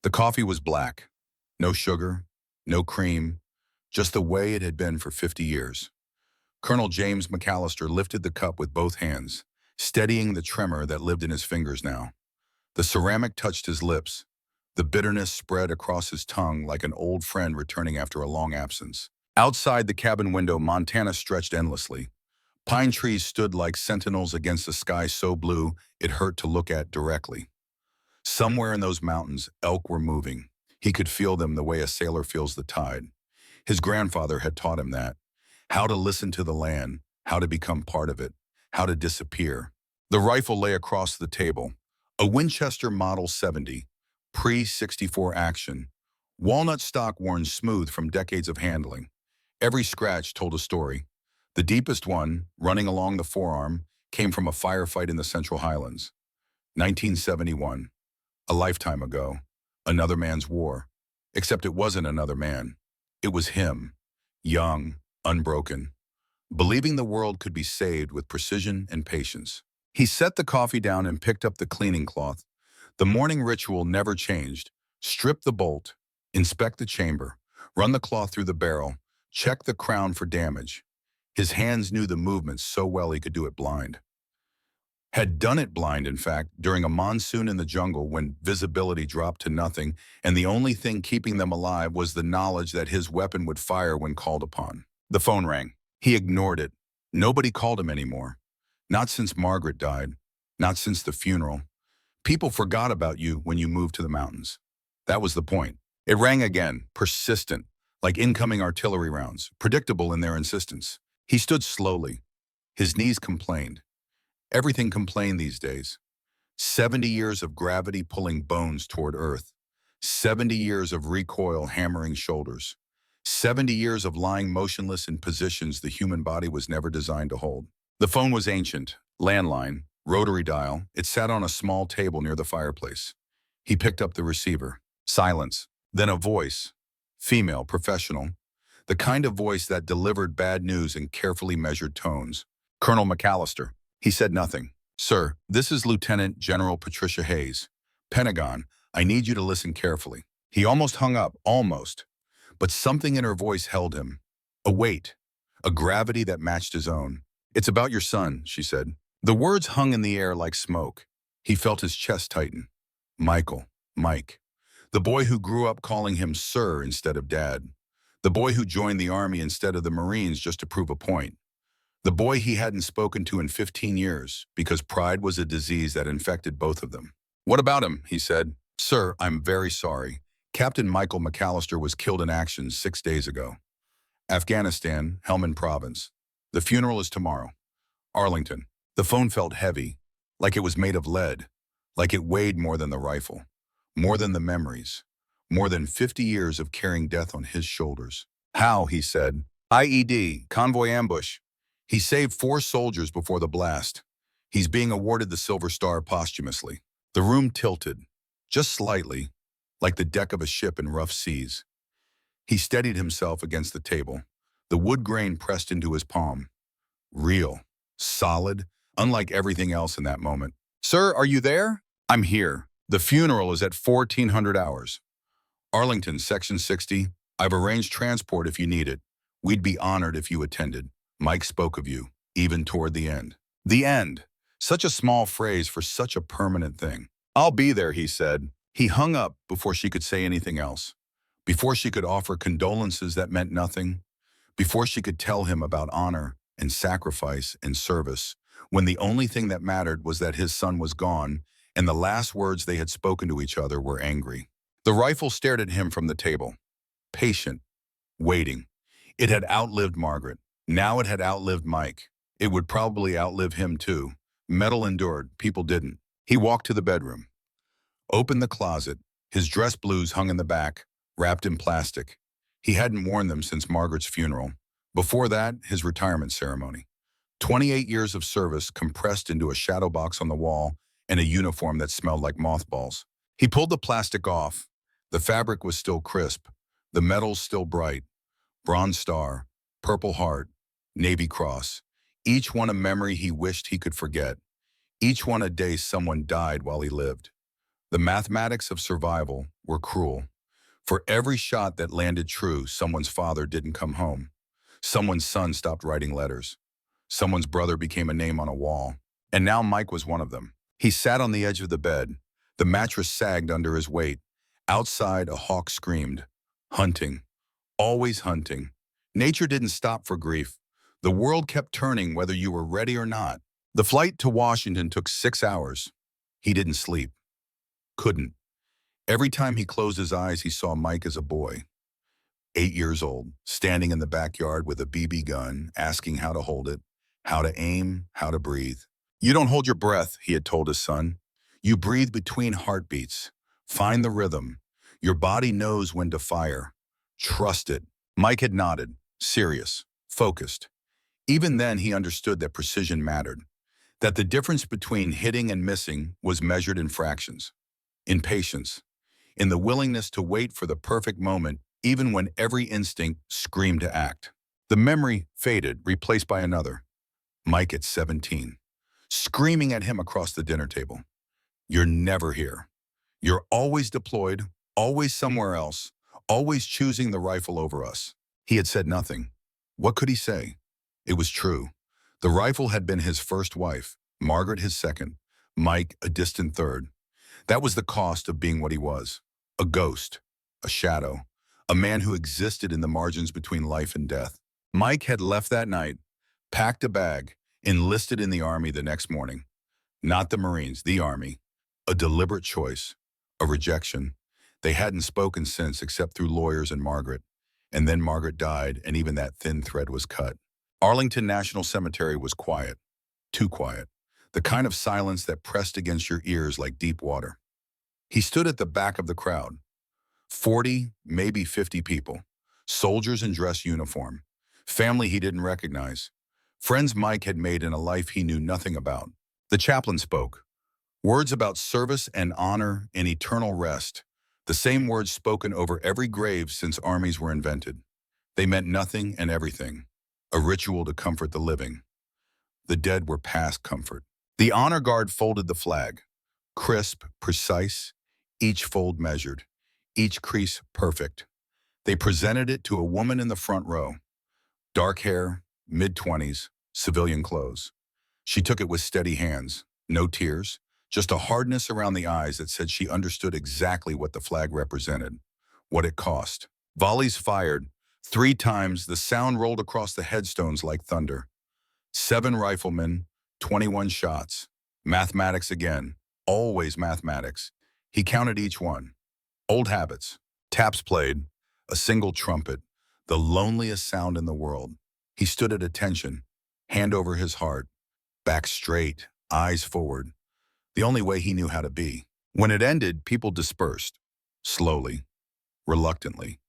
The coffee was black. No sugar, no cream, just the way it had been for 50 years. Colonel James MacAllister lifted the cup with both hands, steadying the tremor that lived in his fingers now. The ceramic touched his lips. The bitterness spread across his tongue like an old friend returning after a long absence. Outside the cabin window, Montana stretched endlessly. Pine trees stood like sentinels against a sky so blue it hurt to look at directly. Somewhere in those mountains, elk were moving. He could feel them the way a sailor feels the tide. His grandfather had taught him that. How to listen to the land, how to become part of it, how to disappear. The rifle lay across the table. A Winchester Model 70, pre-64 action. Walnut stock worn smooth from decades of handling. Every scratch told a story. The deepest one, running along the forearm, came from a firefight in the Central Highlands. 1971. A lifetime ago. Another man's war. Except it wasn't another man. It was him. Young, unbroken. Believing the world could be saved with precision and patience. He set the coffee down and picked up the cleaning cloth. The morning ritual never changed. Strip the bolt. Inspect the chamber. Run the cloth through the barrel. Check the crown for damage. His hands knew the movements so well he could do it blind. Had done it blind, in fact, during a monsoon in the jungle when visibility dropped to nothing, and the only thing keeping them alive was the knowledge that his weapon would fire when called upon. The phone rang. He ignored it. Nobody called him anymore. Not since Margaret died. Not since the funeral. People forgot about you when you moved to the mountains. That was the point. It rang again, persistent, like incoming artillery rounds, predictable in their insistence. He stood slowly. His knees complained. Everything complained these days. 70 years of gravity pulling bones toward earth. 70 years of recoil hammering shoulders. 70 years of lying motionless in positions the human body was never designed to hold. The phone was ancient, landline, rotary dial. It sat on a small table near the fireplace. He picked up the receiver. Silence. Then a voice. Female, professional. The kind of voice that delivered bad news in carefully measured tones. Colonel MacAllister. He said nothing. Sir, this is Lieutenant General Patricia Hayes. Pentagon, I need you to listen carefully. He almost hung up, almost. But something in her voice held him. A weight. A gravity that matched his own. It's about your son, she said. The words hung in the air like smoke. He felt his chest tighten. Michael. Mike. The boy who grew up calling him sir instead of dad. The boy who joined the army instead of the Marines just to prove a point. The boy he hadn't spoken to in 15 years because pride was a disease that infected both of them. What about him? He said. Sir, I'm very sorry. Captain Michael MacAllister was killed in action 6 days ago. Afghanistan, Helmand Province. The funeral is tomorrow. Arlington. The phone felt heavy, like it was made of lead, like it weighed more than the rifle, more than the memories, more than 50 years of carrying death on his shoulders. How, he said. IED, convoy ambush. He saved 4 soldiers before the blast. He's being awarded the Silver Star posthumously. The room tilted, just slightly, like the deck of a ship in rough seas. He steadied himself against the table, the wood grain pressed into his palm. Real, solid, unlike everything else in that moment. Sir, are you there? I'm here. The funeral is at 1400 hours. Arlington, Section 60. I've arranged transport if you need it. We'd be honored if you attended. Mike spoke of you, even toward the end. The end. Such a small phrase for such a permanent thing. I'll be there, he said. He hung up before she could say anything else. Before she could offer condolences that meant nothing. Before she could tell him about honor and sacrifice and service, when the only thing that mattered was that his son was gone, and the last words they had spoken to each other were angry. The rifle stared at him from the table. Patient. Waiting. It had outlived Margaret. Now it had outlived Mike. It would probably outlive him too. Metal endured, people didn't. He walked to the bedroom. Opened the closet. His dress blues hung in the back, wrapped in plastic. He hadn't worn them since Margaret's funeral. Before that, his retirement ceremony. 28 years of service compressed into a shadow box on the wall and a uniform that smelled like mothballs. He pulled the plastic off. The fabric was still crisp. The metals still bright. Bronze Star, Purple Heart, Navy Cross, each one a memory he wished he could forget, each one a day someone died while he lived. The mathematics of survival were cruel. For every shot that landed true, someone's father didn't come home. Someone's son stopped writing letters. Someone's brother became a name on a wall. And now Mike was one of them. He sat on the edge of the bed. The mattress sagged under his weight. Outside, a hawk screamed. Hunting. Always hunting. Nature didn't stop for grief. The world kept turning whether you were ready or not. The flight to Washington took 6 hours. He didn't sleep. Couldn't. Every time he closed his eyes, he saw Mike as a boy, 8 years old, standing in the backyard with a BB gun, asking how to hold it, how to aim, how to breathe. You don't hold your breath, he had told his son. You breathe between heartbeats. Find the rhythm. Your body knows when to fire. Trust it. Mike had nodded, serious, focused. Even then, he understood that precision mattered, that the difference between hitting and missing was measured in fractions, in patience, in the willingness to wait for the perfect moment, even when every instinct screamed to act. The memory faded, replaced by another. Mike at 17, screaming at him across the dinner table. You're never here. You're always deployed, always somewhere else, always choosing the rifle over us. He had said nothing. What could he say? It was true. The rifle had been his first wife, Margaret his second, Mike a distant third. That was the cost of being what he was. A ghost, a shadow, a man who existed in the margins between life and death. Mike had left that night, packed a bag, enlisted in the Army the next morning. Not the Marines, the Army. A deliberate choice, a rejection. They hadn't spoken since except through lawyers and Margaret. And then Margaret died, and even that thin thread was cut. Arlington National Cemetery was quiet, too quiet, the kind of silence that pressed against your ears like deep water. He stood at the back of the crowd. 40, maybe 50 people, soldiers in dress uniform, family he didn't recognize, friends Mike had made in a life he knew nothing about. The chaplain spoke. Words about service and honor and eternal rest, the same words spoken over every grave since armies were invented. They meant nothing and everything, a ritual to comfort the living. The dead were past comfort. The honor guard folded the flag, crisp, precise, each fold measured, each crease perfect. They presented it to a woman in the front row. Dark hair, mid-20s, civilian clothes. She took it with steady hands, no tears, just a hardness around the eyes that said she understood exactly what the flag represented, what it cost. Volleys fired. 3 times, the sound rolled across the headstones like thunder. 7 riflemen, 21 shots. Mathematics again, always mathematics. He counted each one. Old habits. Taps played, a single trumpet, the loneliest sound in the world. He stood at attention, hand over his heart, back straight, eyes forward, the only way he knew how to be. When it ended, people dispersed, slowly, reluctantly,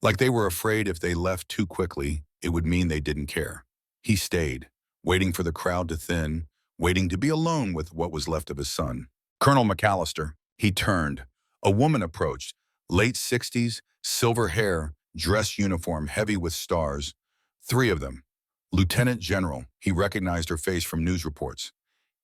like they were afraid if they left too quickly, it would mean they didn't care. He stayed, waiting for the crowd to thin, waiting to be alone with what was left of his son. Colonel MacAllister, he turned. A woman approached, late 60s, silver hair, dress uniform heavy with stars. 3 of them. Lieutenant General, he recognized her face from news reports.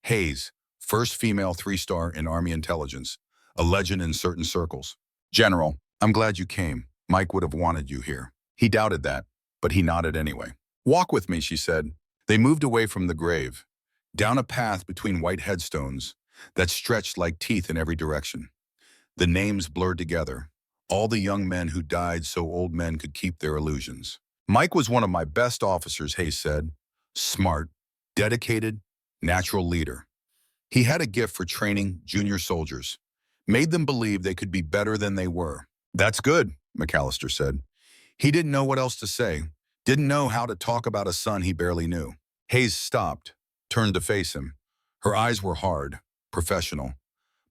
Hayes, first female 3-star in Army intelligence, a legend in certain circles. General, I'm glad you came. Mike would have wanted you here. He doubted that, but he nodded anyway. Walk with me, she said. They moved away from the grave, down a path between white headstones that stretched like teeth in every direction. The names blurred together, all the young men who died so old men could keep their illusions. Mike was one of my best officers, Hayes said. Smart, dedicated, natural leader. He had a gift for training junior soldiers, made them believe they could be better than they were. That's good, MacAllister said. He didn't know what else to say, didn't know how to talk about a son he barely knew. Hayes stopped, turned to face him. Her eyes were hard, professional,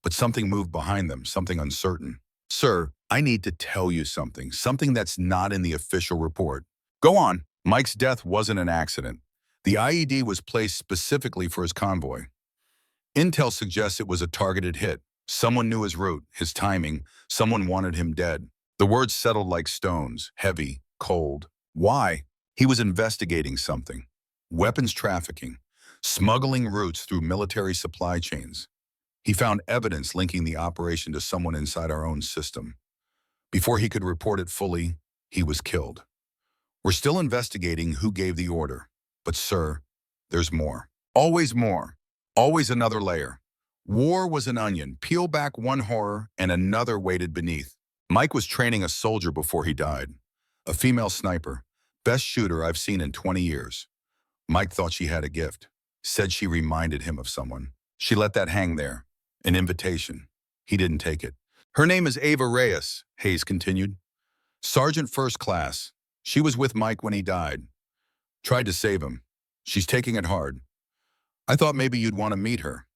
but something moved behind them, something uncertain. Sir, I need to tell you something that's not in the official report. Go on. Mike's death wasn't an accident. The IED was placed specifically for his convoy. Intel suggests it was a targeted hit. Someone knew his route, his timing. Someone wanted him dead. The words settled like stones, heavy, cold. Why? He was investigating something. Weapons trafficking, smuggling routes through military supply chains. He found evidence linking the operation to someone inside our own system. Before he could report it fully, he was killed. We're still investigating who gave the order. But sir, there's more. Always more. Always another layer. War was an onion. Peel back one horror and another waited beneath. Mike was training a soldier before he died. A female sniper. Best shooter I've seen in 20 years. Mike thought she had a gift. Said she reminded him of someone. She let that hang there. An invitation. He didn't take it. Her name is Ava Reyes, Hayes continued. Sergeant first class. She was with Mike when he died. Tried to save him. She's taking it hard. I thought maybe you'd want to meet her.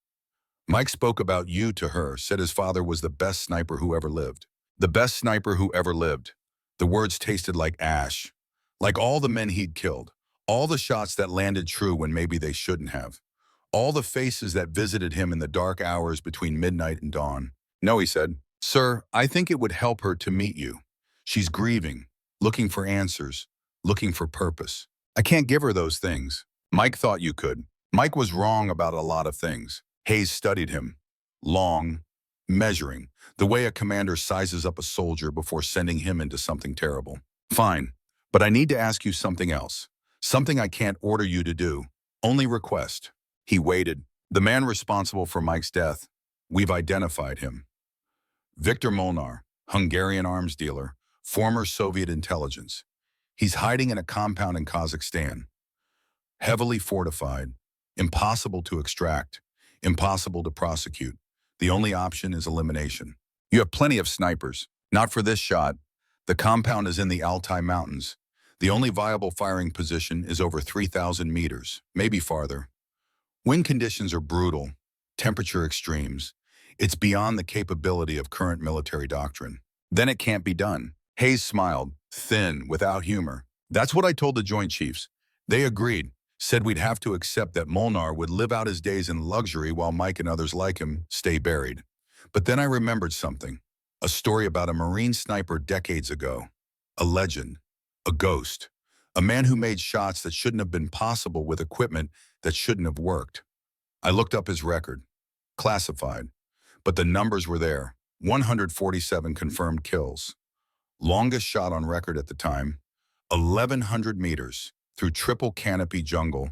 Mike spoke about you to her, said his father was the best sniper who ever lived. The best sniper who ever lived. The words tasted like ash. Like all the men he'd killed. All the shots that landed true when maybe they shouldn't have. All the faces that visited him in the dark hours between midnight and dawn. No, he said. Sir, I think it would help her to meet you. She's grieving, looking for answers, looking for purpose. I can't give her those things. Mike thought you could. Mike was wrong about a lot of things. Hayes studied him. Long, measuring, the way a commander sizes up a soldier before sending him into something terrible. Fine, but I need to ask you something else. Something I can't order you to do. Only request. He waited. The man responsible for Mike's death, we've identified him. Viktor Molnár, Hungarian arms dealer, former Soviet intelligence. He's hiding in a compound in Kazakhstan. Heavily fortified, impossible to extract, impossible to prosecute. The only option is elimination. You have plenty of snipers. Not for this shot. The compound is in the Altai Mountains. The only viable firing position is over 3,000 meters, maybe farther. Wind conditions are brutal, temperature extremes. It's beyond the capability of current military doctrine. Then it can't be done. Hayes smiled, thin, without humor. That's what I told the Joint Chiefs. They agreed, said we'd have to accept that Molnár would live out his days in luxury while Mike and others like him stay buried. But then I remembered something. A story about a Marine sniper decades ago. A legend. A ghost. A man who made shots that shouldn't have been possible with equipment that shouldn't have worked. I looked up his record. Classified. But the numbers were there. 147 confirmed kills. Longest shot on record at the time. 1,100 meters through triple canopy jungle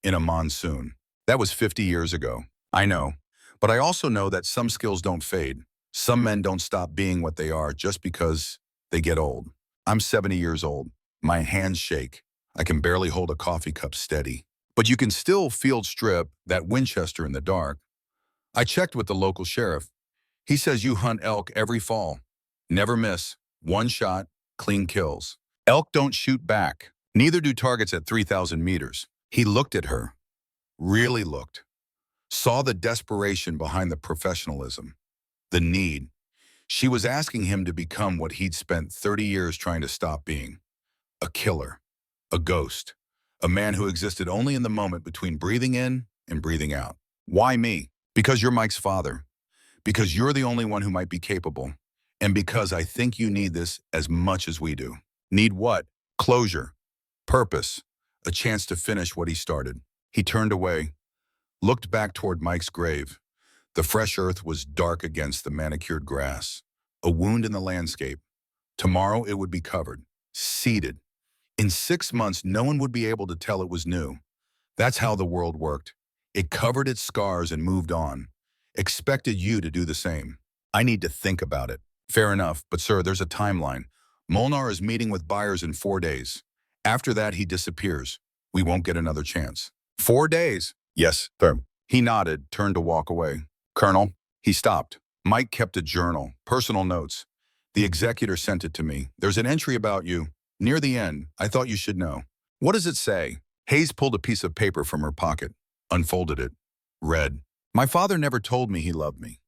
in a monsoon. That was 50 years ago. I know. But I also know that some skills don't fade. Some men don't stop being what they are just because they get old. I'm 70 years old. My hands shake. I can barely hold a coffee cup steady. But you can still field strip that Winchester in the dark. I checked with the local sheriff. He says you hunt elk every fall. Never miss. One shot, clean kills. Elk don't shoot back. Neither do targets at 3,000 meters. He looked at her. Really looked. Saw the desperation behind the professionalism. The need. She was asking him to become what he'd spent 30 years trying to stop being. A killer. A ghost. A man who existed only in the moment between breathing in and breathing out. Why me? Because you're Mike's father. Because you're the only one who might be capable. And because I think you need this as much as we do. Need what? Closure. Purpose. A chance to finish what he started. He turned away. Looked back toward Mike's grave. The fresh earth was dark against the manicured grass. A wound in the landscape. Tomorrow it would be covered. Seeded. In 6 months, no one would be able to tell it was new. That's how the world worked. It covered its scars and moved on. Expected you to do the same. I need to think about it. Fair enough, but sir, there's a timeline. Molnár is meeting with buyers in 4 days. After that, he disappears. We won't get another chance. 4 days? Yes, sir. He nodded, turned to walk away. Colonel, he stopped. Mike kept a journal, personal notes. The executor sent it to me. There's an entry about you. Near the end, I thought you should know. What does it say? Hayes pulled a piece of paper from her pocket, unfolded it, read. My father never told me he loved me.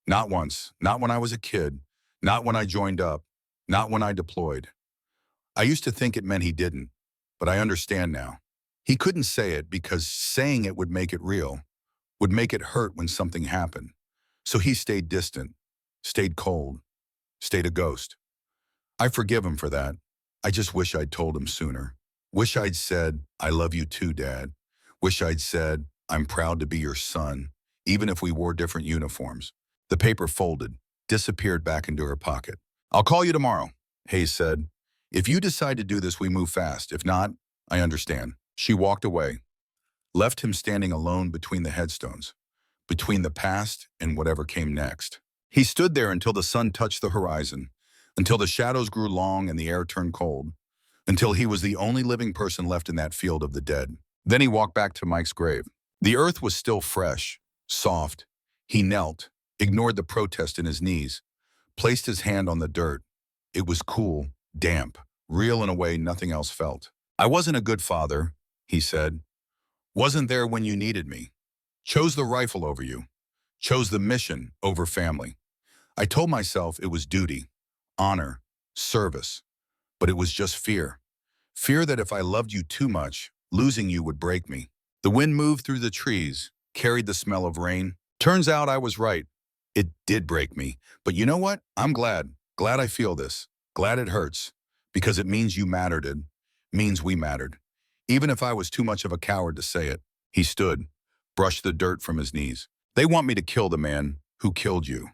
Not once, not when I was a kid, not when I joined up, not when I deployed. I used to think it meant he didn't, but I understand now. He couldn't say it because saying it would make it real, would make it hurt when something happened. So he stayed distant, stayed cold, stayed a ghost. I forgive him for that. I just wish I'd told him sooner. Wish I'd said, I love you too, Dad. Wish I'd said, I'm proud to be your son, even if we wore different uniforms. The paper folded, disappeared back into her pocket. I'll call you tomorrow, Hayes said. If you decide to do this, we move fast. If not, I understand. She walked away, left him standing alone between the headstones, between the past and whatever came next. He stood there until the sun touched the horizon, until the shadows grew long and the air turned cold, until he was the only living person left in that field of the dead. Then he walked back to Mike's grave. The earth was still fresh, soft. He knelt, ignored the protest in his knees, placed his hand on the dirt. It was cool, damp, real in a way nothing else felt. I wasn't a good father, he said. Wasn't there when you needed me. Chose the rifle over you. Chose the mission over family. I told myself it was duty, honor, service. But it was just fear. Fear that if I loved you too much, losing you would break me. The wind moved through the trees, carried the smell of rain. Turns out I was right. It did break me. But you know what? I'm glad. Glad I feel this. Glad it hurts. Because it means you mattered. It means we mattered. Even if I was too much of a coward to say it. He stood, brushed the dirt from his knees. They want me to kill the man who killed you.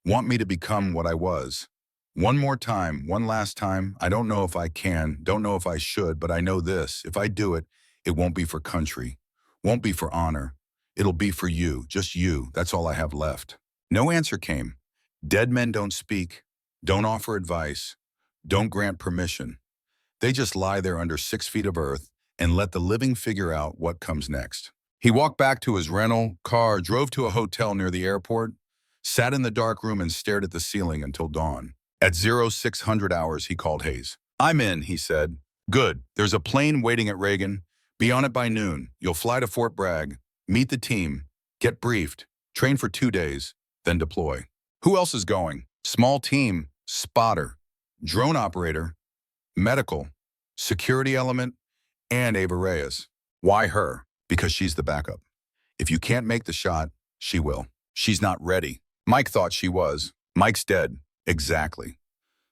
Want me to become what I was. One more time, one last time. I don't know if I can, don't know if I should, but I know this. If I do it, it won't be for country. Won't be for honor. It'll be for you, just you. That's all I have left. No answer came. Dead men don't speak, don't offer advice, don't grant permission. They just lie there under 6 feet of earth and let the living figure out what comes next. He walked back to his rental car, drove to a hotel near the airport, sat in the dark room and stared at the ceiling until dawn. At 0600 hours, he called Hayes. I'm in, he said. Good. There's a plane waiting at Reagan. Be on it by noon. You'll fly to Fort Bragg, meet the team, get briefed, train for 2 days, then deploy. Who else is going? Small team, spotter, drone operator, medical, security element, and Ava Reyes. Why her? Because she's the backup. If you can't make the shot, she will. She's not ready. Mike thought she was. Mike's dead. Exactly.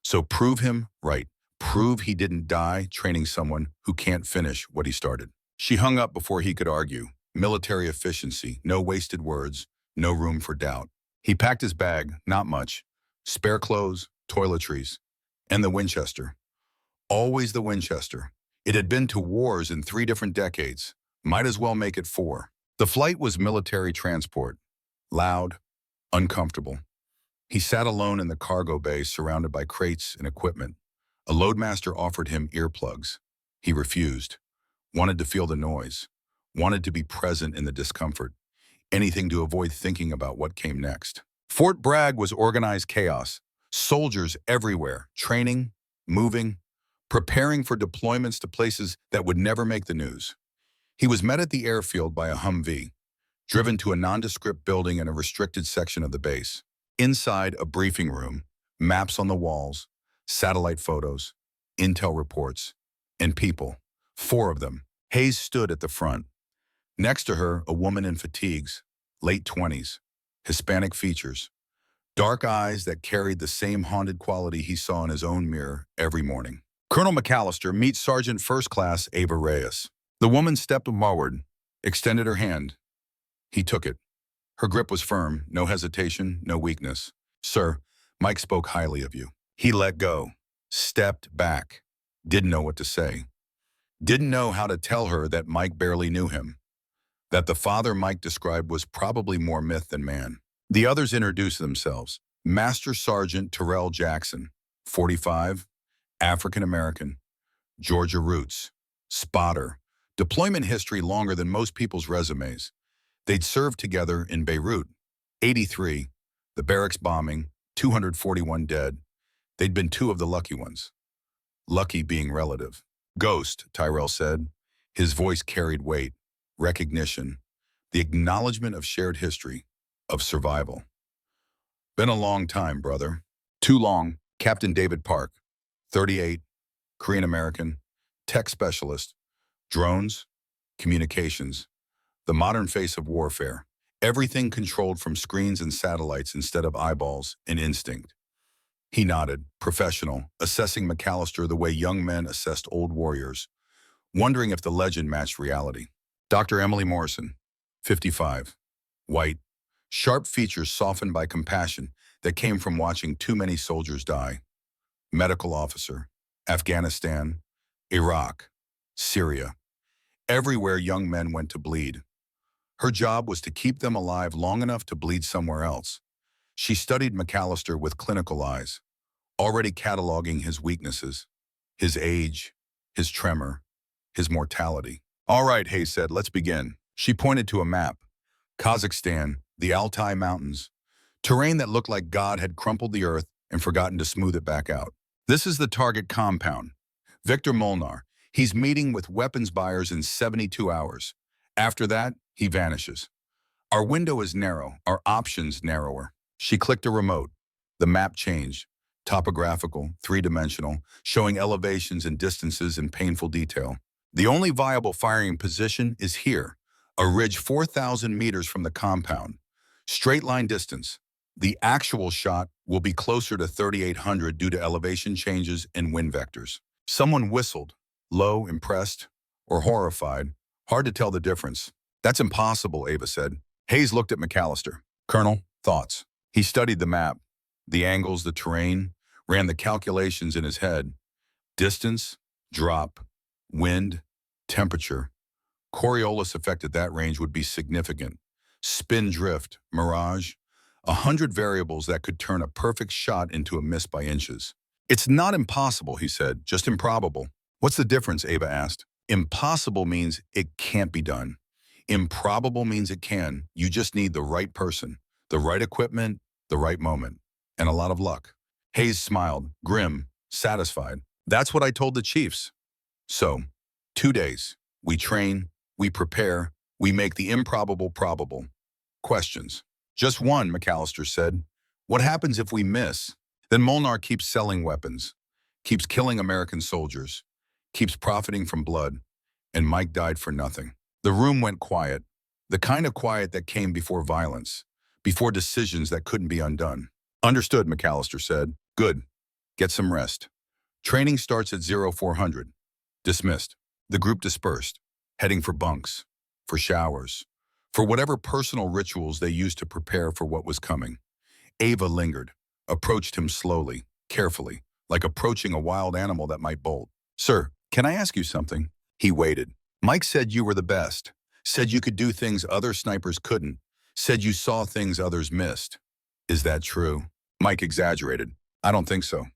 So prove him right. Prove he didn't die training someone who can't finish what he started. She hung up before he could argue. Military efficiency, no wasted words, no room for doubt. He packed his bag, not much. Spare clothes, toiletries, and the Winchester. Always the Winchester. It had been to wars in 3 different decades. Might as well make it 4. The flight was military transport. Loud, uncomfortable. He sat alone in the cargo bay surrounded by crates and equipment. A loadmaster offered him earplugs. He refused. Wanted to feel the noise. Wanted to be present in the discomfort. Anything to avoid thinking about what came next. Fort Bragg was organized chaos. Soldiers everywhere, training, moving, preparing for deployments to places that would never make the news. He was met at the airfield by a Humvee, driven to a nondescript building in a restricted section of the base. Inside, a briefing room, maps on the walls, satellite photos, intel reports, and people. 4 of them. Hayes stood at the front. Next to her, a woman in fatigues, late 20s, Hispanic features, dark eyes that carried the same haunted quality he saw in his own mirror every morning. Colonel MacAllister meets Sergeant First Class Ava Reyes. The woman stepped forward, extended her hand. He took it. Her grip was firm, no hesitation, no weakness. Sir, Mike spoke highly of you. He let go, stepped back, didn't know what to say. Didn't know how to tell her that Mike barely knew him. That the father Mike described was probably more myth than man. The others introduced themselves. Master Sergeant Terrell Jackson, 45, African-American, Georgia roots, spotter, deployment history longer than most people's resumes. They'd served together in Beirut, 83, the barracks bombing, 241 dead. They'd been 2 of the lucky ones. Lucky being relative. Ghost, Tyrell said. His voice carried weight, recognition, the acknowledgement of shared history, of survival. Been a long time, brother. Too long. Captain David Park, 38, Korean-American, tech specialist, drones, communications, the modern face of warfare. Everything controlled from screens and satellites instead of eyeballs and instinct. He nodded, professional, assessing MacAllister the way young men assessed old warriors, wondering if the legend matched reality. Dr. Emily Morrison, 55, white, Sharp features softened by compassion that came from watching too many soldiers die. Medical officer, Afghanistan, Iraq, Syria. Everywhere young men went to bleed. Her job was to keep them alive long enough to bleed somewhere else. She studied MacAllister with clinical eyes, already cataloging his weaknesses, his age, his tremor, his mortality. All right, Hayes said, let's begin. She pointed to a map. Kazakhstan, the Altai Mountains, terrain that looked like God had crumpled the earth and forgotten to smooth it back out. This is the target compound. Viktor Molnár. He's meeting with weapons buyers in 72 hours. After that, he vanishes. Our window is narrow, our options narrower. She clicked a remote. The map changed. Topographical, three-dimensional, showing elevations and distances in painful detail. The only viable firing position is here, a ridge 4,000 meters from the compound. Straight line distance. The actual shot will be closer to 3,800 due to elevation changes and wind vectors. Someone whistled, low, impressed, or horrified. Hard to tell the difference. That's impossible, Ava said. Hayes looked at MacAllister. Colonel, thoughts. He studied the map, the angles, the terrain, ran the calculations in his head. Distance, drop, wind, temperature. Coriolis effect at that range would be significant. Spin drift, mirage, 100 variables that could turn a perfect shot into a miss by inches. It's not impossible, he said, just improbable. What's the difference, Ava asked. Impossible means it can't be done. Improbable means it can. You just need the right person, the right equipment, the right moment, and a lot of luck. Hayes smiled, grim, satisfied. That's what I told the chiefs. So, 2 days. We train, we prepare, we make the improbable probable. Questions. Just one, MacAllister said. What happens if we miss? Then Molnár keeps selling weapons, keeps killing American soldiers, keeps profiting from blood, and Mike died for nothing. The room went quiet, the kind of quiet that came before violence, before decisions that couldn't be undone. Understood, MacAllister said. Good. Get some rest. Training starts at 0400. Dismissed. The group dispersed, heading for bunks, for showers, for whatever personal rituals they used to prepare for what was coming. Ava lingered, approached him slowly, carefully, like approaching a wild animal that might bolt. Sir, can I ask you something? He waited. Mike said you were the best, said you could do things other snipers couldn't, said you saw things others missed. Is that true? Mike exaggerated. I don't think so.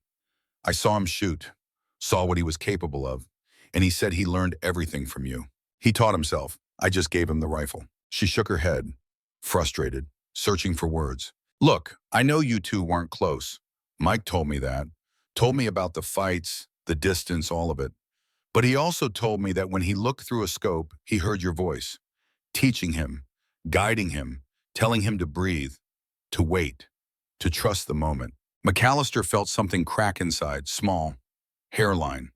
I saw him shoot, saw what he was capable of, and he said he learned everything from you. He taught himself. I just gave him the rifle. She shook her head, frustrated, searching for words. Look, I know you two weren't close. Mike told me that, told me about the fights, the distance, all of it. But he also told me that when he looked through a scope, he heard your voice, teaching him, guiding him, telling him to breathe, to wait, to trust the moment. MacAllister felt something crack inside, small, hairline,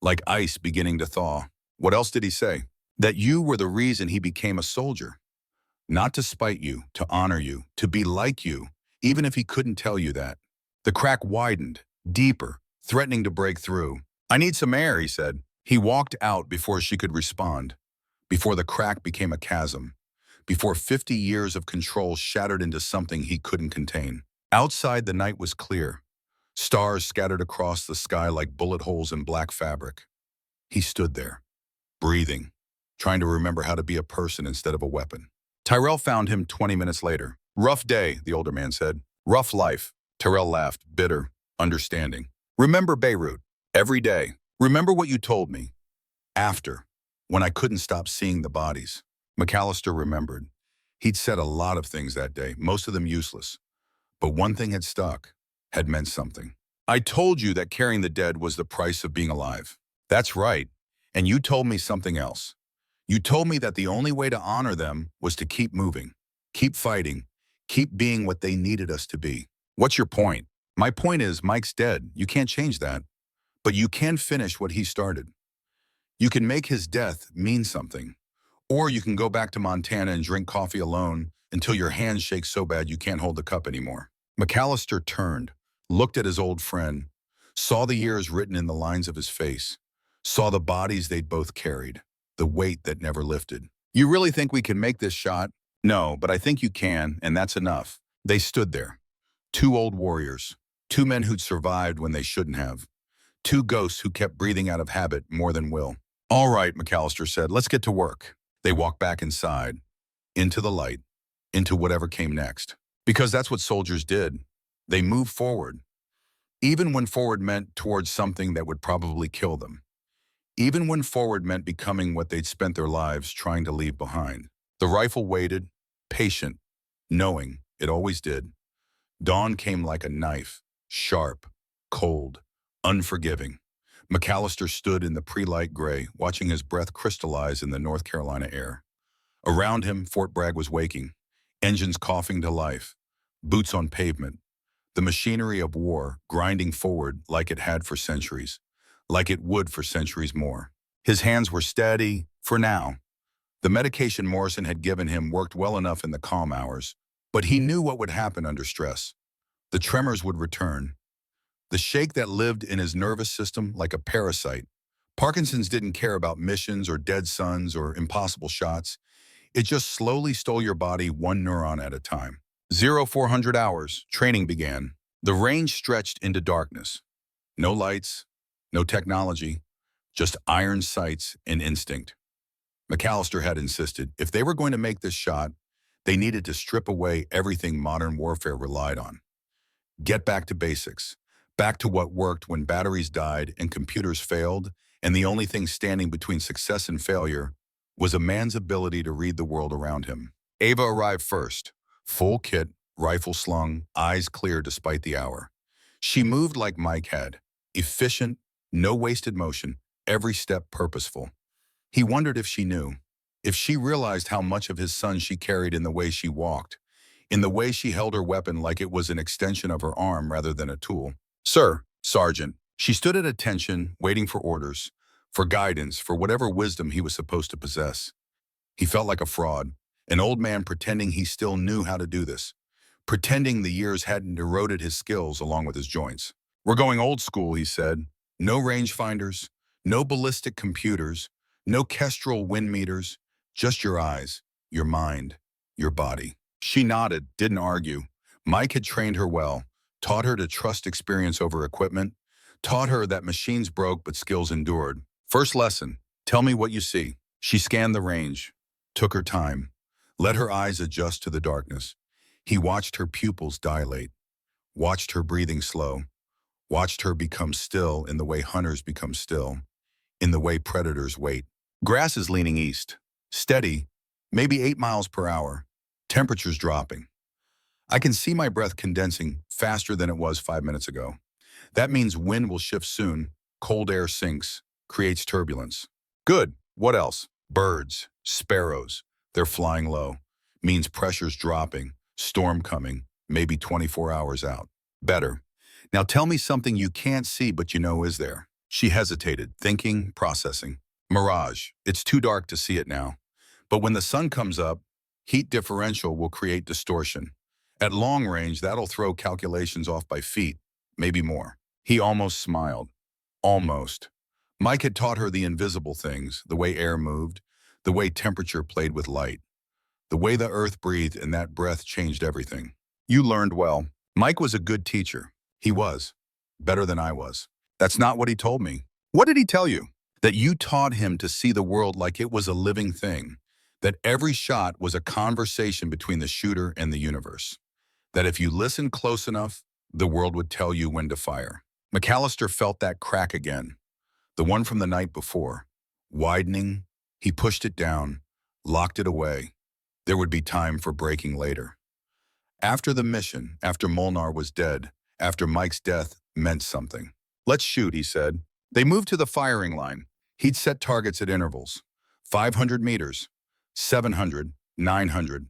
like ice beginning to thaw. What else did he say? That you were the reason he became a soldier. Not to spite you, to honor you, to be like you, even if he couldn't tell you that. The crack widened, deeper, threatening to break through. I need some air, he said. He walked out before she could respond, before the crack became a chasm, before 50 years of control shattered into something he couldn't contain. Outside, the night was clear. Stars scattered across the sky like bullet holes in black fabric. He stood there, breathing, trying to remember how to be a person instead of a weapon. Tyrell found him 20 minutes later. Rough day, the older man said. Rough life. Tyrell laughed, bitter, understanding. Remember Beirut, every day. Remember what you told me. After, when I couldn't stop seeing the bodies. MacAllister remembered. He'd said a lot of things that day, most of them useless. But one thing had stuck, had meant something. I told you that carrying the dead was the price of being alive. That's right. And you told me something else. You told me that the only way to honor them was to keep moving, keep fighting, keep being what they needed us to be. What's your point? My point is Mike's dead. You can't change that. But you can finish what he started. You can make his death mean something. Or you can go back to Montana and drink coffee alone until your hands shake so bad you can't hold the cup anymore. MacAllister turned, looked at his old friend, saw the years written in the lines of his face, saw the bodies they'd both carried, the weight that never lifted. You really think we can make this shot? No, but I think you can, and that's enough. They stood there. Two old warriors. Two men who'd survived when they shouldn't have. Two ghosts who kept breathing out of habit more than will. All right, MacAllister said, let's get to work. They walked back inside, into the light, into whatever came next. Because that's what soldiers did. They moved forward, even when forward meant towards something that would probably kill them. Even when forward meant becoming what they'd spent their lives trying to leave behind. The rifle waited, patient, knowing it always did. Dawn came like a knife, sharp, cold, unforgiving. MacAllister stood in the pre-light gray, watching his breath crystallize in the North Carolina air. Around him, Fort Bragg was waking, engines coughing to life, boots on pavement, the machinery of war grinding forward like it had for centuries, like it would for centuries more. His hands were steady, for now. The medication Morrison had given him worked well enough in the calm hours, but he knew what would happen under stress. The tremors would return. The shake that lived in his nervous system like a parasite. Parkinson's didn't care about missions or dead suns or impossible shots. It just slowly stole your body one neuron at a time. 0400 hours, training began. The range stretched into darkness. No lights, no technology, just iron sights and instinct. MacAllister had insisted if they were going to make this shot, they needed to strip away everything modern warfare relied on. Get back to basics, back to what worked when batteries died and computers failed, and the only thing standing between success and failure was a man's ability to read the world around him. Ava arrived first, full kit, rifle slung, eyes clear despite the hour. She moved like Mike had, efficient, no wasted motion, every step purposeful. He wondered if she knew, if she realized how much of his son she carried in the way she walked, in the way she held her weapon like it was an extension of her arm rather than a tool. Sir, Sergeant. She stood at attention, waiting for orders, for guidance, for whatever wisdom he was supposed to possess. He felt like a fraud, an old man pretending he still knew how to do this, pretending the years hadn't eroded his skills along with his joints. We're going old school, he said. No rangefinders, no ballistic computers, no kestrel wind meters, just your eyes, your mind, your body. She nodded, didn't argue. Mike had trained her well, taught her to trust experience over equipment, taught her that machines broke but skills endured. First lesson, tell me what you see. She scanned the range, took her time, let her eyes adjust to the darkness. He watched her pupils dilate, watched her breathing slow, watched her become still in the way hunters become still, in the way predators wait. Grass is leaning east, steady, maybe 8 miles per hour, temperatures dropping. I can see my breath condensing faster than it was 5 minutes ago. That means wind will shift soon, cold air sinks, creates turbulence. Good, what else? Birds, sparrows, they're flying low. Means pressure's dropping, storm coming, maybe 24 hours out. Better. Now tell me something you can't see but you know is there. She hesitated, thinking, processing. Mirage, it's too dark to see it now. But when the sun comes up, heat differential will create distortion. At long range, that'll throw calculations off by feet, maybe more. He almost smiled. Almost. Mike had taught her the invisible things, the way air moved, the way temperature played with light, the way the earth breathed and that breath changed everything. You learned well. Mike was a good teacher. He was. Better than I was. That's not what he told me. What did he tell you? That you taught him to see the world like it was a living thing, that every shot was a conversation between the shooter and the universe, that if you listened close enough, the world would tell you when to fire. MacAllister felt that crack again, the one from the night before. Widening, he pushed it down, locked it away. There would be time for breaking later. After the mission, after Molnár was dead, after Mike's death meant something. Let's shoot, he said. They moved to the firing line. He'd set targets at intervals. 500 meters, 700, 900,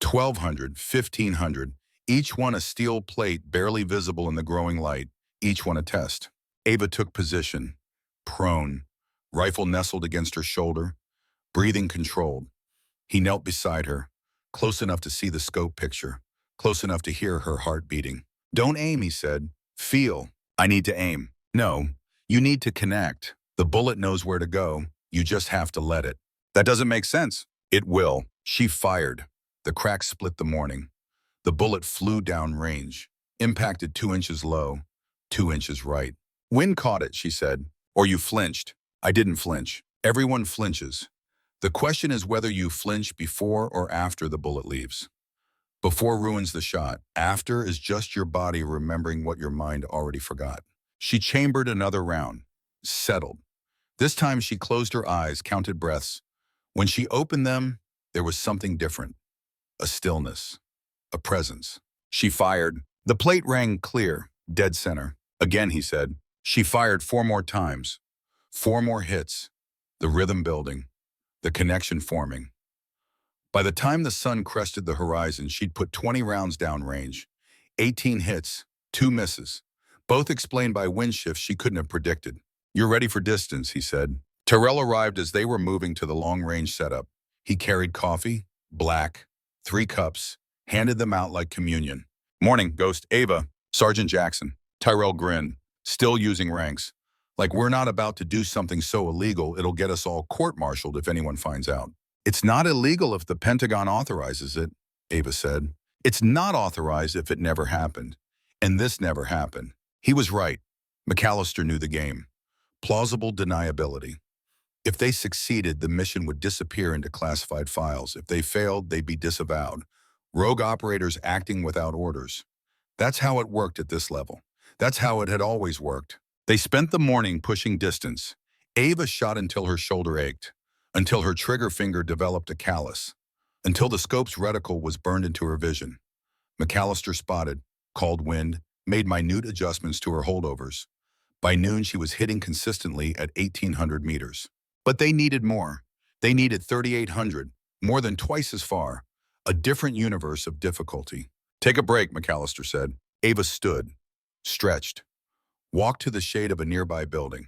1200, 1500, each one a steel plate barely visible in the growing light, each one a test. Ava took position, prone, rifle nestled against her shoulder, breathing controlled. He knelt beside her, close enough to see the scope picture, close enough to hear her heart beating. Don't aim, he said. Feel. I need to aim. No, you need to connect. The bullet knows where to go. You just have to let it. That doesn't make sense. It will. She fired. The crack split the morning. The bullet flew down range, impacted 2 inches low, 2 inches right. Wind caught it, she said. Or you flinched. I didn't flinch. Everyone flinches. The question is whether you flinch before or after the bullet leaves. Before ruins the shot. After is just your body remembering what your mind already forgot. She chambered another round. Settled. This time she closed her eyes, counted breaths. When she opened them, there was something different. A stillness. A presence. She fired. The plate rang clear, dead center. Again, he said. She fired 4 more times. 4 more hits. The rhythm building. The connection forming. By the time the sun crested the horizon, she'd put 20 rounds downrange. 18 hits, 2 misses. Both explained by wind shifts she couldn't have predicted. You're ready for distance, he said. Terrell arrived as they were moving to the long-range setup. He carried coffee, black, 3 cups, handed them out like communion. Morning, Ghost. Ava. Sergeant Jackson. Tyrell grinned, still using ranks. Like we're not about to do something so illegal it'll get us all court-martialed if anyone finds out. It's not illegal if the Pentagon authorizes it, Ava said. It's not authorized if it never happened. And this never happened. He was right. MacAllister knew the game. Plausible deniability. If they succeeded, the mission would disappear into classified files. If they failed, they'd be disavowed. Rogue operators acting without orders. That's how it worked at this level. That's how it had always worked. They spent the morning pushing distance. Ava shot until her shoulder ached, until her trigger finger developed a callus, until the scope's reticle was burned into her vision. MacAllister spotted, called wind, made minute adjustments to her holdovers. By noon, she was hitting consistently at 1,800 meters. But they needed more. They needed 3,800, more than twice as far. A different universe of difficulty. Take a break, MacAllister said. Ava stood, stretched, walked to the shade of a nearby building,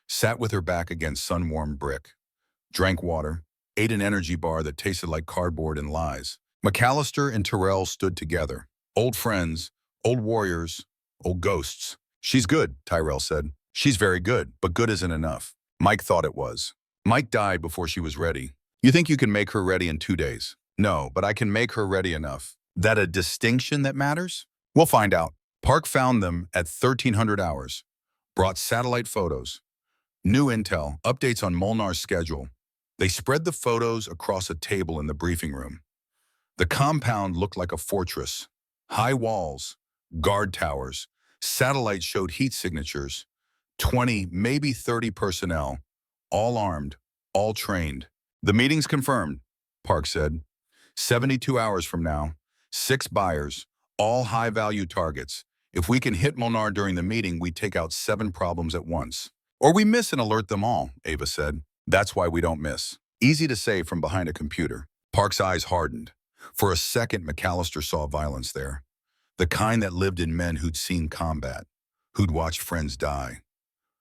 sat with her back against sun-warmed brick, drank water, ate an energy bar that tasted like cardboard and lies. MacAllister and Terrell stood together. Old friends, old warriors, old ghosts. She's good, Tyrell said. She's very good, but good isn't enough. Mike thought it was. Mike died before she was ready. You think you can make her ready in 2 days? No, but I can make her ready enough. That a distinction that matters? We'll find out. Park found them at 1,300 hours. Brought satellite photos. New intel, updates on Molnár's schedule. They spread the photos across a table in the briefing room. The compound looked like a fortress. High walls, guard towers. Satellites showed heat signatures. 20, maybe 30 personnel. All armed, all trained. The meeting's confirmed, Park said. 72 hours from now. 6 buyers, all high-value targets. If we can hit Molnár during the meeting, we take out 7 problems at once. Or we miss and alert them all, Ava said. That's why we don't miss. Easy to say from behind a computer. Park's eyes hardened. For a second, MacAllister saw violence there. The kind that lived in men who'd seen combat, who'd watched friends die,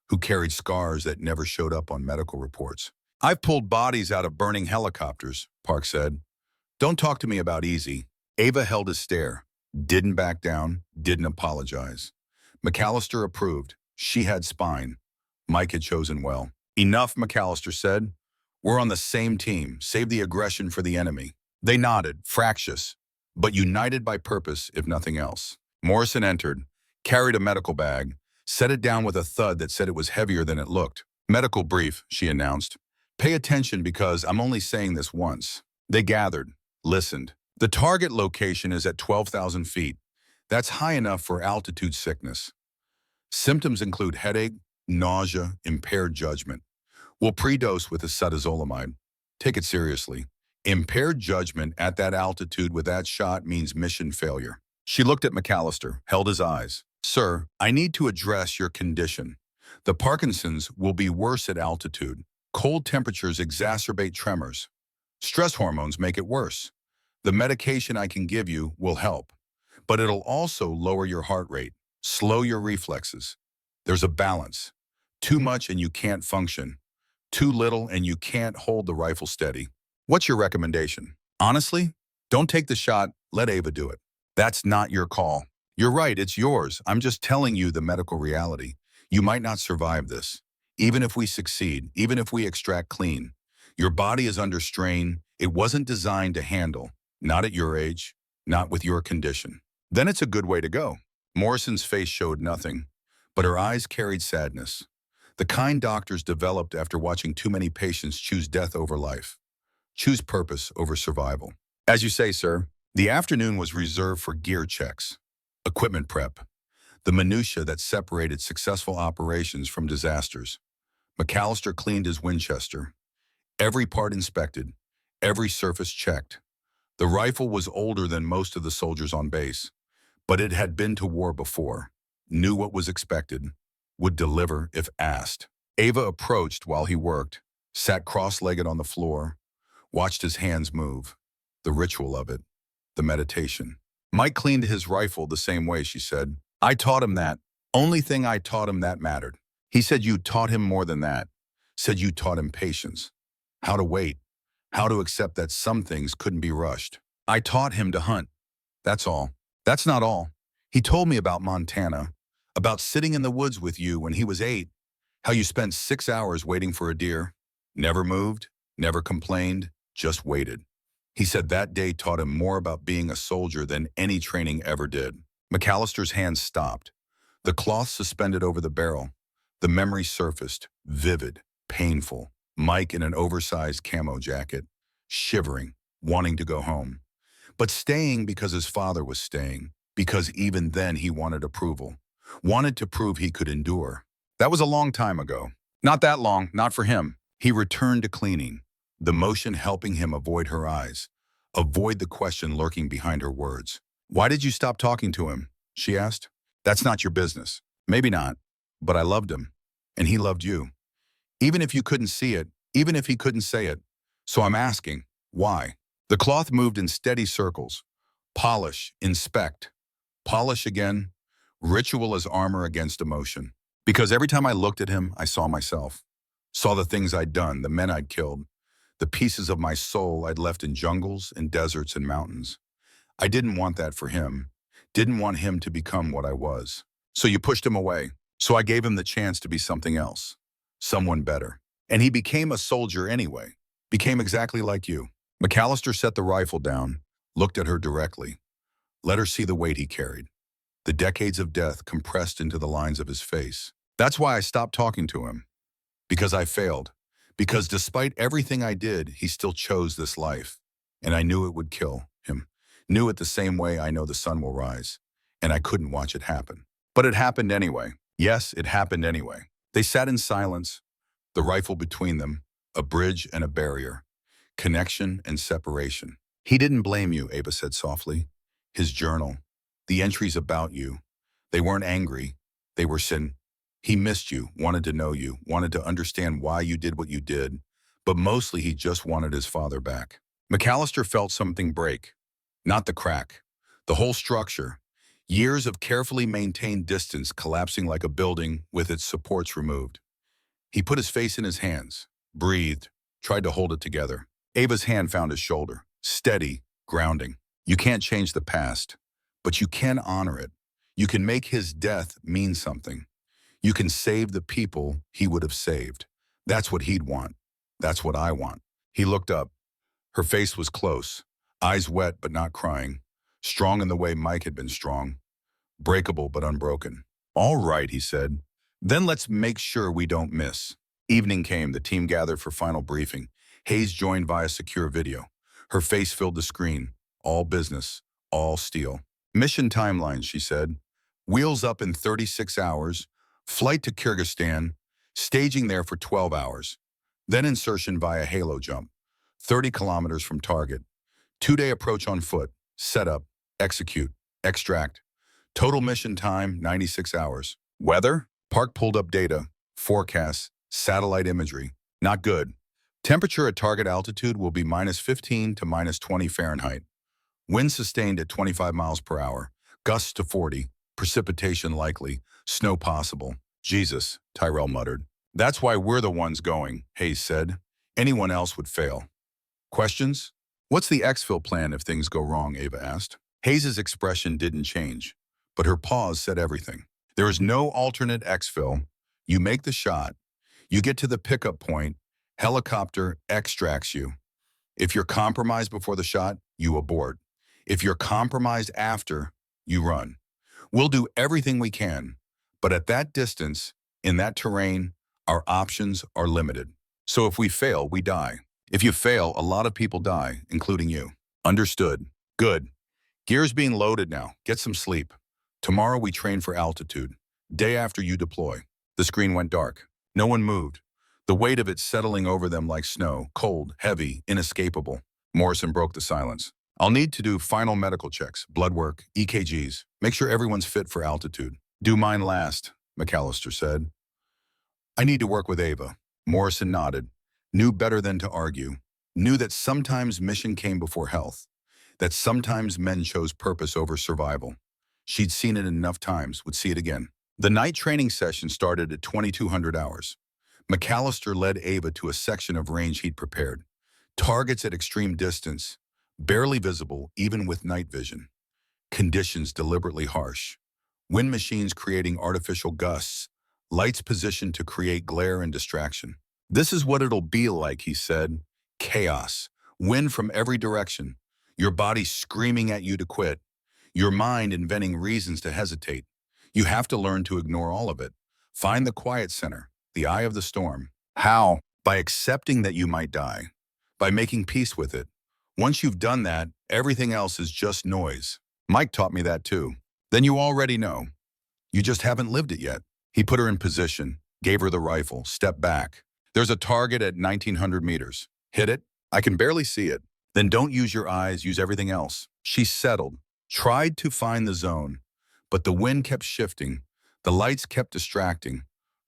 who carried scars that never showed up on medical reports. I've pulled bodies out of burning helicopters, Park said. Don't talk to me about easy. Ava held his stare, didn't back down, didn't apologize. MacAllister approved. She had spine. Mike had chosen well. Enough, MacAllister said. We're on the same team. Save the aggression for the enemy. They nodded, fractious, but united by purpose, if nothing else. Morrison entered, carried a medical bag, set it down with a thud that said it was heavier than it looked. Medical brief, she announced. Pay attention because I'm only saying this once. They gathered, listened. The target location is at 12,000 feet. That's high enough for altitude sickness. Symptoms include headache, nausea, impaired judgment. We'll pre-dose with acetazolamide. Take it seriously. Impaired judgment at that altitude with that shot means mission failure. She looked at MacAllister, held his eyes. Sir, I need to address your condition. The Parkinson's will be worse at altitude. Cold temperatures exacerbate tremors. Stress hormones make it worse. The medication I can give you will help, but it'll also lower your heart rate, slow your reflexes. There's a balance. Too much and you can't function. Too little and you can't hold the rifle steady. What's your recommendation? Honestly, don't take the shot, let Ava do it. That's not your call. You're right, it's yours. I'm just telling you the medical reality. You might not survive this. Even if we succeed, even if we extract clean. Your body is under strain. It wasn't designed to handle. Not at your age, not with your condition. Then it's a good way to go. Morrison's face showed nothing, but her eyes carried sadness. The kind doctors developed after watching too many patients choose death over life, choose purpose over survival. As you say, sir, the afternoon was reserved for gear checks, equipment prep, the minutia that separated successful operations from disasters. MacAllister cleaned his Winchester, every part inspected, every surface checked. The rifle was older than most of the soldiers on base, but it had been to war before, knew what was expected, would deliver if asked. Ava approached while he worked, sat cross-legged on the floor, watched his hands move, the ritual of it, the meditation. Mike cleaned his rifle the same way, she said. I taught him that. Only thing I taught him that mattered. He said you taught him more than that. Said you taught him patience. How to wait. How to accept that some things couldn't be rushed. I taught him to hunt. That's all. That's not all. He told me about Montana, about sitting in the woods with you when he was 8, how you spent 6 hours waiting for a deer, never moved, never complained, just waited. He said that day taught him more about being a soldier than any training ever did. MacAllister's hands stopped. The cloth suspended over the barrel. The memory surfaced, vivid, painful. Mike in an oversized camo jacket, shivering, wanting to go home. But staying because his father was staying, because even then he wanted approval, wanted to prove he could endure. That was a long time ago. Not that long, not for him. He returned to cleaning, the motion helping him avoid her eyes, avoid the question lurking behind her words. Why did you stop talking to him? She asked. That's not your business. Maybe not, but I loved him, and he loved you. Even if you couldn't see it, even if he couldn't say it. So I'm asking, why? The cloth moved in steady circles. Polish, inspect. Polish again. Ritual as armor against emotion. Because every time I looked at him, I saw myself. Saw the things I'd done, the men I'd killed, the pieces of my soul I'd left in jungles and deserts and mountains. I didn't want that for him. Didn't want him to become what I was. So you pushed him away. So I gave him the chance to be something else. Someone better. And he became a soldier anyway. Became exactly like you. MacAllister set the rifle down, looked at her directly. Let her see the weight he carried. The decades of death compressed into the lines of his face. That's why I stopped talking to him. Because I failed. Because despite everything I did, he still chose this life. And I knew it would kill him. Knew it the same way I know the sun will rise. And I couldn't watch it happen. But it happened anyway. Yes, it happened anyway. They sat in silence, the rifle between them, a bridge and a barrier, connection and separation. He didn't blame you, Ava said softly. His journal, the entries about you, they weren't angry, they were sin. He missed you, wanted to know you, wanted to understand why you did what you did, but mostly he just wanted his father back. MacAllister felt something break, not the crack, the whole structure. Years of carefully maintained distance collapsing like a building with its supports removed. He put his face in his hands, breathed, tried to hold it together. Ava's hand found his shoulder, steady, grounding. You can't change the past, but you can honor it. You can make his death mean something. You can save the people he would have saved. That's what he'd want. That's what I want. He looked up. Her face was close, eyes wet but not crying. Strong in the way Mike had been strong. Breakable but unbroken. All right, he said. Then let's make sure we don't miss. Evening came, the team gathered for final briefing. Hayes joined via secure video. Her face filled the screen. All business, all steel. Mission timeline, she said. Wheels up in 36 hours, flight to Kyrgyzstan, staging there for 12 hours. Then insertion via halo jump, 30 kilometers from target. 2-day approach on foot, setup, execute, extract. Total mission time, 96 hours. Weather? Park pulled up data, forecasts, satellite imagery. Not good. Temperature at target altitude will be -15 to -20 Fahrenheit. Wind sustained at 25 miles per hour. Gusts to 40. Precipitation likely. Snow possible. Jesus, Tyrell muttered. That's why we're the ones going, Hayes said. Anyone else would fail. Questions? What's the exfil plan if things go wrong, Ava asked. Hayes' expression didn't change, but her pause said everything. There is no alternate exfil. You make the shot. You get to the pickup point. Helicopter extracts you. If you're compromised before the shot, you abort. If you're compromised after, you run. We'll do everything we can, but at that distance, in that terrain, our options are limited. So if we fail, we die. If you fail, a lot of people die, including you. Understood. Good. Gear's being loaded now. Get some sleep. Tomorrow we train for altitude. Day after you deploy. The screen went dark. No one moved. The weight of it settling over them like snow, cold, heavy, inescapable. Morrison broke the silence. I'll need to do final medical checks, blood work, EKGs. Make sure everyone's fit for altitude. Do mine last, MacAllister said. I need to work with Ava. Morrison nodded. Knew better than to argue. Knew that sometimes mission came before health. That sometimes men chose purpose over survival. She'd seen it enough times, would see it again. The night training session started at 2200 hours. MacAllister led Ava to a section of range he'd prepared. Targets at extreme distance, barely visible even with night vision. Conditions deliberately harsh. Wind machines creating artificial gusts. Lights positioned to create glare and distraction. This is what it'll be like, he said. Chaos. Wind from every direction. Your body screaming at you to quit. Your mind inventing reasons to hesitate. You have to learn to ignore all of it. Find the quiet center, the eye of the storm. How? By accepting that you might die. By making peace with it. Once you've done that, everything else is just noise. Mike taught me that too. Then you already know. You just haven't lived it yet. He put her in position, gave her the rifle, stepped back. There's a target at 1900 meters. Hit it. I can barely see it. Then don't use your eyes, use everything else. She settled, tried to find the zone, but the wind kept shifting. The lights kept distracting.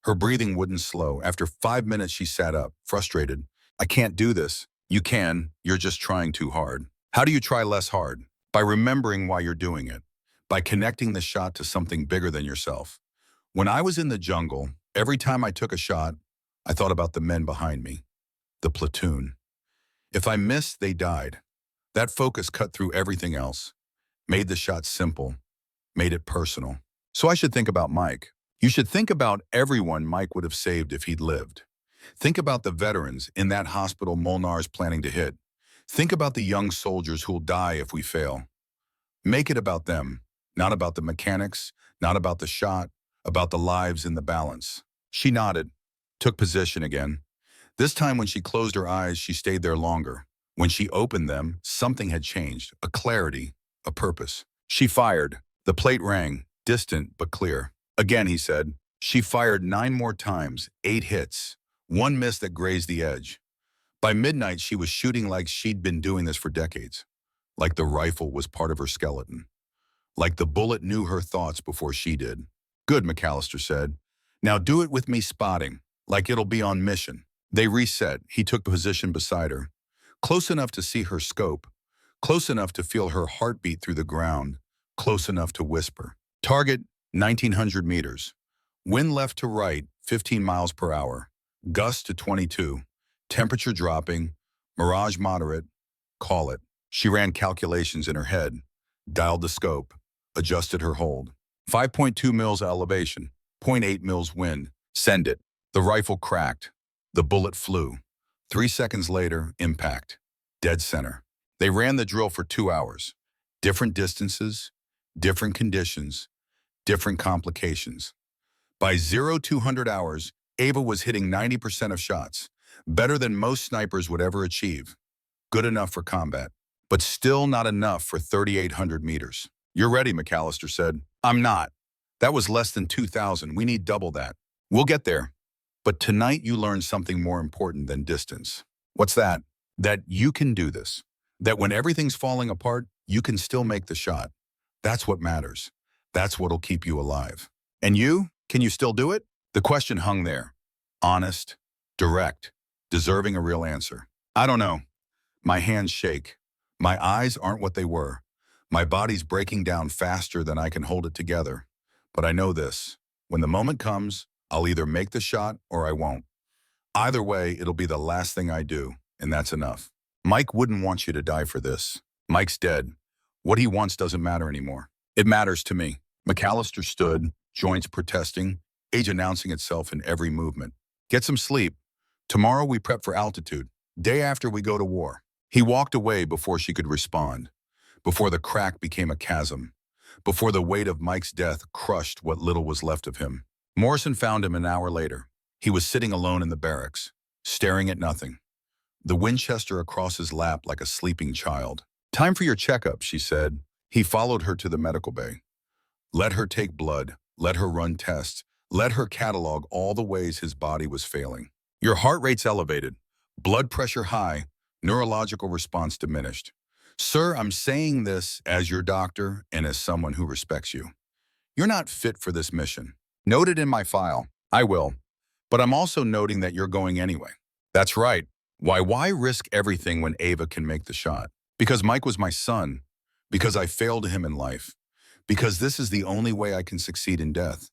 Her breathing wouldn't slow. After 5 minutes, she sat up, frustrated. I can't do this. You can. You're just trying too hard. How do you try less hard? By remembering why you're doing it. By connecting the shot to something bigger than yourself. When I was in the jungle, every time I took a shot, I thought about the men behind me. The platoon. If I missed, they died. That focus cut through everything else. Made the shot simple. Made it personal. So I should think about Mike. You should think about everyone Mike would have saved if he'd lived. Think about the veterans in that hospital Molnár's planning to hit. Think about the young soldiers who'll die if we fail. Make it about them, not about the mechanics, not about the shot, about the lives in the balance. She nodded, took position again. This time when she closed her eyes, she stayed there longer. When she opened them, something had changed, a clarity, a purpose. She fired. The plate rang, distant but clear. Again, he said. She fired 9 more times, 8 hits. 1 miss that grazed the edge. By midnight, she was shooting like she'd been doing this for decades. Like the rifle was part of her skeleton. Like the bullet knew her thoughts before she did. Good, MacAllister said. Now do it with me spotting, like it'll be on mission. They reset. He took position beside her. Close enough to see her scope. Close enough to feel her heartbeat through the ground. Close enough to whisper. Target, 1900 meters. Wind left to right, 15 miles per hour. Gust to 22. Temperature dropping. Mirage moderate. Call it. She ran calculations in her head. Dialed the scope. Adjusted her hold. 5.2 mils elevation. 0.8 mils wind. Send it. The rifle cracked. The bullet flew. 3 seconds later, impact. Dead center. They ran the drill for 2 hours. Different distances, different conditions, different complications. By 0200 hours, Ava was hitting 90% of shots. Better than most snipers would ever achieve. Good enough for combat, but still not enough for 3,800 meters. You're ready, MacAllister said. I'm not. That was less than 2,000. We need double that. We'll get there. But tonight you learned something more important than distance. What's that? That you can do this. That when everything's falling apart, you can still make the shot. That's what matters. That's what'll keep you alive. And you? Can you still do it? The question hung there. Honest, direct, deserving a real answer. I don't know. My hands shake. My eyes aren't what they were. My body's breaking down faster than I can hold it together. But I know this. When the moment comes, I'll either make the shot or I won't. Either way, it'll be the last thing I do, and that's enough. Mike wouldn't want you to die for this. Mike's dead. What he wants doesn't matter anymore. It matters to me. MacAllister stood, joints protesting, age announcing itself in every movement. Get some sleep. Tomorrow we prep for altitude. Day after we go to war. He walked away before she could respond, before the crack became a chasm, before the weight of Mike's death crushed what little was left of him. Morrison found him an hour later. He was sitting alone in the barracks, staring at nothing, the Winchester across his lap like a sleeping child. "Time for your checkup," she said. He followed her to the medical bay. Let her take blood, let her run tests, let her catalog all the ways his body was failing. "Your heart rate's elevated, blood pressure high, neurological response diminished. Sir, I'm saying this as your doctor and as someone who respects you. You're not fit for this mission. Note it in my file. I will. But I'm also noting that you're going anyway." That's right. Why risk everything when Ava can make the shot? Because Mike was my son. Because I failed him in life. Because this is the only way I can succeed in death.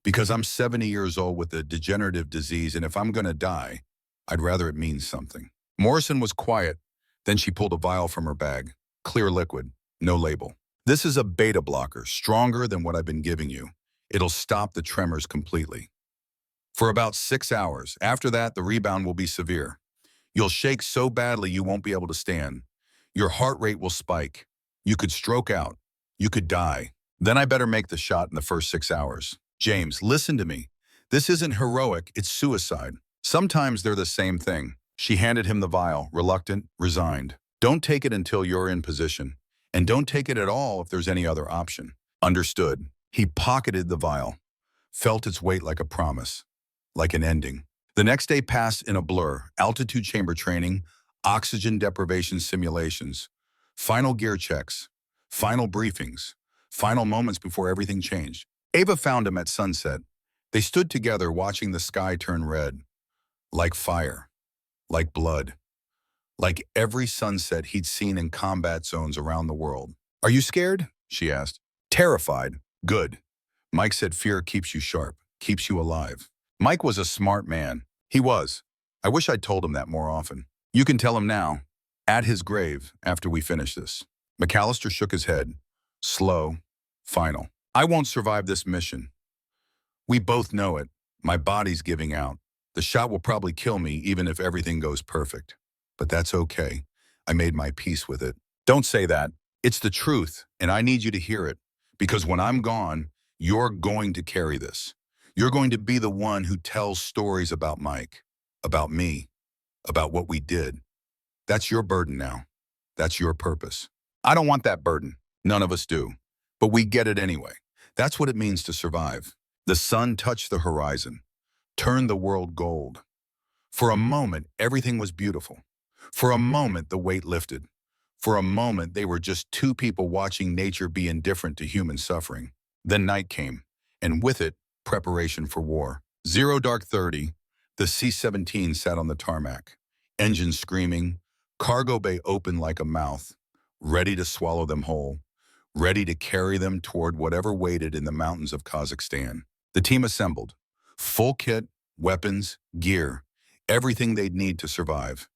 Because I'm 70 years old with a degenerative disease, and if I'm going to die, I'd rather it means something. Morrison was quiet. Then she pulled a vial from her bag. Clear liquid, no label. "This is a beta blocker, stronger than what I've been giving you. It'll stop the tremors completely. For about 6 hours. After that, the rebound will be severe. You'll shake so badly you won't be able to stand. Your heart rate will spike. You could stroke out. You could die. Then I better make the shot in the first 6 hours. James, listen to me. This isn't heroic, it's suicide. Sometimes they're the same thing." She handed him the vial, reluctant, resigned. "Don't take it until you're in position. And don't take it at all if there's any other option." Understood. He pocketed the vial, felt its weight like a promise, like an ending. The next day passed in a blur. Altitude chamber training, oxygen deprivation simulations, final gear checks, final briefings, final moments before everything changed. Ava found him at sunset. They stood together watching the sky turn red, like fire, like blood, like every sunset he'd seen in combat zones around the world. "Are you scared?" she asked. "Terrified." "Good." Mike said fear keeps you sharp, keeps you alive. Mike was a smart man. He was. I wish I'd told him that more often. "You can tell him now, at his grave, after we finish this." MacAllister shook his head. Slow, final. "I won't survive this mission. We both know it. My body's giving out. The shot will probably kill me even if everything goes perfect. But that's okay. I made my peace with it." "Don't say that. It's the truth, and I need you to hear it. Because when I'm gone, you're going to carry this. You're going to be the one who tells stories about Mike, about me, about what we did. That's your burden now. That's your purpose." "I don't want that burden." "None of us do. But we get it anyway. That's what it means to survive." The sun touched the horizon, turned the world gold. For a moment, everything was beautiful. For a moment, the weight lifted. For a moment, they were just two people watching nature be indifferent to human suffering. Then night came, and with it, preparation for war. 0:30, the C-17 sat on the tarmac, engines screaming, cargo bay open like a mouth, ready to swallow them whole, ready to carry them toward whatever waited in the mountains of Kazakhstan. The team assembled. Full kit, weapons, gear, everything they'd need to survive,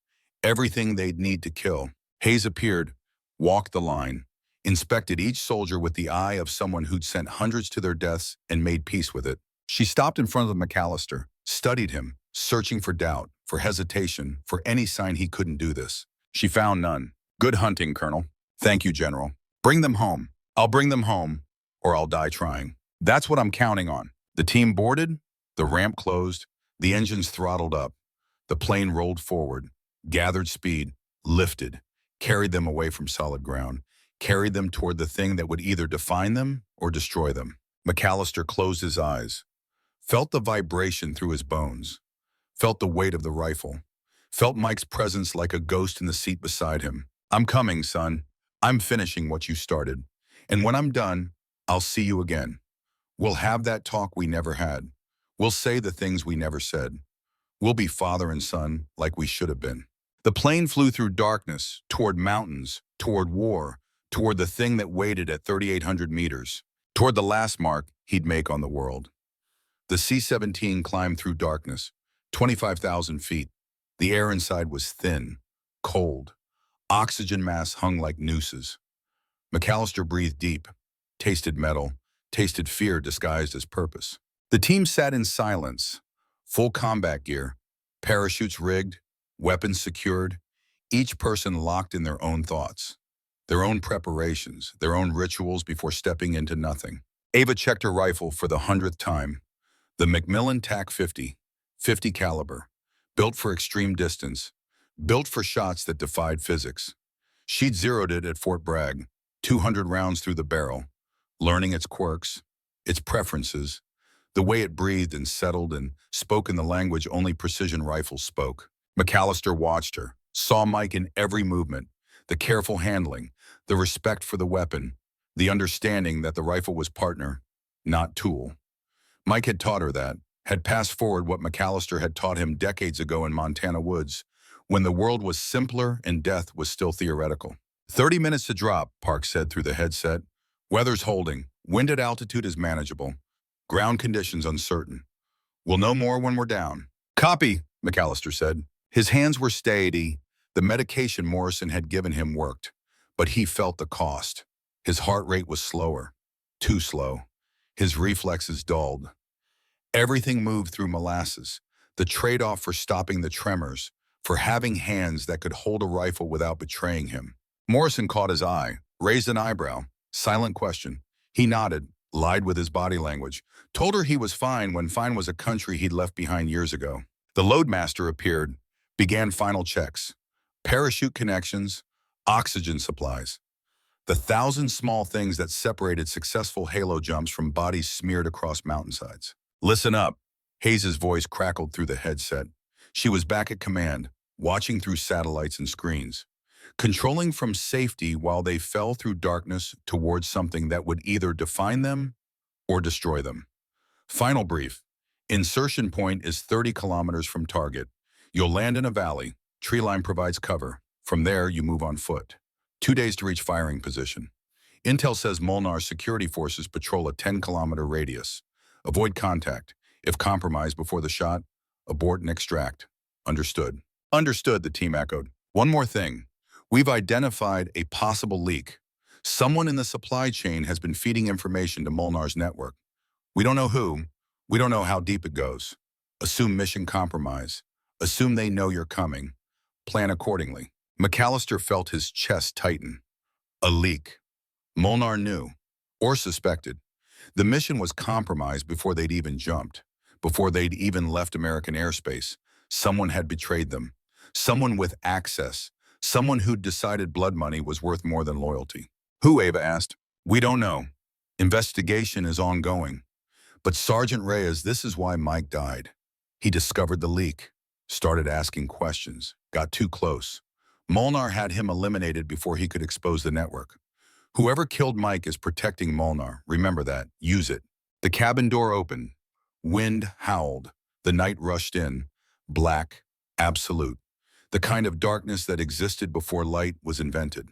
everything they'd need to kill. Hayes appeared, walked the line, inspected each soldier with the eye of someone who'd sent hundreds to their deaths and made peace with it. She stopped in front of MacAllister, studied him, searching for doubt, for hesitation, for any sign he couldn't do this. She found none. "Good hunting, Colonel." "Thank you, General." "Bring them home." "I'll bring them home, or I'll die trying." "That's what I'm counting on." The team boarded, the ramp closed, the engines throttled up. The plane rolled forward, gathered speed, lifted, carried them away from solid ground, carried them toward the thing that would either define them or destroy them. MacAllister closed his eyes, felt the vibration through his bones, felt the weight of the rifle, felt Mike's presence like a ghost in the seat beside him. "I'm coming, son. I'm finishing what you started. And when I'm done, I'll see you again. We'll have that talk we never had. We'll say the things we never said. We'll be father and son like we should have been." The plane flew through darkness, toward mountains, toward war, toward the thing that waited at 3,800 meters, toward the last mark he'd make on the world. The C-17 climbed through darkness, 25,000 feet. The air inside was thin, cold. Oxygen masks hung like nooses. MacAllister breathed deep, tasted metal, tasted fear disguised as purpose. The team sat in silence, full combat gear, parachutes rigged, weapons secured, each person locked in their own thoughts, their own preparations, their own rituals before stepping into nothing. Ava checked her rifle for the 100th time. The Macmillan TAC-50, 50 caliber, built for extreme distance, built for shots that defied physics. She'd zeroed it at Fort Bragg, 200 rounds through the barrel, learning its quirks, its preferences, the way it breathed and settled and spoke in the language only precision rifles spoke. MacAllister watched her, saw Mike in every movement, the careful handling, the respect for the weapon, the understanding that the rifle was partner, not tool. Mike had taught her that, had passed forward what MacAllister had taught him decades ago in Montana woods, when the world was simpler and death was still theoretical. 30 minutes to drop, Park said through the headset. Weather's holding. Wind at altitude is manageable. Ground conditions uncertain. We'll know more when we're down. Copy, MacAllister said. His hands were steady. The medication Morrison had given him worked, but he felt the cost. His heart rate was slower, too slow. His reflexes dulled. Everything moved through molasses, the trade-off for stopping the tremors, for having hands that could hold a rifle without betraying him. Morrison caught his eye, raised an eyebrow. Silent question. He nodded, lied with his body language, told her he was fine when fine was a country he'd left behind years ago. The loadmaster appeared, began final checks. Parachute connections, oxygen supplies. The 1,000 small things that separated successful halo jumps from bodies smeared across mountainsides. Listen up. Hayes' voice crackled through the headset. She was back at command, watching through satellites and screens, controlling from safety while they fell through darkness towards something that would either define them or destroy them. Final brief. Insertion point is 30 kilometers from target. You'll land in a valley. Tree line provides cover. From there, you move on foot. 2 days to reach firing position. Intel says Molnar's security forces patrol a 10-kilometer radius. Avoid contact. If compromised before the shot, abort and extract. Understood. Understood, the team echoed. One more thing. We've identified a possible leak. Someone in the supply chain has been feeding information to Molnar's network. We don't know who. We don't know how deep it goes. Assume mission compromise. Assume they know you're coming. Plan accordingly. MacAllister felt his chest tighten. A leak. Molnár knew, or suspected. The mission was compromised before they'd even jumped, before they'd even left American airspace. Someone had betrayed them. Someone with access. Someone who'd decided blood money was worth more than loyalty. Who, Ava asked. We don't know. Investigation is ongoing. But Sergeant Reyes, this is why Mike died. He discovered the leak, started asking questions, got too close. Molnár had him eliminated before he could expose the network. Whoever killed Mike is protecting Molnár. Remember that. Use it. The cabin door opened. Wind howled. The night rushed in. Black. Absolute. The kind of darkness that existed before light was invented.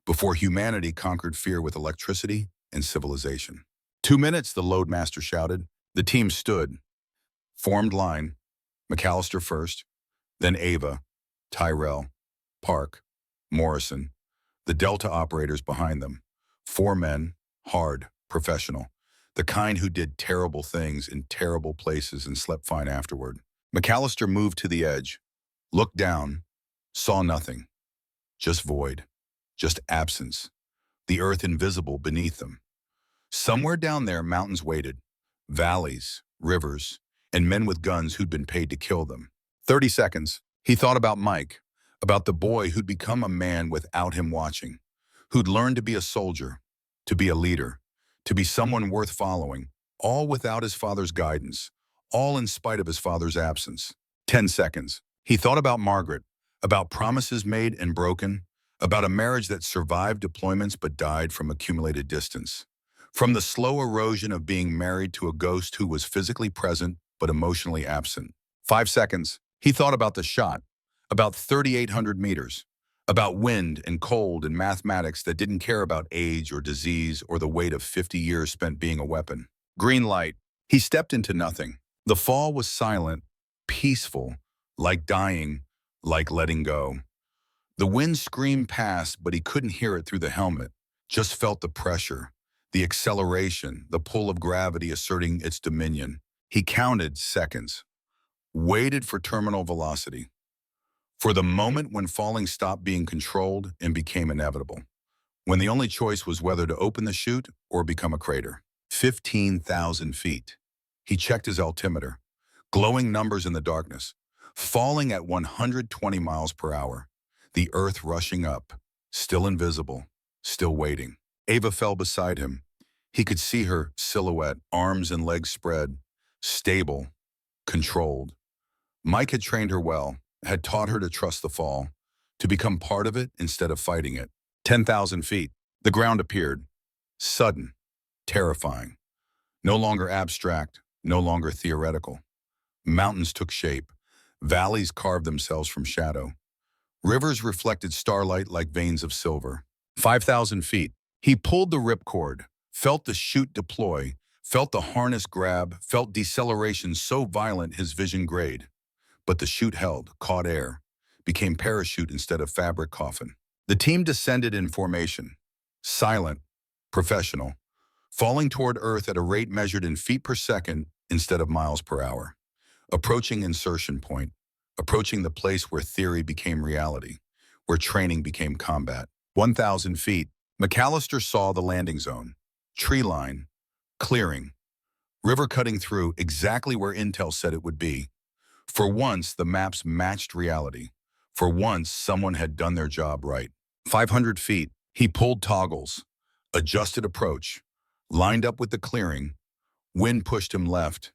Before humanity conquered fear with electricity and civilization. 2 minutes, the loadmaster shouted. The team stood. Formed line. MacAllister first. Then Ava. Tyrell. Park. Morrison. The Delta operators behind them. 4 men, hard, professional. The kind who did terrible things in terrible places and slept fine afterward. MacAllister moved to the edge, looked down, saw nothing. Just void, just absence. The earth invisible beneath them. Somewhere down there, mountains waited. Valleys, rivers, and men with guns who'd been paid to kill them. 30 seconds. He thought about Mike. About the boy who'd become a man without him watching, who'd learned to be a soldier, to be a leader, to be someone worth following, all without his father's guidance, all in spite of his father's absence. 10 seconds. He thought about Margaret, about promises made and broken, about a marriage that survived deployments but died from accumulated distance, from the slow erosion of being married to a ghost who was physically present but emotionally absent. 5 seconds. He thought about the shot. About 3,800 meters, about wind and cold and mathematics that didn't care about age or disease or the weight of 50 years spent being a weapon. Green light. He stepped into nothing. The fall was silent, peaceful, like dying, like letting go. The wind screamed past, but he couldn't hear it through the helmet, just felt the pressure, the acceleration, the pull of gravity asserting its dominion. He counted seconds, waited for terminal velocity. For the moment when falling stopped being controlled and became inevitable. When the only choice was whether to open the chute or become a crater. 15,000 feet. He checked his altimeter. Glowing numbers in the darkness. Falling at 120 miles per hour. The earth rushing up. Still invisible. Still waiting. Ava fell beside him. He could see her silhouette, arms and legs spread. Stable. Controlled. Mike had trained her well, had taught her to trust the fall, to become part of it instead of fighting it. 10,000 feet. The ground appeared. Sudden. Terrifying. No longer abstract, no longer theoretical. Mountains took shape. Valleys carved themselves from shadow. Rivers reflected starlight like veins of silver. 5,000 feet. He pulled the ripcord, felt the chute deploy, felt the harness grab, felt deceleration so violent his vision grayed. But the chute held, caught air, became parachute instead of fabric coffin. The team descended in formation. Silent, professional, falling toward Earth at a rate measured in feet per second instead of miles per hour. Approaching insertion point, approaching the place where theory became reality, where training became combat. 1,000 feet. MacAllister saw the landing zone. Tree line. Clearing. River cutting through exactly where Intel said it would be. For once, the maps matched reality. For once, someone had done their job right. 500 feet. He pulled toggles. Adjusted approach. Lined up with the clearing. Wind pushed him left.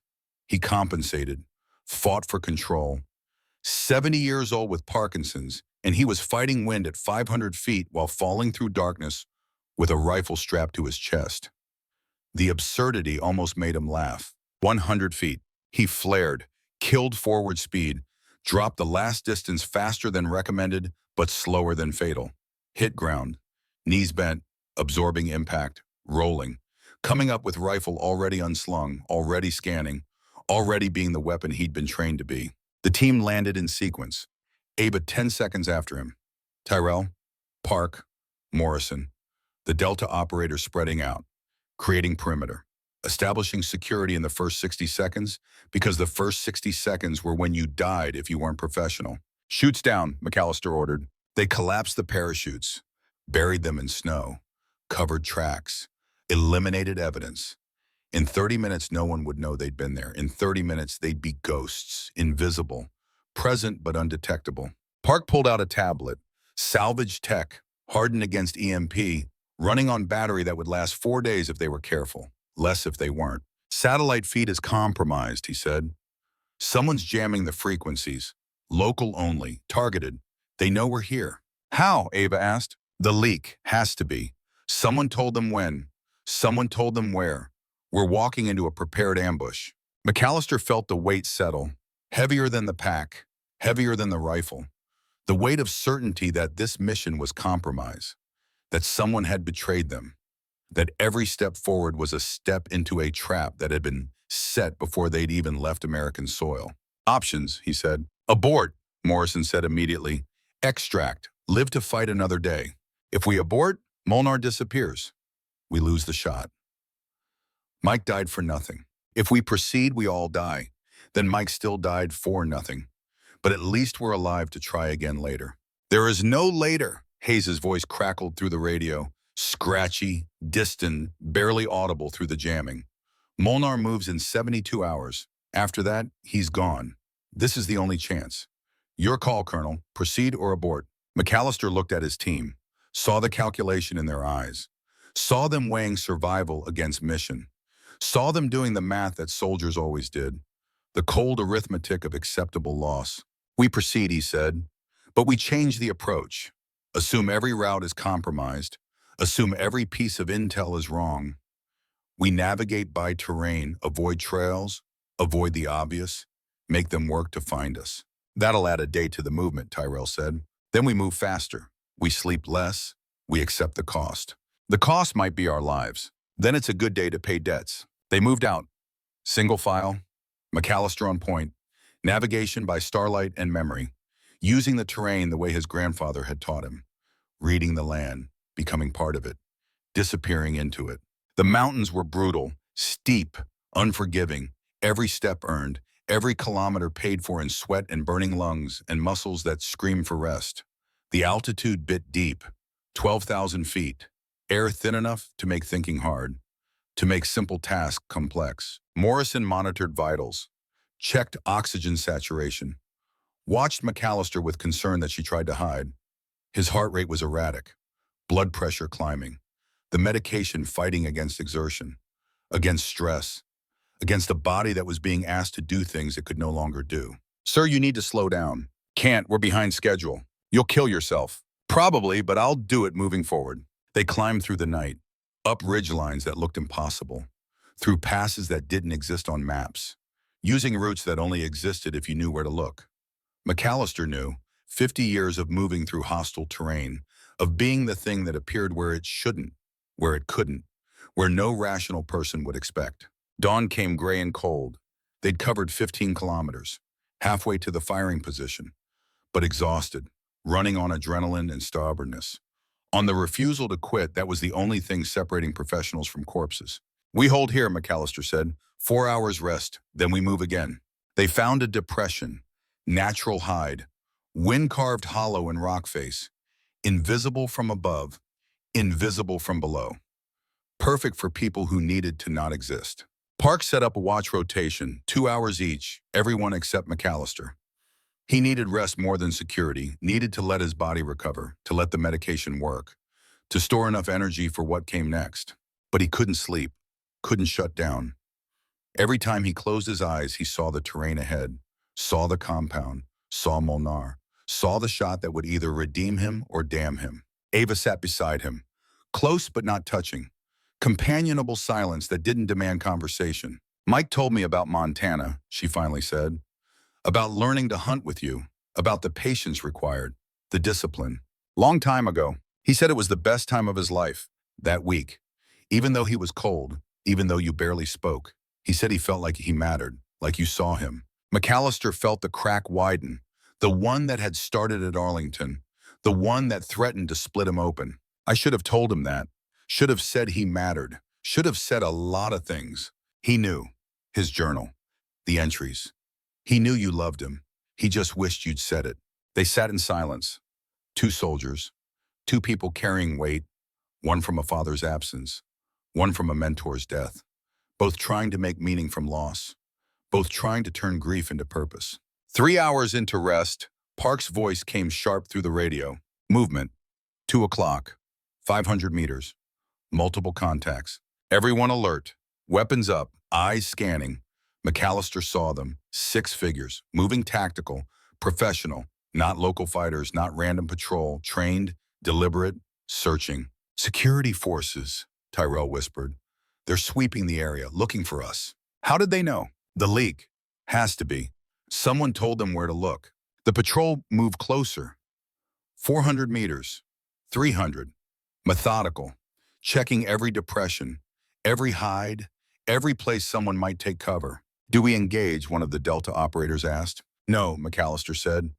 He compensated. Fought for control. 70 years old with Parkinson's, and he was fighting wind at 500 feet while falling through darkness with a rifle strapped to his chest. The absurdity almost made him laugh. 100 feet. He flared, killed forward speed, dropped the last distance faster than recommended, but slower than fatal. Hit ground. Knees bent, absorbing impact, rolling. Coming up with rifle already unslung, already scanning, already being the weapon he'd been trained to be. The team landed in sequence. Aba 10 seconds after him. Tyrell, Park, Morrison. The Delta operator spreading out, creating perimeter, establishing security in the first 60 seconds because the first 60 seconds were when you died if you weren't professional. Chutes down, MacAllister ordered. They collapsed the parachutes, buried them in snow, covered tracks, eliminated evidence. In 30 minutes, no one would know they'd been there. In 30 minutes, they'd be ghosts, invisible, present but undetectable. Park pulled out a tablet, salvaged tech, hardened against EMP, running on battery that would last 4 days if they were careful, less if they weren't. Satellite feed is compromised, he said. Someone's jamming the frequencies. Local only, targeted. They know we're here. How? Ava asked. The leak has to be. Someone told them when. Someone told them where. We're walking into a prepared ambush. MacAllister felt the weight settle, heavier than the pack, heavier than the rifle. The weight of certainty that this mission was compromise, that someone had betrayed them, that every step forward was a step into a trap that had been set before they'd even left American soil. Options, he said. Abort, Morrison said immediately. Extract, live to fight another day. If we abort, Molnár disappears. We lose the shot. Mike died for nothing. If we proceed, we all die. Then Mike still died for nothing. But at least we're alive to try again later. There is no later, Hayes' voice crackled through the radio, scratchy, distant, barely audible through the jamming. Molnár moves in 72 hours. After that, he's gone. This is the only chance. Your call, Colonel. Proceed or abort. MacAllister looked at his team, saw the calculation in their eyes, saw them weighing survival against mission, saw them doing the math that soldiers always did, the cold arithmetic of acceptable loss. We proceed, he said, but we change the approach. Assume every route is compromised. Assume every piece of intel is wrong. We navigate by terrain, avoid trails, avoid the obvious, make them work to find us. That'll add a day to the movement, Tyrell said. Then we move faster. We sleep less. We accept the cost. The cost might be our lives. Then it's a good day to pay debts. They moved out. Single file, MacAllister on point, navigation by starlight and memory, using the terrain the way his grandfather had taught him, reading the land, becoming part of it, disappearing into it. The mountains were brutal, steep, unforgiving, every step earned, Every kilometer paid for in sweat and burning lungs and muscles that screamed for rest. The altitude bit deep, 12,000 feet. Air thin enough to make thinking hard, to make simple tasks complex. Morrison monitored vitals, checked oxygen saturation, watched MacAllister with concern that she tried to hide. His heart rate was erratic, blood pressure climbing, the medication fighting against exertion, against stress, against a body that was being asked to do things it could no longer do. Sir, you need to slow down. Can't, we're behind schedule. You'll kill yourself. Probably, but I'll do it moving forward. They climbed through the night, up ridge lines that looked impossible, through passes that didn't exist on maps, using routes that only existed if you knew where to look. MacAllister knew, 50 years of moving through hostile terrain, of being the thing that appeared where it shouldn't, where it couldn't, where no rational person would expect. Dawn came gray and cold. They'd covered 15 kilometers, halfway to the firing position, but exhausted, running on adrenaline and stubbornness. On the refusal to quit, that was the only thing separating professionals from corpses. We hold here, MacAllister said. 4 hours rest, then we move again. They found a depression, natural hide, wind-carved hollow in rock face, invisible from above, invisible from below. Perfect for people who needed to not exist. Park set up a watch rotation, 2 hours each, everyone except MacAllister. He needed rest more than security, needed to let his body recover, to let the medication work, to store enough energy for what came next. But he couldn't sleep, couldn't shut down. Every time he closed his eyes, he saw the terrain ahead, saw the compound, saw Molnár, saw the shot that would either redeem him or damn him. Ava sat beside him, close but not touching. Companionable silence that didn't demand conversation. Mike told me about Montana, she finally said. About learning to hunt with you, about the patience required, the discipline. Long time ago, he said it was the best time of his life, that week. Even though he was cold, even though you barely spoke, he said he felt like he mattered, like you saw him. MacAllister felt the crack widen, the one that had started at Arlington, the one that threatened to split him open. I should have told him that. Should have said he mattered. Should have said a lot of things. He knew. His journal. The entries. He knew you loved him. He just wished you'd said it. They sat in silence. 2 soldiers. 2 people carrying weight. One from a father's absence. One from a mentor's death. Both trying to make meaning from loss. Both trying to turn grief into purpose. 3 hours into rest, Park's voice came sharp through the radio. Movement. 2 o'clock. 500 meters. Multiple contacts. Everyone alert. Weapons up. Eyes scanning. MacAllister saw them. 6 figures. Moving tactical. Professional. Not local fighters. Not random patrol. Trained. Deliberate. Searching. Security forces, Tyrell whispered. They're sweeping the area, looking for us. How did they know? The leak. Has to be. Someone told them where to look. The patrol moved closer. 400 meters. 300. Methodical. Checking every depression, every hide, every place someone might take cover. Do we engage? One of the Delta operators asked. No, MacAllister said.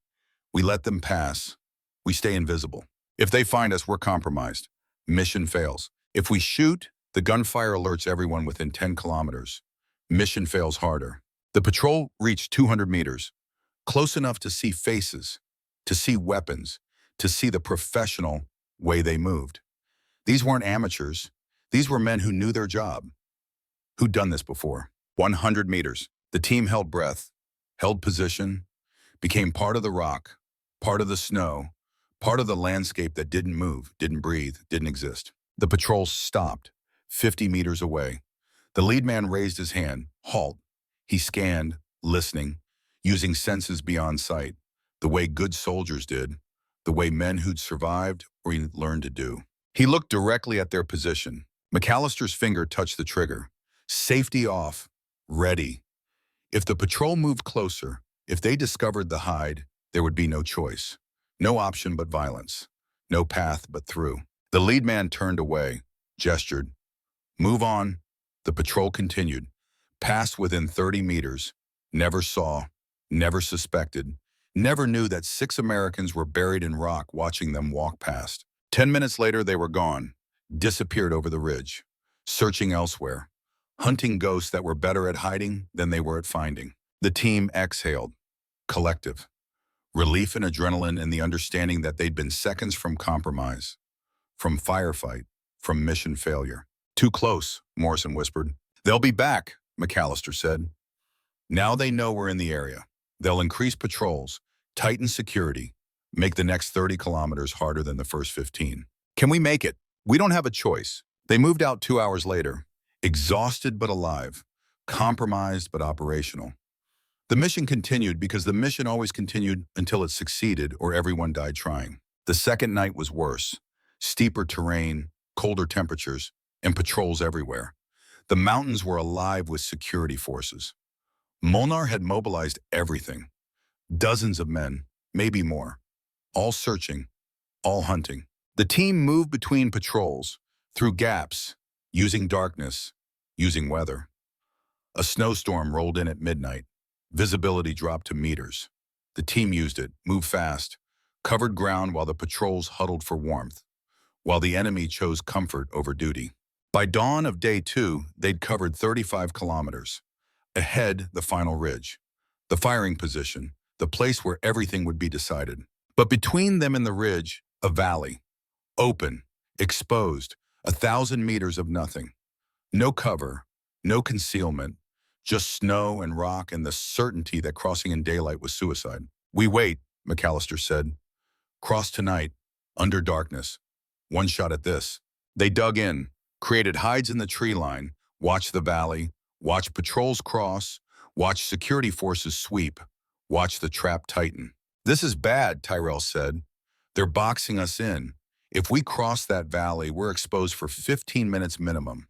We let them pass. We stay invisible. If they find us, we're compromised. Mission fails. If we shoot, the gunfire alerts everyone within 10 kilometers. Mission fails harder. The patrol reached 200 meters, close enough to see faces, to see weapons, to see the professional way they moved. These weren't amateurs. These were men who knew their job, who'd done this before. 100 meters. The team held breath, held position, became part of the rock, part of the snow, part of the landscape that didn't move, didn't breathe, didn't exist. The patrol stopped, 50 meters away. The lead man raised his hand. Halt. He scanned, listening, using senses beyond sight, the way good soldiers did, the way men who'd survived or learned to do. He looked directly at their position. MacAllister's finger touched the trigger. Safety off. Ready. If the patrol moved closer, if they discovered the hide, there would be no choice. No option but violence. No path but through. The lead man turned away, gestured. Move on. The patrol continued. Passed within 30 meters. Never saw. Never suspected. Never knew that 6 Americans were buried in rock watching them walk past. 10 minutes later, they were gone, disappeared over the ridge, searching elsewhere, hunting ghosts that were better at hiding than they were at finding. The team exhaled. Collective. Relief and adrenaline and the understanding that they'd been seconds from compromise, from firefight, from mission failure. Too close, Morrison whispered. They'll be back, MacAllister said. Now they know we're in the area. They'll increase patrols, tighten security, make the next 30 kilometers harder than the first 15. Can we make it? We don't have a choice. They moved out 2 hours later, exhausted but alive, compromised but operational. The mission continued because the mission always continued until it succeeded or everyone died trying. The second night was worse. Steeper terrain, colder temperatures, and patrols everywhere. The mountains were alive with security forces. Molnár had mobilized everything. Dozens of men, maybe more. All searching, all hunting. The team moved between patrols, through gaps, using darkness, using weather. A snowstorm rolled in at midnight. Visibility dropped to meters. The team used it, moved fast, covered ground while the patrols huddled for warmth, while the enemy chose comfort over duty. By dawn of day 2, they'd covered 35 kilometers. Ahead, the final ridge, the firing position, the place where everything would be decided. But between them and the ridge, a valley, open, exposed, 1,000 meters of nothing. No cover, no concealment, just snow and rock and the certainty that crossing in daylight was suicide. We wait, MacAllister said. Cross tonight, under darkness. One shot at this. They dug in, created hides in the tree line, watched the valley, watched patrols cross, watched security forces sweep, watched the trap tighten. This is bad, Tyrell said. They're boxing us in. If we cross that valley, we're exposed for 15 minutes minimum.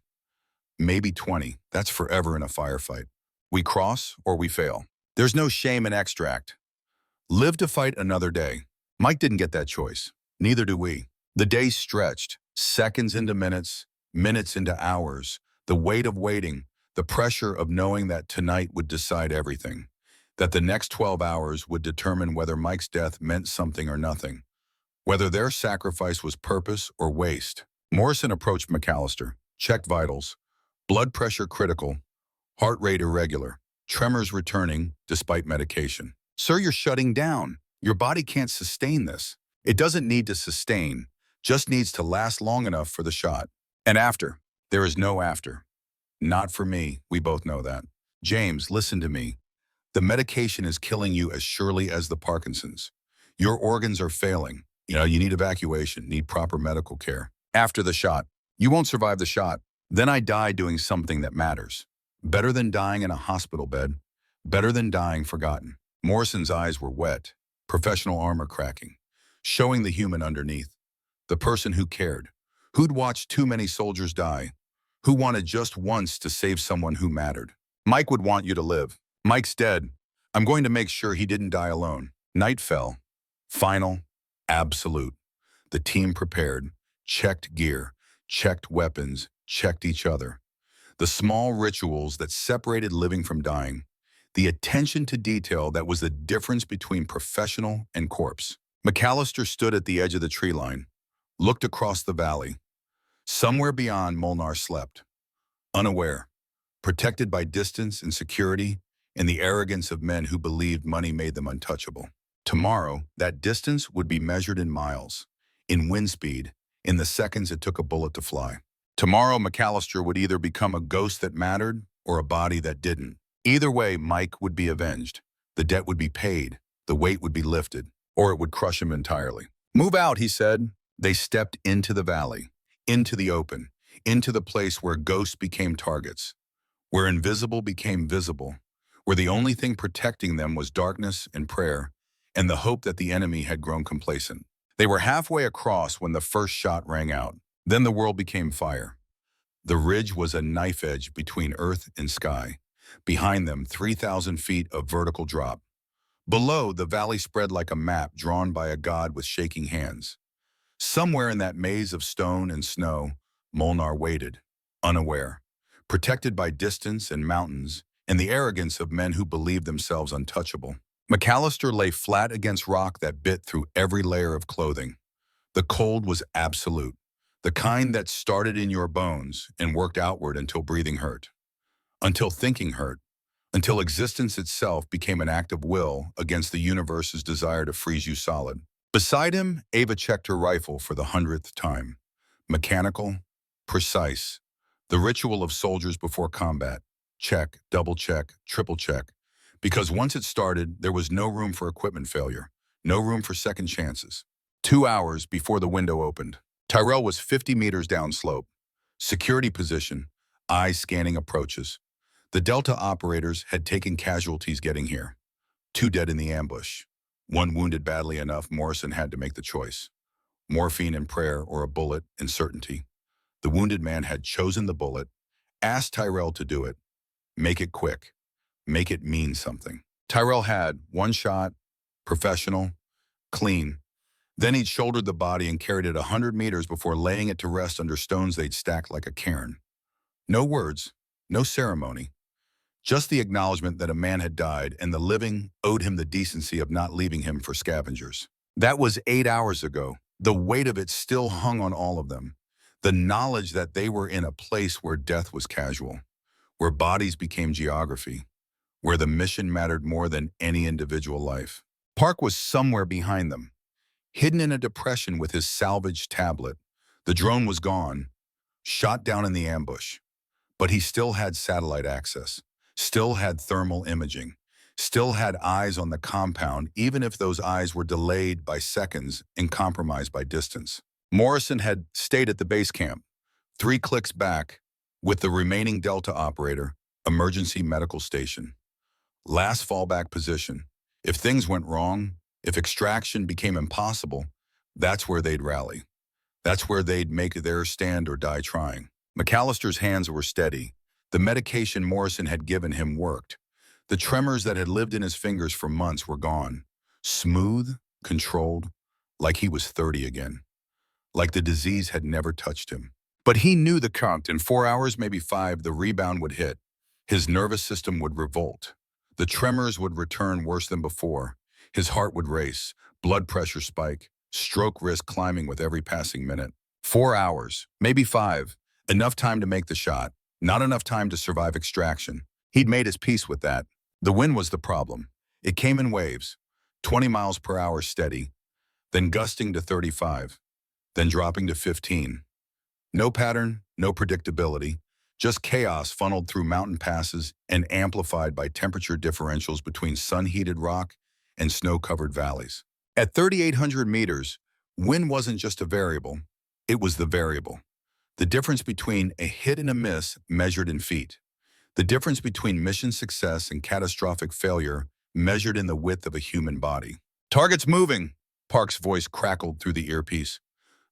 Maybe 20. That's forever in a firefight. We cross or we fail. There's no shame in extract. Live to fight another day. Mike didn't get that choice. Neither do we. The day stretched, seconds into minutes, minutes into hours. The weight of waiting, the pressure of knowing that tonight would decide everything. That the next 12 hours would determine whether Mike's death meant something or nothing. Whether their sacrifice was purpose or waste. Morrison approached MacAllister, checked vitals. Blood pressure critical, heart rate irregular, tremors returning despite medication. Sir, you're shutting down. Your body can't sustain this. It doesn't need to sustain, just needs to last long enough for the shot. And after, there is no after. Not for me, we both know that. James, listen to me. The medication is killing you as surely as the Parkinson's. Your organs are failing. You need evacuation, need proper medical care. After the shot, you won't survive the shot. Then I die doing something that matters. Better than dying in a hospital bed. Better than dying forgotten. Morrison's eyes were wet, professional armor cracking, showing the human underneath. The person who cared, who'd watched too many soldiers die, who wanted just once to save someone who mattered. Mike would want you to live. Mike's dead. I'm going to make sure he didn't die alone. Night fell. Final. Absolute. The team prepared, checked gear, checked weapons, checked each other. The small rituals that separated living from dying. The attention to detail that was the difference between professional and corpse. MacAllister stood at the edge of the tree line, looked across the valley. Somewhere beyond, Molnár slept. Unaware, protected by distance and security and the arrogance of men who believed money made them untouchable. Tomorrow, that distance would be measured in miles, in wind speed, in the seconds it took a bullet to fly. Tomorrow, MacAllister would either become a ghost that mattered or a body that didn't. Either way, Mike would be avenged. The debt would be paid, the weight would be lifted, or it would crush him entirely. Move out, he said. They stepped into the valley, into the open, into the place where ghosts became targets, where invisible became visible, where the only thing protecting them was darkness and prayer, and the hope that the enemy had grown complacent. They were halfway across when the first shot rang out. Then the world became fire. The ridge was a knife edge between earth and sky. Behind them, 3,000 feet of vertical drop. Below, the valley spread like a map drawn by a god with shaking hands. Somewhere in that maze of stone and snow, Molnár waited, unaware, protected by distance and mountains and the arrogance of men who believed themselves untouchable. MacAllister lay flat against rock that bit through every layer of clothing. The cold was absolute, the kind that started in your bones and worked outward until breathing hurt, until thinking hurt, until existence itself became an act of will against the universe's desire to freeze you solid. Beside him, Ava checked her rifle for the 100th time. Mechanical, precise, the ritual of soldiers before combat. Check, double check, triple check. Because once it started, there was no room for equipment failure, no room for second chances. 2 hours before the window opened, Tyrell was 50 meters downslope. Security position, eyes scanning approaches. The Delta operators had taken casualties getting here. 2 dead in the ambush. 1 wounded badly enough, Morrison had to make the choice. Morphine and prayer or a bullet and certainty. The wounded man had chosen the bullet, asked Tyrell to do it. Make it quick. Make it mean something. Tyrell had 1 shot, professional, clean. Then he'd shouldered the body and carried it 100 meters before laying it to rest under stones they'd stacked like a cairn. No words, no ceremony. Just the acknowledgement that a man had died and the living owed him the decency of not leaving him for scavengers. That was 8 hours ago. The weight of it still hung on all of them. The knowledge that they were in a place where death was casual, where bodies became geography, where the mission mattered more than any individual life. Park was somewhere behind them, hidden in a depression with his salvaged tablet. The drone was gone, shot down in the ambush. But he still had satellite access, still had thermal imaging, still had eyes on the compound, even if those eyes were delayed by seconds and compromised by distance. Morrison had stayed at the base camp, 3 clicks back, with the remaining Delta operator, emergency medical station. Last fallback position. If things went wrong, if extraction became impossible, that's where they'd rally. That's where they'd make their stand or die trying. MacAllister's hands were steady. The medication Morrison had given him worked. The tremors that had lived in his fingers for months were gone. Smooth, controlled, like he was 30 again. Like the disease had never touched him. But he knew the count. In 4 hours, maybe 5, the rebound would hit. His nervous system would revolt. The tremors would return worse than before. His heart would race, blood pressure spike, stroke risk climbing with every passing minute. 4 hours, maybe 5. Enough time to make the shot, not enough time to survive extraction. He'd made his peace with that. The wind was the problem. It came in waves, 20 miles per hour steady, then gusting to 35, then dropping to 15. No pattern, no predictability, just chaos funneled through mountain passes and amplified by temperature differentials between sun-heated rock and snow-covered valleys. At 3,800 meters, wind wasn't just a variable, it was the variable. The difference between a hit and a miss measured in feet. The difference between mission success and catastrophic failure measured in the width of a human body. Target's moving, Park's voice crackled through the earpiece.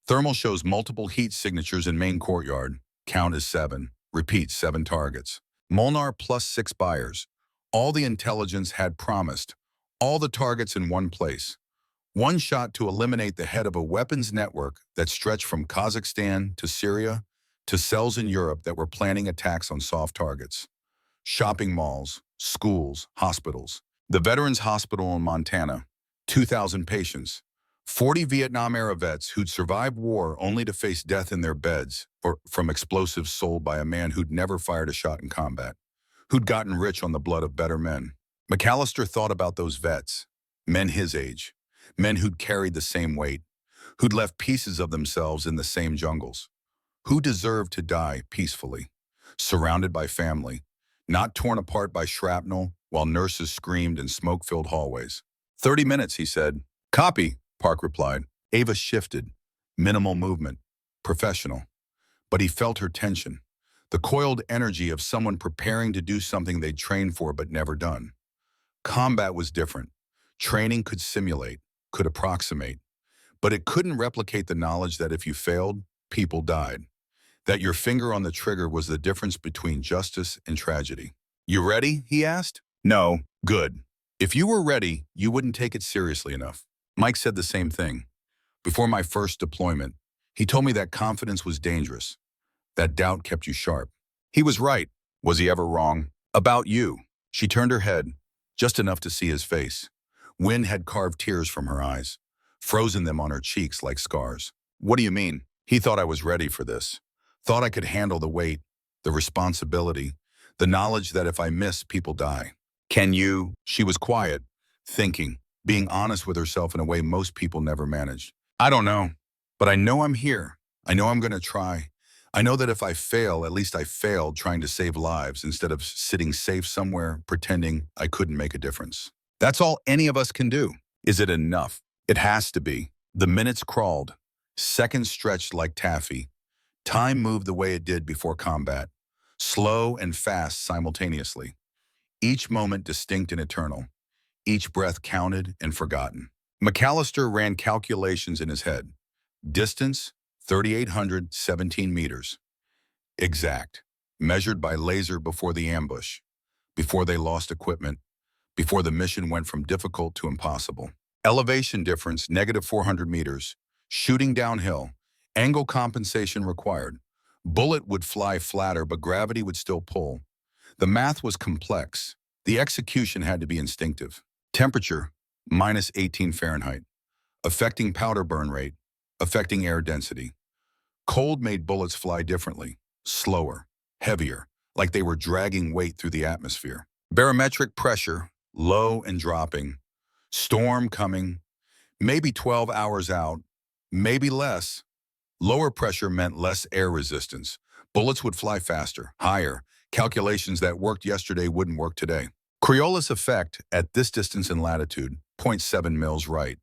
Thermal shows multiple heat signatures in main courtyard. Count is 7. Repeat, 7 targets. Molnár plus 6 buyers. All the intelligence had promised. All the targets in one place. One shot to eliminate the head of a weapons network that stretched from Kazakhstan to Syria to cells in Europe that were planning attacks on soft targets. Shopping malls, schools, hospitals. The Veterans Hospital in Montana, 2,000 patients. 40 Vietnam-era vets who'd survived war only to face death in their beds from explosives sold by a man who'd never fired a shot in combat, who'd gotten rich on the blood of better men. MacAllister thought about those vets, men his age, men who'd carried the same weight, who'd left pieces of themselves in the same jungles, who deserved to die peacefully, surrounded by family, not torn apart by shrapnel while nurses screamed in smoke-filled hallways. 30 minutes, he said. Copy, Park replied. Ava shifted. Minimal movement. Professional. But he felt her tension. The coiled energy of someone preparing to do something they'd trained for but never done. Combat was different. Training could simulate, could approximate. But it couldn't replicate the knowledge that if you failed, people died. That your finger on the trigger was the difference between justice and tragedy. You ready? He asked. No. Good. If you were ready, you wouldn't take it seriously enough. Mike said the same thing. Before my first deployment, he told me that confidence was dangerous. That doubt kept you sharp. He was right. Was he ever wrong? About you. She turned her head, just enough to see his face. Wind had carved tears from her eyes, frozen them on her cheeks like scars. What do you mean? He thought I was ready for this. Thought I could handle the weight, the responsibility, The knowledge that if I miss, people die. Can you? She was quiet, thinking, being honest with herself in a way most people never managed. I don't know, but I know I'm here. I know I'm going to try. I know that if I fail, at least I failed trying to save lives instead of sitting safe somewhere pretending I couldn't make a difference. That's all any of us can do. Is it enough? It has to be. The minutes crawled. Seconds stretched like taffy. Time moved the way it did before combat. Slow and fast simultaneously. Each moment distinct and eternal. Each breath counted and forgotten. MacAllister ran calculations in his head. Distance, 3,817 meters. Exact. Measured by laser before the ambush. Before they lost equipment. Before the mission went from difficult to impossible. Elevation difference, -400 meters. Shooting downhill. Angle compensation required. Bullet would fly flatter, but gravity would still pull. The math was complex. The execution had to be instinctive. Temperature, -18 Fahrenheit. Affecting powder burn rate. Affecting air density. Cold made bullets fly differently. Slower. Heavier. Like they were dragging weight through the atmosphere. Barometric pressure, low and dropping. Storm coming. Maybe 12 hours out. Maybe less. Lower pressure meant less air resistance. Bullets would fly faster, higher. Calculations that worked yesterday wouldn't work today. Coriolis effect at this distance and latitude, 0.7 mils right.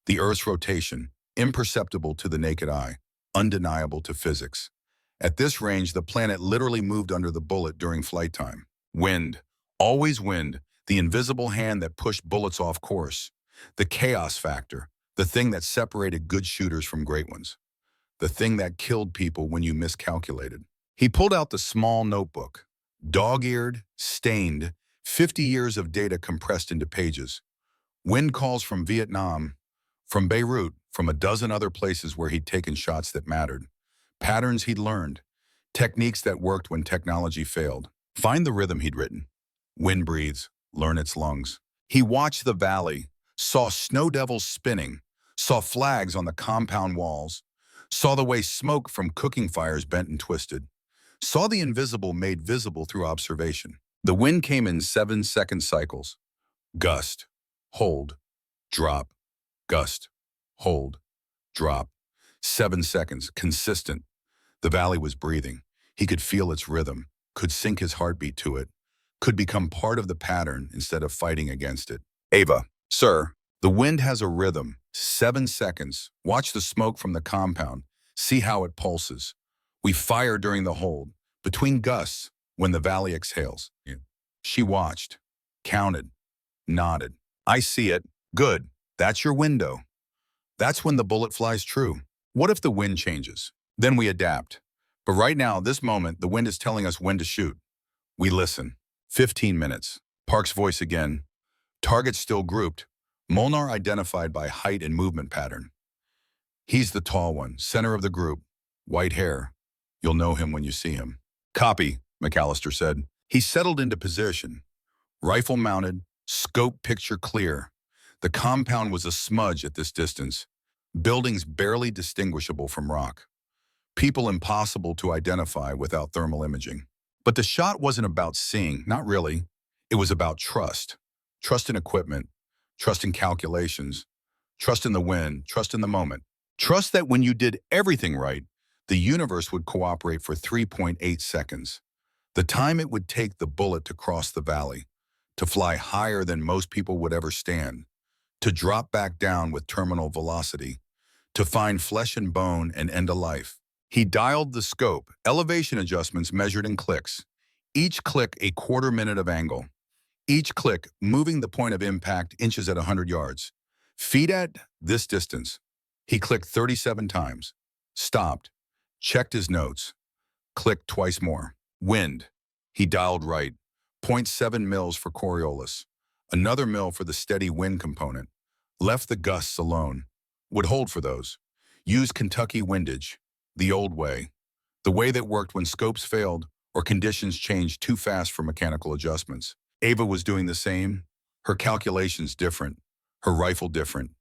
The Earth's rotation, imperceptible to the naked eye, undeniable to physics. At this range, the planet literally moved under the bullet during flight time. Wind, always wind, the invisible hand that pushed bullets off course. The chaos factor, the thing that separated good shooters from great ones. The thing that killed people when you miscalculated. He pulled out the small notebook, dog-eared, stained, 50 years of data compressed into pages. Wind calls from Vietnam, from Beirut, from a dozen other places where he'd taken shots that mattered. Patterns he'd learned, techniques that worked when technology failed. Find the rhythm he'd written. Wind breathes, learn its lungs. He watched the valley, saw snow devils spinning, saw flags on the compound walls, saw the way smoke from cooking fires bent and twisted, saw the invisible made visible through observation. The wind came in 7-second cycles. Gust, hold, drop, gust, hold, drop. 7 seconds, consistent. The valley was breathing. He could feel its rhythm, could sync his heartbeat to it, could become part of the pattern instead of fighting against it. Ava, sir, the wind has a rhythm. 7 seconds. Watch the smoke from the compound. See how it pulses. We fire during the hold, between gusts, when the valley exhales. She watched, counted, nodded. I see it. Good. That's your window. That's when the bullet flies true. What if the wind changes? Then we adapt. But right now, this moment, the wind is telling us when to shoot. We listen. 15 minutes. Park's voice again. Target still grouped. Molnár identified by height and movement pattern. He's the tall one, center of the group. White hair. You'll know him when you see him. Copy, MacAllister said. He settled into position. Rifle mounted, scope picture clear. The compound was a smudge at this distance. Buildings barely distinguishable from rock. People impossible to identify without thermal imaging. But the shot wasn't about seeing, not really. It was about trust. Trust in equipment, trust in calculations, trust in the wind, trust in the moment. Trust that when you did everything right, the universe would cooperate for 3.8 seconds. The time it would take the bullet to cross the valley, to fly higher than most people would ever stand, to drop back down with terminal velocity, to find flesh and bone and end a life. He dialed the scope, elevation adjustments measured in clicks. Each click a quarter minute of angle. Each click moving the point of impact inches at 100 yards. Feet at this distance. He clicked 37 times. Stopped. Checked his notes. Clicked twice more. Wind. He dialed right. 0.7 mils for Coriolis. Another mil for the steady wind component. Left the gusts alone. Would hold for those. Used Kentucky windage. The old way. The way that worked when scopes failed or conditions changed too fast for mechanical adjustments. Ava was doing the same. Her calculations different. Her rifle different.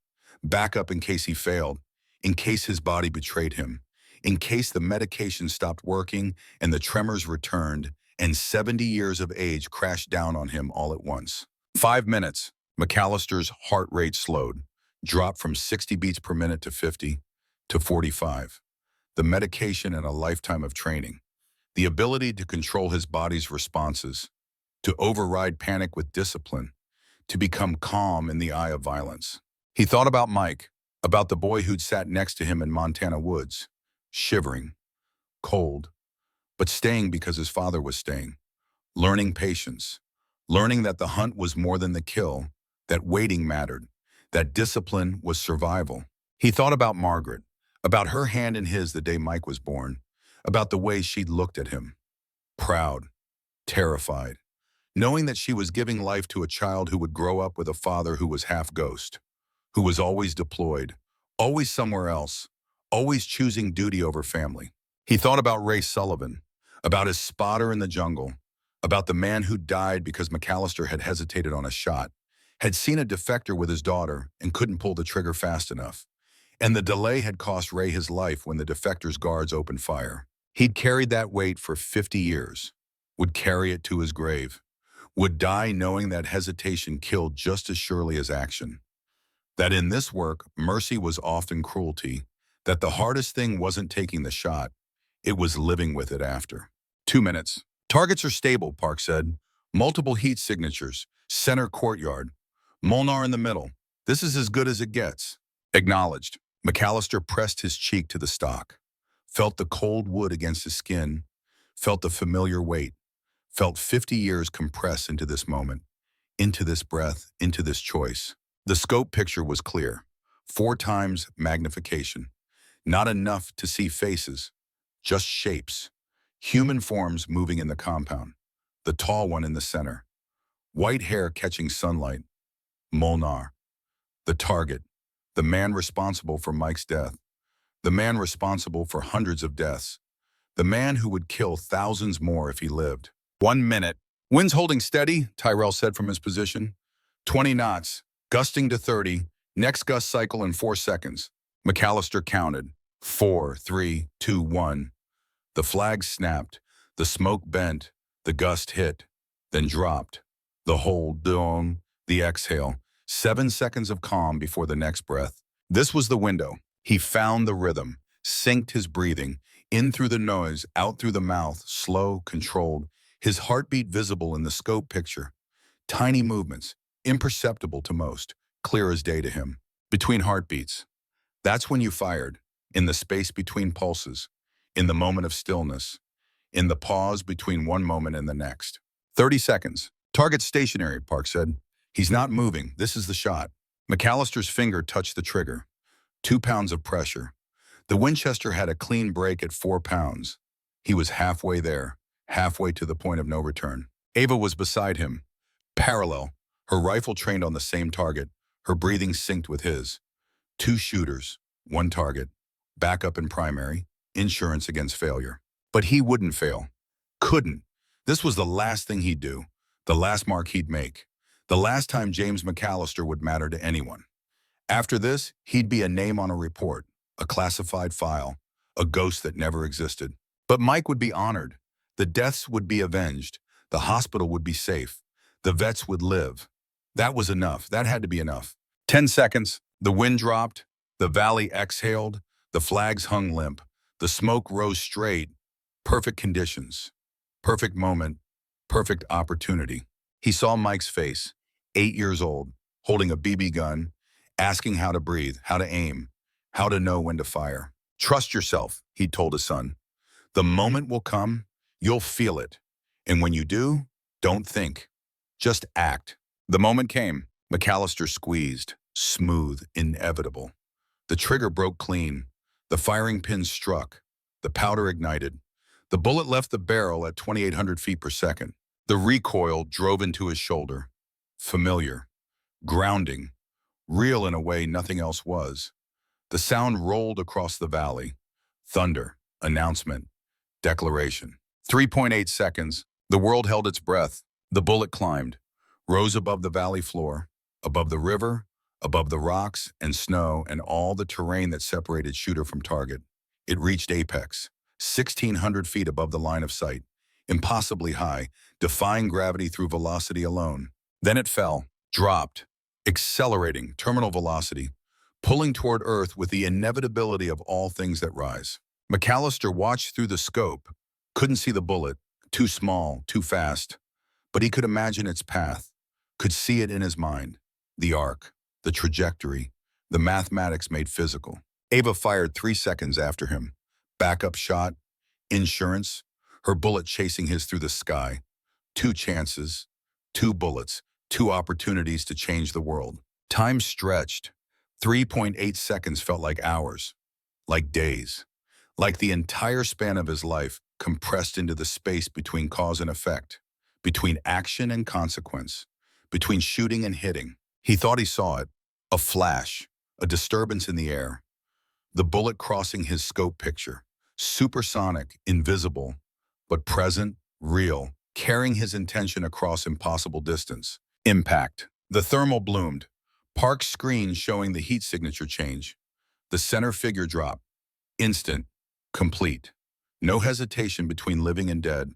Backup in case he failed. In case his body betrayed him. In case the medication stopped working and the tremors returned and 70 years of age crashed down on him all at once. 5 minutes. MacAllister's heart rate slowed, dropped from 60 beats per minute to 50 to 45. The medication and a lifetime of training. The ability to control his body's responses, to override panic with discipline, to become calm in the eye of violence. He thought about Mike, about the boy who'd sat next to him in Montana woods, shivering, cold, but staying because his father was staying, learning patience, learning that the hunt was more than the kill, that waiting mattered, that discipline was survival. He thought about Margaret, about her hand in his the day Mike was born, about the way she'd looked at him, proud, terrified, knowing that she was giving life to a child who would grow up with a father who was half ghost, who was always deployed, always somewhere else, always choosing duty over family. He thought about Ray Sullivan, about his spotter in the jungle, about the man who died because MacAllister had hesitated on a shot, had seen a defector with his daughter and couldn't pull the trigger fast enough. And the delay had cost Ray his life when the defector's guards opened fire. He'd carried that weight for 50 years, would carry it to his grave, would die knowing that hesitation killed just as surely as action. That in this work, mercy was often cruelty, that the hardest thing wasn't taking the shot, it was living with it after. 2 minutes. Targets are stable, Park said. Multiple heat signatures, center courtyard. Molnár in the middle. This is as good as it gets. Acknowledged. MacAllister pressed his cheek to the stock, felt the cold wood against his skin, felt the familiar weight, felt 50 years compress into this moment, into this breath, into this choice. The scope picture was clear. 4 times magnification. Not enough to see faces, just shapes. Human forms moving in the compound. The tall one in the center. White hair catching sunlight. Molnár. The target. The man responsible for Mike's death. The man responsible for hundreds of deaths. The man who would kill thousands more if he lived. 1 minute. Wind's holding steady, Tyrell said from his position. 20 knots. Gusting to 30. Next gust cycle in 4 seconds. MacAllister counted. 4, 3, 2, 1. The flag snapped. The smoke bent. The gust hit. Then dropped. The hold, the exhale. 7 seconds of calm before the next breath. This was the window. He found the rhythm, synced his breathing, in through the nose, out through the mouth, slow, controlled, his heartbeat visible in the scope picture. Tiny movements, imperceptible to most, clear as day to him. Between heartbeats. That's when you fired, in the space between pulses, in the moment of stillness, in the pause between one moment and the next. 30 seconds. Target stationary, Park said. He's not moving. This is the shot. MacAllister's finger touched the trigger. 2 pounds of pressure. The Winchester had a clean break at 4 pounds. He was halfway there, halfway to the point of no return. Ava was beside him, parallel, her rifle trained on the same target, her breathing synced with his. 2 shooters, 1 target, backup and primary, insurance against failure. But he wouldn't fail. Couldn't. This was the last thing he'd do, the last mark he'd make, the last time James MacAllister would matter to anyone. After this, he'd be a name on a report, a classified file, a ghost that never existed. But Mike would be honored. The deaths would be avenged. The hospital would be safe. The vets would live. That was enough. That had to be enough. 10 seconds. The wind dropped. The valley exhaled. The flags hung limp. The smoke rose straight. Perfect conditions. Perfect moment. Perfect opportunity. He saw Mike's face, 8 years old, holding a BB gun, asking how to breathe, how to aim, how to know when to fire. Trust yourself, he told his son. The moment will come, you'll feel it. And when you do, don't think. Just act. The moment came. MacAllister squeezed, smooth, inevitable. The trigger broke clean. The firing pin struck. The powder ignited. The bullet left the barrel at 2,800 feet per second. The recoil drove into his shoulder. Familiar. Grounding. Real in a way nothing else was. The sound rolled across the valley. Thunder. Announcement. Declaration. 3.8 seconds. The world held its breath. The bullet climbed. Rose above the valley floor. Above the river. Above the rocks and snow and all the terrain that separated shooter from target. It reached apex. 1,600 feet above the line of sight. impossibly high, defying gravity through velocity alone. Then it fell, dropped, accelerating terminal velocity, pulling toward Earth with the inevitability of all things that rise. MacAllister watched through the scope, couldn't see the bullet, too small, too fast, but he could imagine its path, could see it in his mind, the arc, the trajectory, the mathematics made physical. Ava fired 3 seconds after him. Backup shot, insurance, her bullet chasing his through the sky. 2 chances, 2 bullets, 2 opportunities to change the world. Time stretched. 3.8 seconds felt like hours, like days, like the entire span of his life compressed into the space between cause and effect, between action and consequence, between shooting and hitting. He thought he saw it, a flash, a disturbance in the air, the bullet crossing his scope picture, supersonic, invisible, but present, real, carrying his intention across impossible distance. Impact. The thermal bloomed. Park's screen showing the heat signature change. The center figure drop. Instant. Complete. No hesitation between living and dead.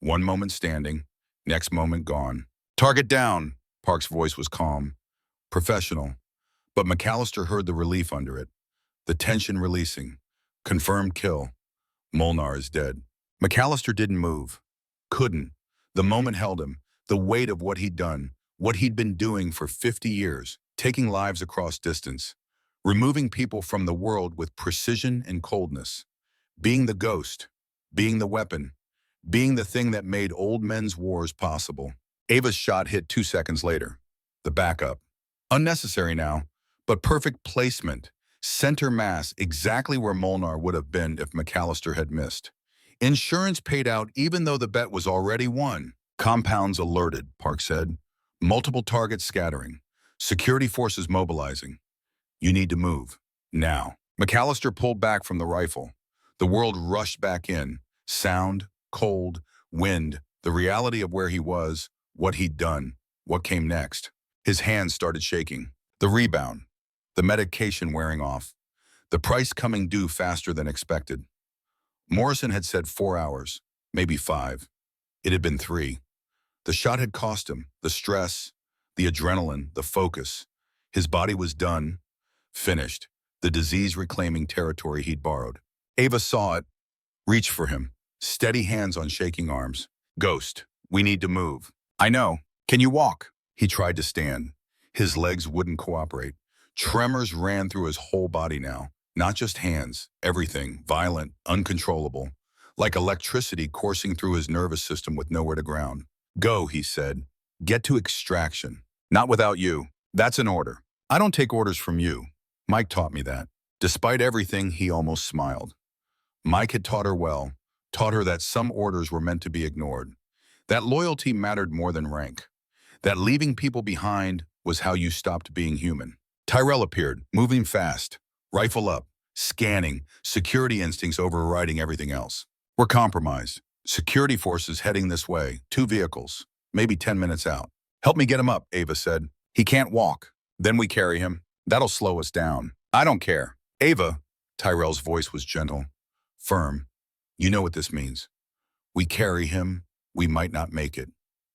One moment standing, next moment gone. Target down. Park's voice was calm, professional, but MacAllister heard the relief under it. The tension releasing. Confirmed kill. Molnár is dead. MacAllister didn't move. Couldn't. The moment held him. The weight of what he'd done, what he'd been doing for 50 years, taking lives across distance, removing people from the world with precision and coldness, being the ghost, being the weapon, being the thing that made old men's wars possible. Ava's shot hit 2 seconds later. The backup. Unnecessary now, but perfect placement. Center mass, exactly where Molnár would have been if MacAllister had missed. Insurance paid out even though the bet was already won. Compounds alerted, Park said. Multiple targets scattering. Security forces mobilizing. You need to move. Now. MacAllister pulled back from the rifle. The world rushed back in. Sound, cold, wind, the reality of where he was, what he'd done, what came next. His hands started shaking. The rebound. The medication wearing off. The price coming due faster than expected. Morrison had said 4 hours, maybe 5. It had been 3. The shot had cost him, the stress, the adrenaline, the focus. His body was done, finished, the disease reclaiming territory he'd borrowed. Ava saw it, reached for him, steady hands on shaking arms. Ghost, we need to move. I know. Can you walk? He tried to stand. His legs wouldn't cooperate. Tremors ran through his whole body now. Not just hands, everything, violent, uncontrollable, like electricity coursing through his nervous system with nowhere to ground. Go, he said. Get to extraction. Not without you. That's an order. I don't take orders from you. Mike taught me that. Despite everything, he almost smiled. Mike had taught her well, taught her that some orders were meant to be ignored, that loyalty mattered more than rank, that leaving people behind was how you stopped being human. Tyrell appeared, moving fast, rifle up, scanning, security instincts overriding everything else. We're compromised. Security forces heading this way, 2 vehicles, maybe 10 minutes out. Help me get him up, Ava said. He can't walk. Then we carry him. That'll slow us down. I don't care. Ava, Tyrell's voice was gentle, firm. You know what this means. We carry him, we might not make it.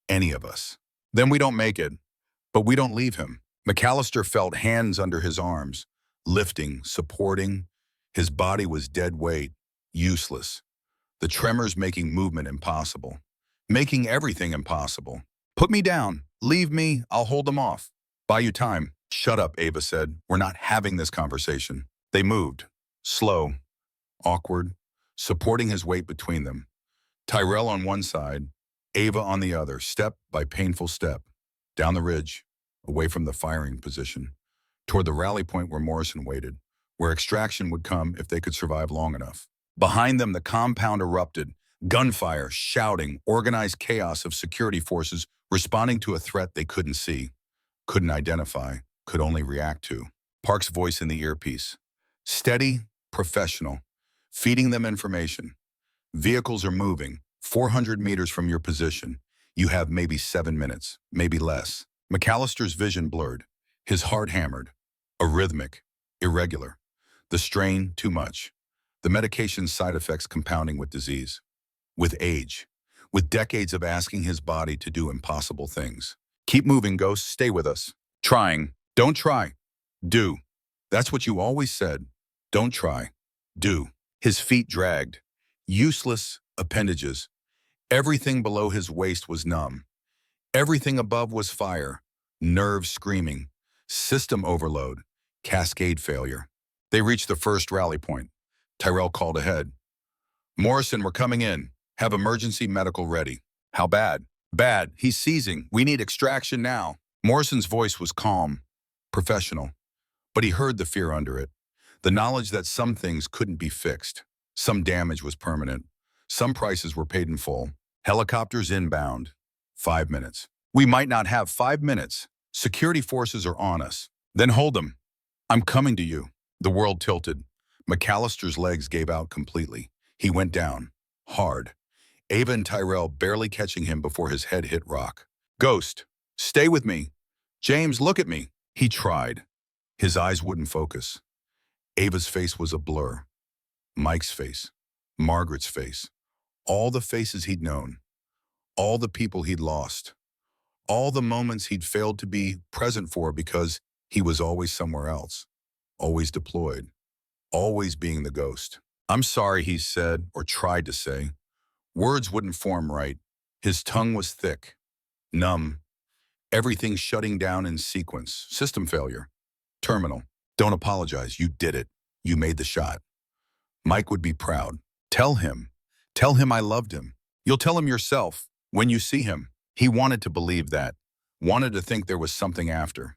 Any of us. Then we don't make it, but we don't leave him. MacAllister felt hands under his arms, lifting, supporting. His body was dead weight, useless. The tremors making movement impossible, making everything impossible. Put me down. Leave me. I'll hold them off. Buy you time. Shut up, Ava said. We're not having this conversation. They moved. Slow, awkward, supporting his weight between them. Tyrell on one side, Ava on the other, step by painful step. Down the ridge, away from the firing position, toward the rally point where Morrison waited, where extraction would come if they could survive long enough. Behind them, the compound erupted, gunfire, shouting, organized chaos of security forces responding to a threat they couldn't see, couldn't identify, could only react to. Park's voice in the earpiece. Steady, professional, feeding them information. Vehicles are moving, 400 meters from your position. You have maybe 7 minutes, maybe less. MacAllister's vision blurred, his heart hammered, arrhythmic, irregular. The strain, too much. The medication's side effects compounding with disease, with age, with decades of asking his body to do impossible things. Keep moving, Ghost. Stay with us. Trying. Don't try. Do. That's what you always said. Don't try. Do. His feet dragged. Useless appendages. Everything below his waist was numb. Everything above was fire. Nerves screaming. System overload. Cascade failure. They reached the first rally point. Tyrell called ahead. Morrison, we're coming in. Have emergency medical ready. How bad? Bad. He's seizing. We need extraction now. Morrison's voice was calm, professional, but he heard the fear under it. The knowledge that some things couldn't be fixed. Some damage was permanent. Some prices were paid in full. Helicopters inbound. 5 minutes. We might not have 5 minutes. Security forces are on us. Then hold them. I'm coming to you. The world tilted. MacAllister's legs gave out completely. He went down. Hard. Ava and Tyrell barely catching him before his head hit rock. Ghost, stay with me. James, look at me. He tried. His eyes wouldn't focus. Ava's face was a blur. Mike's face. Margaret's face. All the faces he'd known. All the people he'd lost. All the moments he'd failed to be present for because he was always somewhere else. Always deployed. Always being the ghost. I'm sorry, he said, or tried to say. Words wouldn't form right. His tongue was thick. Numb. Everything shutting down in sequence. System failure. Terminal. Don't apologize. You did it. You made the shot. Mike would be proud. Tell him. Tell him I loved him. You'll tell him yourself when you see him. He wanted to believe that. Wanted to think there was something after.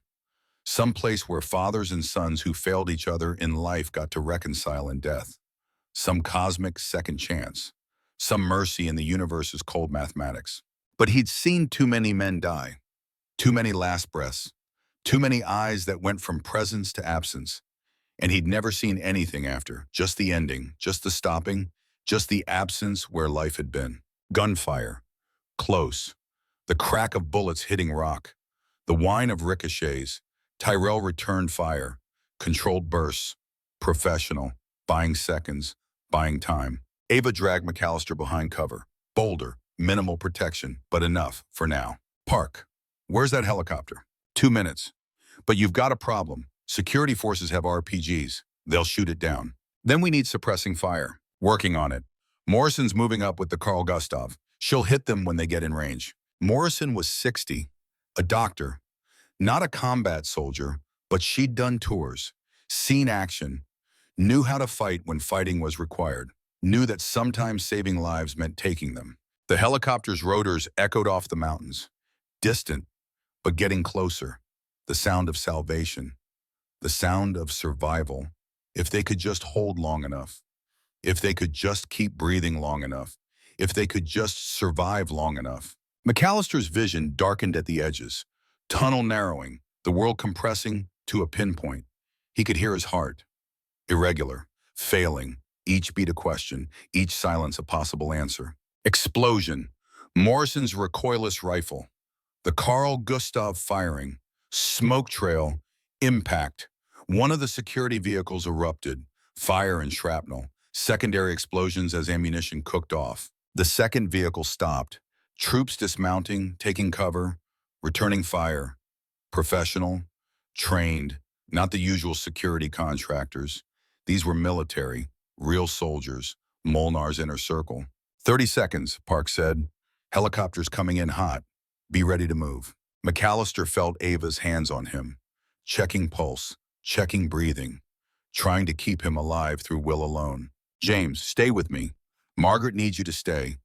Some place where fathers and sons who failed each other in life got to reconcile in death. Some cosmic second chance. Some mercy in the universe's cold mathematics. But he'd seen too many men die. Too many last breaths. Too many eyes that went from presence to absence. And he'd never seen anything after. Just the ending. Just the stopping. Just the absence where life had been. Gunfire. Close. The crack of bullets hitting rock. The whine of ricochets. Tyrell returned fire. Controlled bursts. Professional. Buying seconds. Buying time. Ava dragged MacAllister behind cover. Boulder. Minimal protection, but enough for now. Park. Where's that helicopter? 2 minutes. But you've got a problem. Security forces have RPGs. They'll shoot it down. Then we need suppressing fire. Working on it. Morrison's moving up with the Carl Gustav. She'll hit them when they get in range. Morrison was 60. A doctor. Not a combat soldier, but she'd done tours. Seen action. Knew how to fight when fighting was required. Knew that sometimes saving lives meant taking them. The helicopter's rotors echoed off the mountains. Distant, but getting closer. The sound of salvation. The sound of survival. If they could just hold long enough. If they could just keep breathing long enough. If they could just survive long enough. MacAllister's vision darkened at the edges. Tunnel narrowing. The world compressing to a pinpoint. He could hear his heart. Irregular. Failing. Each beat a question. Each silence a possible answer. Explosion. Morrison's recoilless rifle. The Carl Gustav firing. Smoke trail. Impact. One of the security vehicles erupted. Fire and shrapnel. Secondary explosions as ammunition cooked off. The second vehicle stopped. Troops dismounting, taking cover, returning fire. Professional. Trained. Not the usual security contractors. These were military. Real soldiers. Molnár's inner circle. 30 seconds, Park said. Helicopters coming in hot. Be ready to move. MacAllister felt Ava's hands on him. Checking pulse. Checking breathing. Trying to keep him alive through will alone. James, stay with me. Margaret needs you to stay.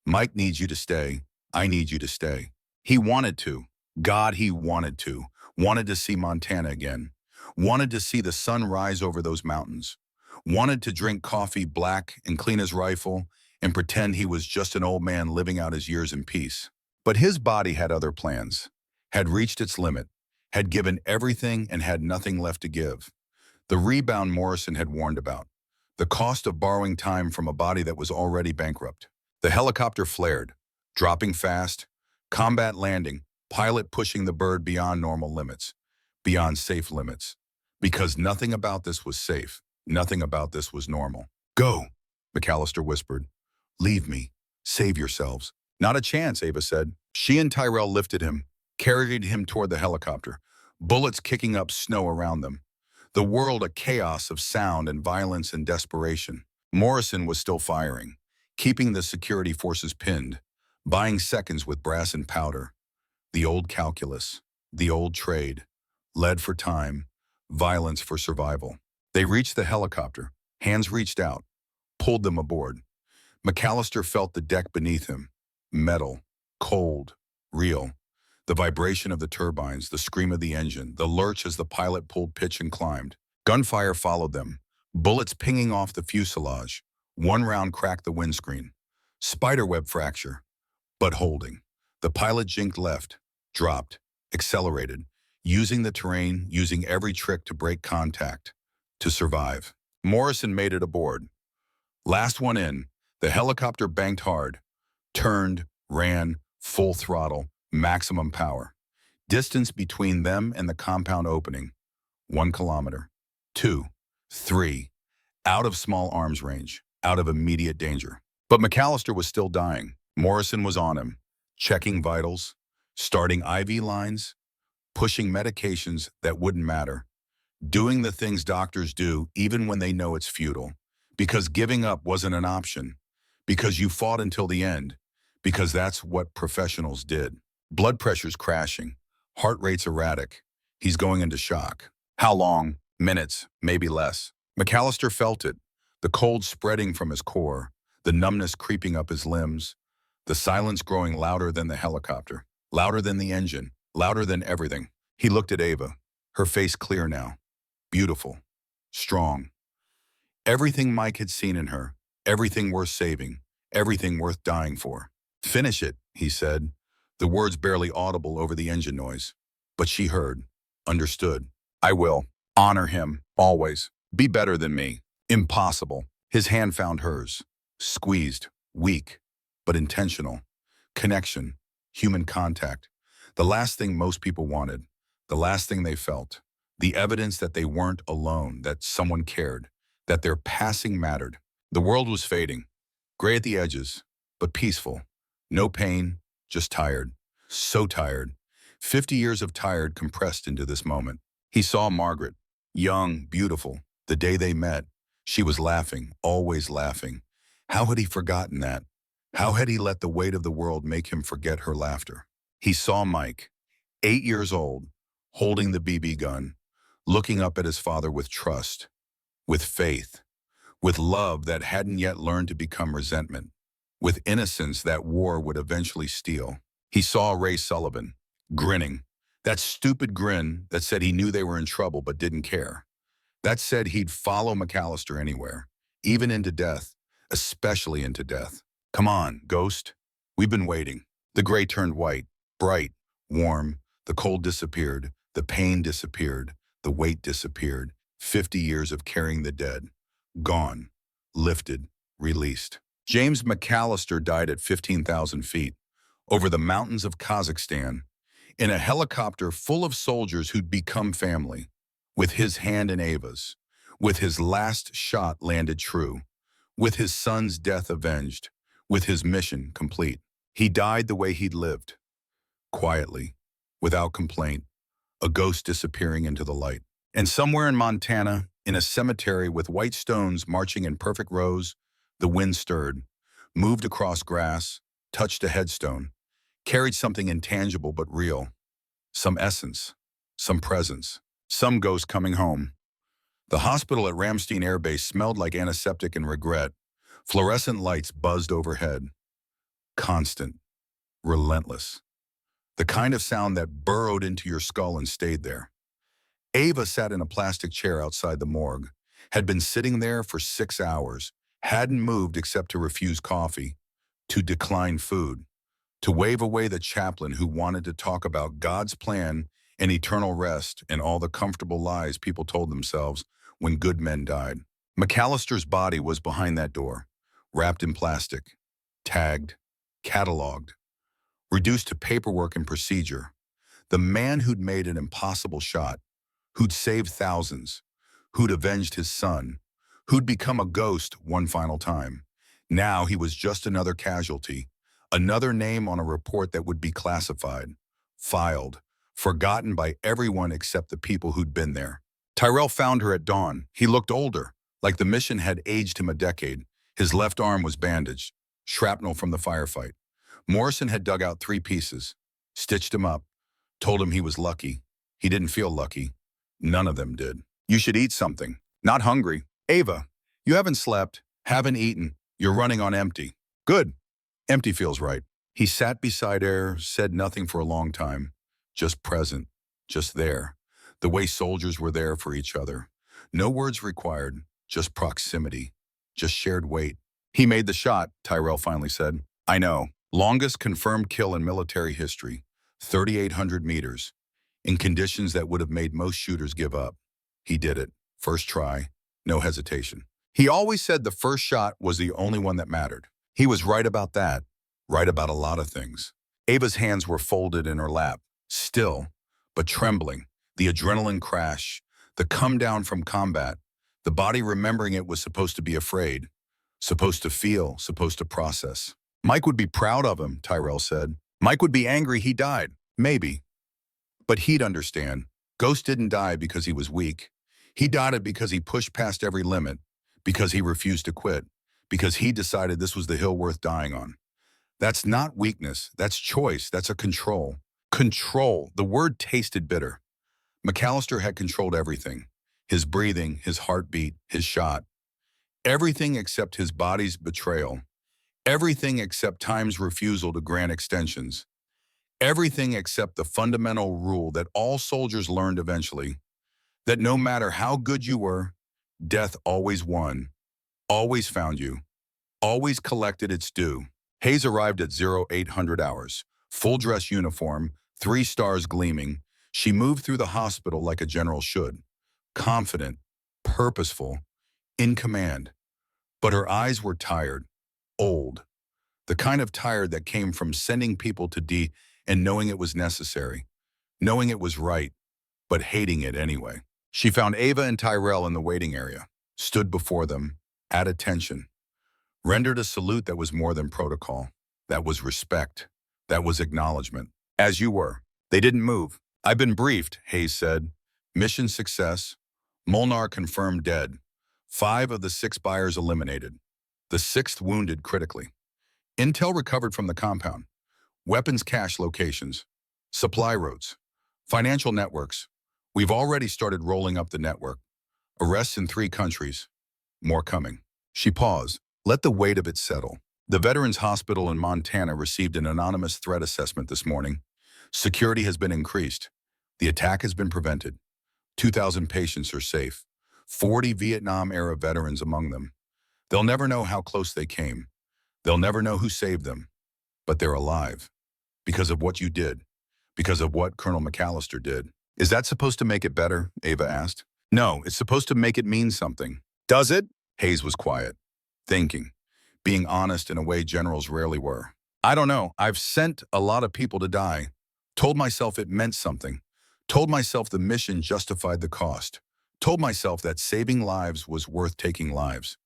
Mike needs you to stay. I need you to stay. He wanted to. God, he wanted to. Wanted to see Montana again. Wanted to see the sun rise over those mountains. Wanted to drink coffee black and clean his rifle and pretend he was just an old man living out his years in peace. But his body had other plans, had reached its limit, had given everything and had nothing left to give. The rebound Morrison had warned about, the cost of borrowing time from a body that was already bankrupt. The helicopter flared, dropping fast, combat landing, pilot pushing the bird beyond normal limits, beyond safe limits. Because nothing about this was safe, nothing about this was normal. Go, MacAllister whispered. Leave me. Save yourselves. Not a chance, Ava said. She and Tyrell lifted him, carried him toward the helicopter, bullets kicking up snow around them. The world a chaos of sound and violence and desperation. Morrison was still firing, keeping the security forces pinned, buying seconds with brass and powder. The old calculus, the old trade, lead for time, violence for survival. They reached the helicopter. Hands reached out, pulled them aboard. MacAllister felt the deck beneath him. Metal, cold, real. The vibration of the turbines, the scream of the engine, the lurch as the pilot pulled pitch and climbed. Gunfire followed them, bullets pinging off the fuselage. One round cracked the windscreen. Spiderweb fracture, but holding. The pilot jinked left, dropped, accelerated, using the terrain, using every trick to break contact, to survive. Morrison made it aboard. Last one in, the helicopter banked hard, turned, ran, full throttle, maximum power. Distance between them and the compound opening, 1 kilometer, 2, 3, out of small arms range, out of immediate danger. But MacAllister was still dying. Morrison was on him, checking vitals, starting IV lines, pushing medications that wouldn't matter, doing the things doctors do even when they know it's futile, because giving up wasn't an option, because you fought until the end, because that's what professionals did. Blood pressure's crashing, heart rate's erratic. He's going into shock. How long? Minutes, maybe less. MacAllister felt it, the cold spreading from his core, the numbness creeping up his limbs, the silence growing louder than the helicopter, louder than the engine, louder than everything. He looked at Ava, her face clear now, beautiful, strong. Everything Mike had seen in her, everything worth saving, everything worth dying for. Finish it, he said, the words barely audible over the engine noise. But she heard, understood. I will. Honor him, always. Be better than me. Impossible. His hand found hers. Squeezed, weak, but intentional. Connection, human contact. The last thing most people wanted, the last thing they felt. The evidence that they weren't alone, that someone cared, that their passing mattered. The world was fading, gray at the edges, but peaceful. No pain, just tired. So tired. 50 years of tired compressed into this moment. He saw Margaret, young, beautiful. The day they met, she was laughing, always laughing. How had he forgotten that? How had he let the weight of the world make him forget her laughter? He saw Mike, 8 years old, holding the BB gun, looking up at his father with trust, with faith, with love that hadn't yet learned to become resentment, with innocence that war would eventually steal. He saw Ray Sullivan, grinning, that stupid grin that said he knew they were in trouble but didn't care. That said he'd follow MacAllister anywhere, even into death, especially into death. Come on, Ghost. We've been waiting. The gray turned white, bright, warm. The cold disappeared. The pain disappeared. The weight disappeared. 50 years of carrying the dead. Gone. Lifted. Released. James MacAllister died at 15,000 feet, over the mountains of Kazakhstan, in a helicopter full of soldiers who'd become family, with his hand in Ava's, with his last shot landed true, with his son's death avenged, with his mission complete. He died the way he'd lived, quietly, without complaint, a ghost disappearing into the light. And somewhere in Montana, in a cemetery with white stones marching in perfect rows, the wind stirred, moved across grass, touched a headstone, carried something intangible but real, some essence, some presence, some ghost coming home. The hospital at Ramstein Air Base smelled like antiseptic and regret. Fluorescent lights buzzed overhead. Constant, relentless. The kind of sound that burrowed into your skull and stayed there. Ava sat in a plastic chair outside the morgue, had been sitting there for 6 hours, hadn't moved except to refuse coffee, to decline food, to wave away the chaplain who wanted to talk about God's plan and eternal rest and all the comfortable lies people told themselves when good men died. MacAllister's body was behind that door, wrapped in plastic, tagged, cataloged, reduced to paperwork and procedure. The man who'd made an impossible shot, who'd saved thousands, who'd avenged his son, who'd become a ghost one final time. Now he was just another casualty, Another name on a report that would be classified, filed, forgotten by everyone except the people who'd been there. Tyrell found her at dawn. He looked older, like the mission had aged him a decade. His left arm was bandaged, shrapnel from the firefight. Morrison had dug out 3 pieces, stitched him up, told him he was lucky. He didn't feel lucky. None of them did. You should eat something. Not hungry. Ava, you haven't slept, haven't eaten. You're running on empty. Good. Empty feels right. He sat beside her, said nothing for a long time. Just present. Just there. The way soldiers were there for each other. No words required. Just proximity. Just shared weight. He made the shot, Tyrell finally said. I know. Longest confirmed kill in military history. 3,800 meters. In conditions that would have made most shooters give up. He did it. First try. No hesitation. He always said the first shot was the only one that mattered. He was right about that. Right about a lot of things. Ava's hands were folded in her lap. Still, but trembling. The adrenaline crash. The come down from combat. The body remembering it was supposed to be afraid. Supposed to feel. Supposed to process. Mike would be proud of him, Tyrell said. Mike would be angry he died. Maybe. But he'd understand. Ghost didn't die because he was weak. He died because he pushed past every limit. Because he refused to quit. Because he decided this was the hill worth dying on. That's not weakness. That's choice. That's a control. Control. The word tasted bitter. MacAllister had controlled everything. His breathing, his heartbeat, his shot. Everything except his body's betrayal. Everything except time's refusal to grant extensions. Everything except the fundamental rule that all soldiers learned eventually, that no matter how good you were, death always won, always found you, always collected its due. Hayes arrived at 0800 hours, full dress uniform, 3 stars gleaming. She moved through the hospital like a general should, confident, purposeful, in command. But her eyes were tired, old, the kind of tired that came from sending people to D and knowing it was necessary, knowing it was right, but hating it anyway. She found Ava and Tyrell in the waiting area, stood before them, at attention, rendered a salute that was more than protocol, that was respect, that was acknowledgement. As you were. They didn't move. I've been briefed, Hayes said. Mission success. Molnár confirmed dead. 5 of the 6 buyers eliminated. The 6th wounded critically. Intel recovered from the compound. Weapons cache locations. Supply routes. Financial networks. We've already started rolling up the network. Arrests in 3 countries. More coming. She paused. Let the weight of it settle. The Veterans Hospital in Montana received an anonymous threat assessment this morning. Security has been increased. The attack has been prevented. 2,000 patients are safe. 40 Vietnam-era veterans among them. They'll never know how close they came. They'll never know who saved them. But they're alive. Because of what you did. Because of what Colonel MacAllister did. Is that supposed to make it better? Ava asked. No, it's supposed to make it mean something. Does it? Hayes was quiet. Thinking. Being honest in a way generals rarely were. I don't know. I've sent a lot of people to die. Told myself it meant something. Told myself the mission justified the cost. Told myself that saving lives was worth taking lives.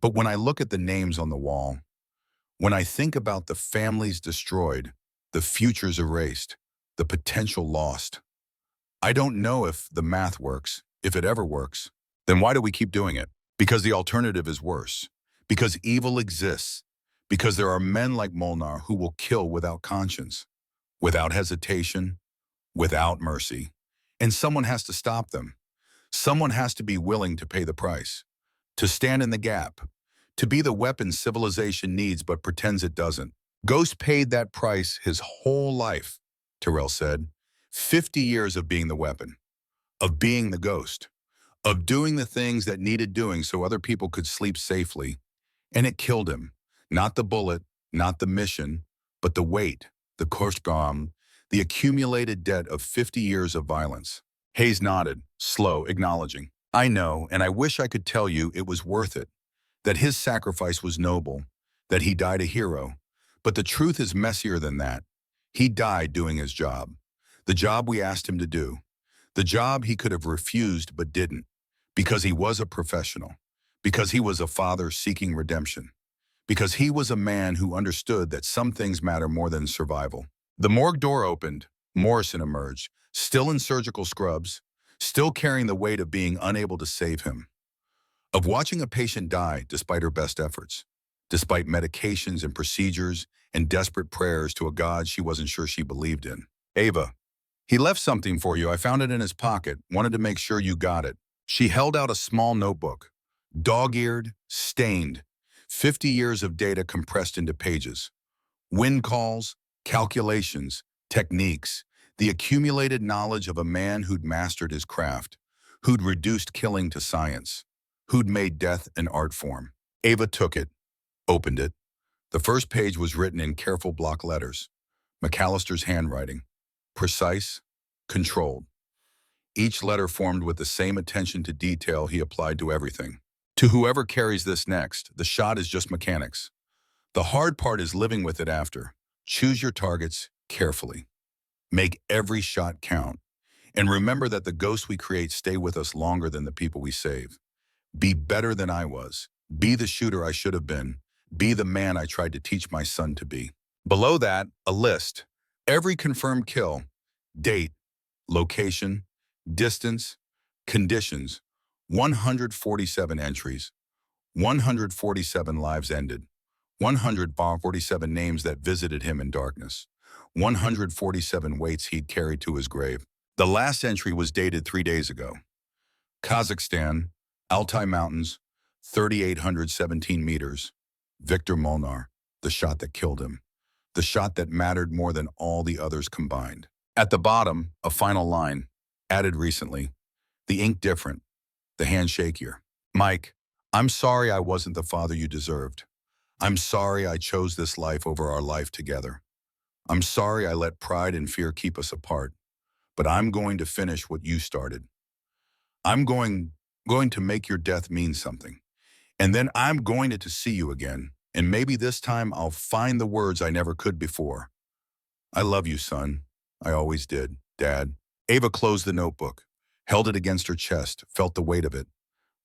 But when I look at the names on the wall, when I think about the families destroyed, the futures erased, the potential lost, I don't know if the math works, if it ever works. Then why do we keep doing it? Because the alternative is worse. Because evil exists. Because there are men like Molnár who will kill without conscience, without hesitation, without mercy. And someone has to stop them. Someone has to be willing to pay the price, to stand in the gap, to be the weapon civilization needs but pretends it doesn't. Ghost paid that price his whole life, Tyrell said. 50 years of being the weapon, of being the ghost, of doing the things that needed doing so other people could sleep safely. And it killed him. Not the bullet, not the mission, but the weight, the Kursgam, the accumulated debt of 50 years of violence. Hayes nodded, slow, acknowledging. I know, and I wish I could tell you it was worth it, that his sacrifice was noble, that he died a hero. But the truth is messier than that. He died doing his job, the job we asked him to do, the job he could have refused but didn't, because he was a professional, because he was a father seeking redemption, because he was a man who understood that some things matter more than survival. The morgue door opened. Morrison emerged, still in surgical scrubs, still carrying the weight of being unable to save him, of watching a patient die despite her best efforts, despite medications and procedures and desperate prayers to a God she wasn't sure she believed in. Ava, he left something for you. I found it in his pocket. Wanted to make sure you got it. She held out a small notebook, dog-eared, stained, 50 years of data compressed into pages. Wind calls, calculations, techniques, the accumulated knowledge of a man who'd mastered his craft, who'd reduced killing to science, who'd made death an art form. Ava took it, opened it. The first page was written in careful block letters, MacAllister's handwriting, precise, controlled. Each letter formed with the same attention to detail he applied to everything. To whoever carries this next, the shot is just mechanics. The hard part is living with it after. Choose your targets carefully. Make every shot count. And remember that the ghosts we create stay with us longer than the people we save. Be better than I was. Be the shooter I should have been. Be the man I tried to teach my son to be. Below that, a list. Every confirmed kill, date, location, distance, conditions, 147 entries, 147 lives ended, 147 names that visited him in darkness, 147 weights he'd carried to his grave. The last entry was dated 3 days ago. Kazakhstan, Altai Mountains, 3,817 meters. Viktor Molnár, the shot that killed him. The shot that mattered more than all the others combined. At the bottom, a final line, added recently. The ink different, the hand shakier. Mike, I'm sorry I wasn't the father you deserved. I'm sorry I chose this life over our life together. I'm sorry I let pride and fear keep us apart. But I'm going to finish what you started. I'm going to make your death mean something. And then I'm going to see you again. And maybe this time I'll find the words I never could before. I love you, son. I always did, Dad. Ava closed the notebook, held it against her chest, felt the weight of it,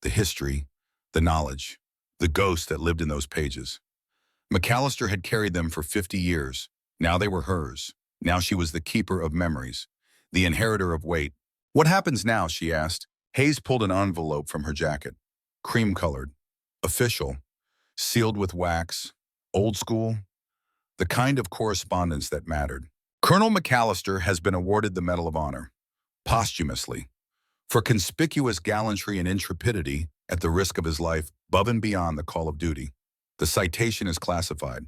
the history, the knowledge, the ghost that lived in those pages. MacAllister had carried them for 50 years. Now they were hers. Now she was the keeper of memories, the inheritor of weight. What happens now, she asked. Hayes pulled an envelope from her jacket. Cream-colored, official, sealed with wax, old school, the kind of correspondence that mattered. Colonel MacAllister has been awarded the Medal of Honor, posthumously, for conspicuous gallantry and intrepidity at the risk of his life above and beyond the call of duty. The citation is classified.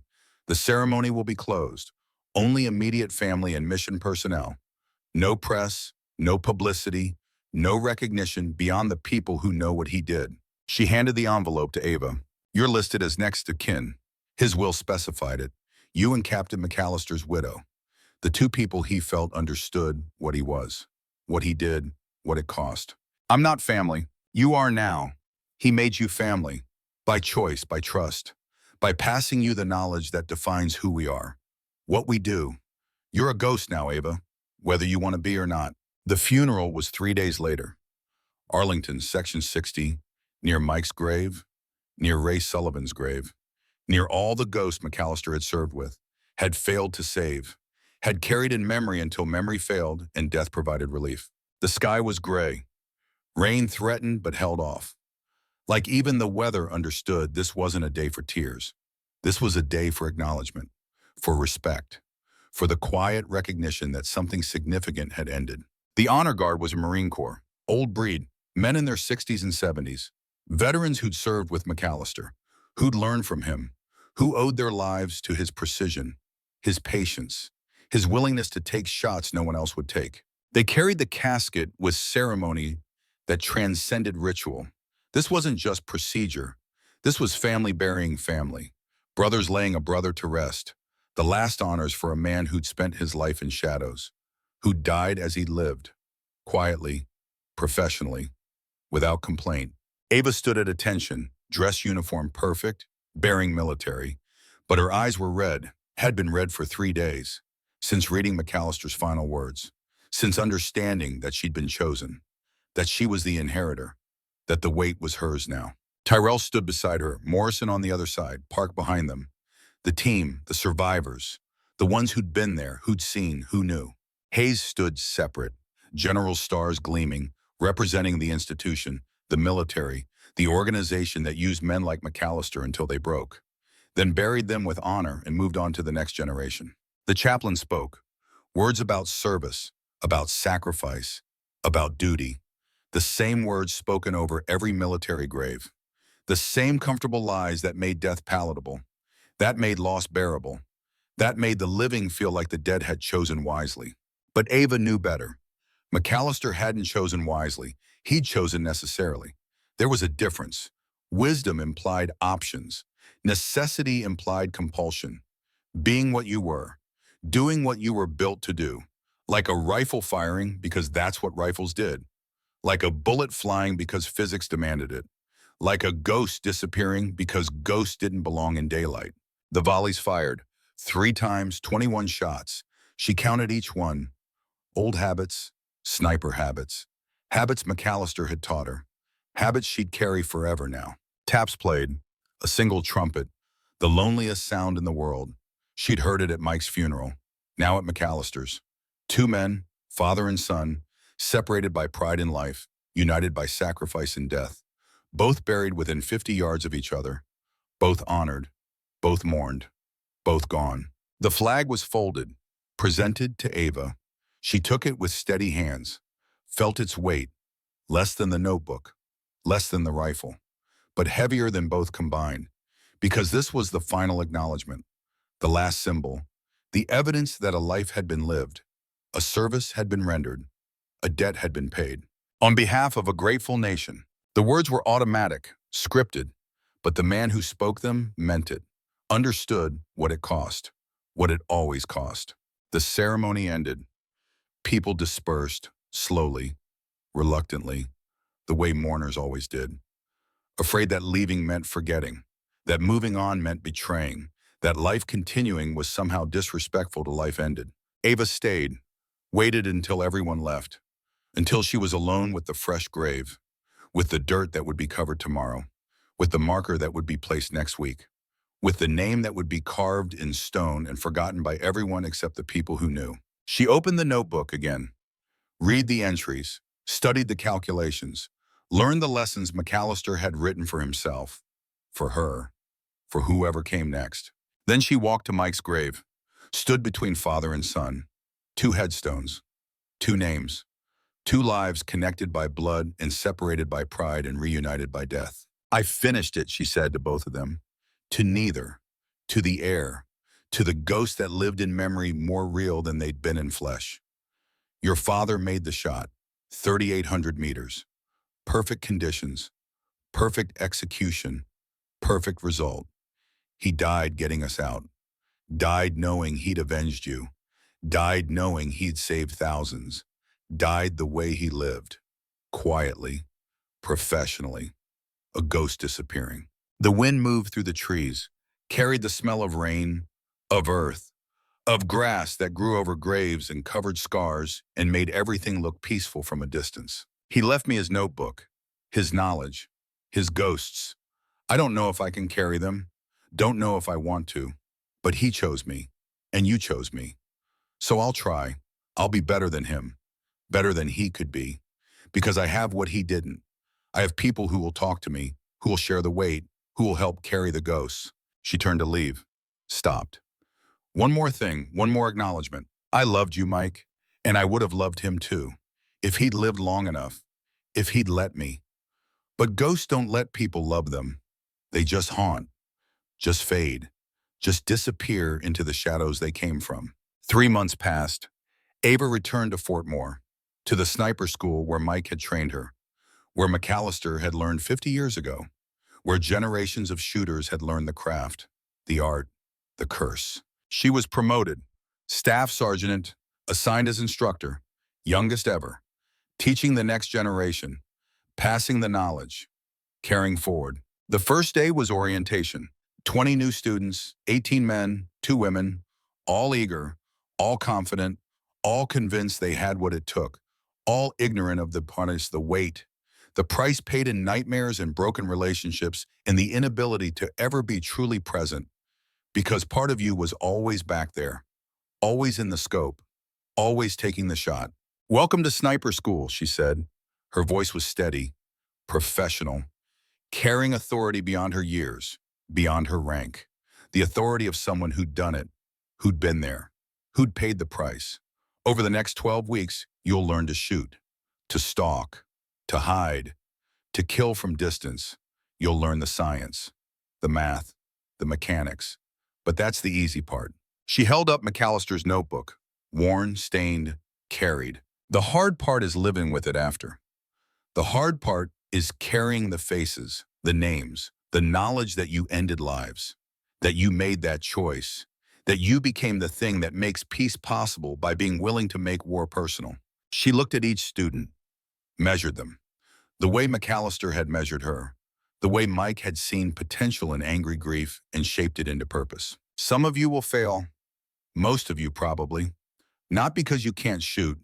The ceremony will be closed. Only immediate family and mission personnel. No press, no publicity, no recognition beyond the people who know what he did. She handed the envelope to Ava. You're listed as next of kin. His will specified it. You and Captain MacAllister's widow. The two people he felt understood what he was, what he did, what it cost. I'm not family. You are now. He made you family. By choice, by trust. By passing you the knowledge that defines who we are. What we do. You're a ghost now, Ava. Whether you want to be or not. The funeral was 3 days later. Arlington, Section 60, near Mike's grave, near Ray Sullivan's grave, near all the ghosts MacAllister had served with, had failed to save, had carried in memory until memory failed and death provided relief. The sky was gray. Rain threatened but held off. Like even the weather understood this wasn't a day for tears. This was a day for acknowledgement, for respect, for the quiet recognition that something significant had ended. The Honor Guard was a Marine Corps, old breed, men in their 60s and 70s, veterans who'd served with MacAllister, who'd learned from him, who owed their lives to his precision, his patience, his willingness to take shots no one else would take. They carried the casket with ceremony that transcended ritual. This wasn't just procedure. This was family burying family, brothers laying a brother to rest, the last honors for a man who'd spent his life in shadows, who died as he lived, quietly, professionally, without complaint. Ava stood at attention, dress uniform perfect, bearing military, but her eyes were red, had been red for 3 days, since reading MacAllister's final words, since understanding that she'd been chosen, that she was the inheritor, that the weight was hers now. Tyrell stood beside her, Morrison on the other side, parked behind them. The team, the survivors, the ones who'd been there, who'd seen, who knew. Hayes stood separate, general stars gleaming, representing the institution, the military, the organization that used men like MacAllister until they broke, then buried them with honor and moved on to the next generation. The chaplain spoke, words about service, about sacrifice, about duty, the same words spoken over every military grave, the same comfortable lies that made death palatable, that made loss bearable, that made the living feel like the dead had chosen wisely. But Ava knew better. MacAllister hadn't chosen wisely. He'd chosen necessarily. There was a difference. Wisdom implied options. Necessity implied compulsion. Being what you were. Doing what you were built to do. Like a rifle firing because that's what rifles did. Like a bullet flying because physics demanded it. Like a ghost disappearing because ghosts didn't belong in daylight. The volleys fired. 3 times, 21 shots. She counted each one. Old habits, sniper habits. Habits MacAllister had taught her. Habits she'd carry forever now. Taps played. A single trumpet. The loneliest sound in the world. She'd heard it at Mike's funeral. Now at MacAllister's. 2 men, father and son, separated by pride in life, united by sacrifice and death. Both buried within 50 yards of each other. Both honored. Both mourned. Both gone. The flag was folded, presented to Ava. She took it with steady hands, felt its weight, less than the notebook, less than the rifle, but heavier than both combined, because this was the final acknowledgement, the last symbol, the evidence that a life had been lived, a service had been rendered, a debt had been paid. On behalf of a grateful nation, the words were automatic, scripted, but the man who spoke them meant it, understood what it cost, what it always cost. The ceremony ended. People dispersed, slowly, reluctantly, the way mourners always did. Afraid that leaving meant forgetting, that moving on meant betraying, that life continuing was somehow disrespectful to life ended. Ava stayed, waited until everyone left, until she was alone with the fresh grave, with the dirt that would be covered tomorrow, with the marker that would be placed next week, with the name that would be carved in stone and forgotten by everyone except the people who knew. She opened the notebook again, read the entries, studied the calculations, learned the lessons MacAllister had written for himself, for her, for whoever came next. Then she walked to Mike's grave, stood between father and son, 2 headstones, 2 names, 2 lives connected by blood and separated by pride and reunited by death. I finished it, she said to both of them. To neither, to the air, to the ghost that lived in memory more real than they'd been in flesh. Your father made the shot, 3,800 meters. Perfect conditions, perfect execution, perfect result. He died getting us out. Died knowing he'd avenged you. Died knowing he'd saved thousands. Died the way he lived. Quietly, professionally, a ghost disappearing. The wind moved through the trees, carried the smell of rain, of earth, of grass that grew over graves and covered scars and made everything look peaceful from a distance. He left me his notebook, his knowledge, his ghosts. I don't know if I can carry them, don't know if I want to, but he chose me, and you chose me. So I'll try. I'll be better than him, better than he could be, because I have what he didn't. I have people who will talk to me, who will share the weight, who will help carry the ghosts. She turned to leave, stopped. One more thing, one more acknowledgement. I loved you, Mike, and I would have loved him too, if he'd lived long enough, if he'd let me. But ghosts don't let people love them. They just haunt, just fade, just disappear into the shadows they came from. 3 months passed. Ava returned to Fort Moore, to the sniper school where Mike had trained her, where MacAllister had learned 50 years ago, where generations of shooters had learned the craft, the art, the curse. She was promoted, staff sergeant, assigned as instructor, youngest ever, teaching the next generation, passing the knowledge, carrying forward. The first day was orientation. 20 new students, 18 men, 2 women, all eager, all confident, all convinced they had what it took, all ignorant of the weight, The price paid in nightmares and broken relationships and the inability to ever be truly present because part of you was always back there, always in the scope, always taking the shot. "Welcome to sniper school," she said. Her voice was steady, professional, carrying authority beyond her years, beyond her rank. The authority of someone who'd done it, who'd been there, who'd paid the price. Over the next 12 weeks, you'll learn to shoot, to stalk, to hide, to kill from distance. You'll learn the science, the math, the mechanics. But that's the easy part. She held up MacAllister's notebook, worn, stained, carried. The hard part is living with it after. The hard part is carrying the faces, the names, the knowledge that you ended lives, that you made that choice, that you became the thing that makes peace possible by being willing to make war personal. She looked at each student, measured them, the way MacAllister had measured her, the way Mike had seen potential in angry grief and shaped it into purpose. Some of you will fail, most of you probably, not because you can't shoot,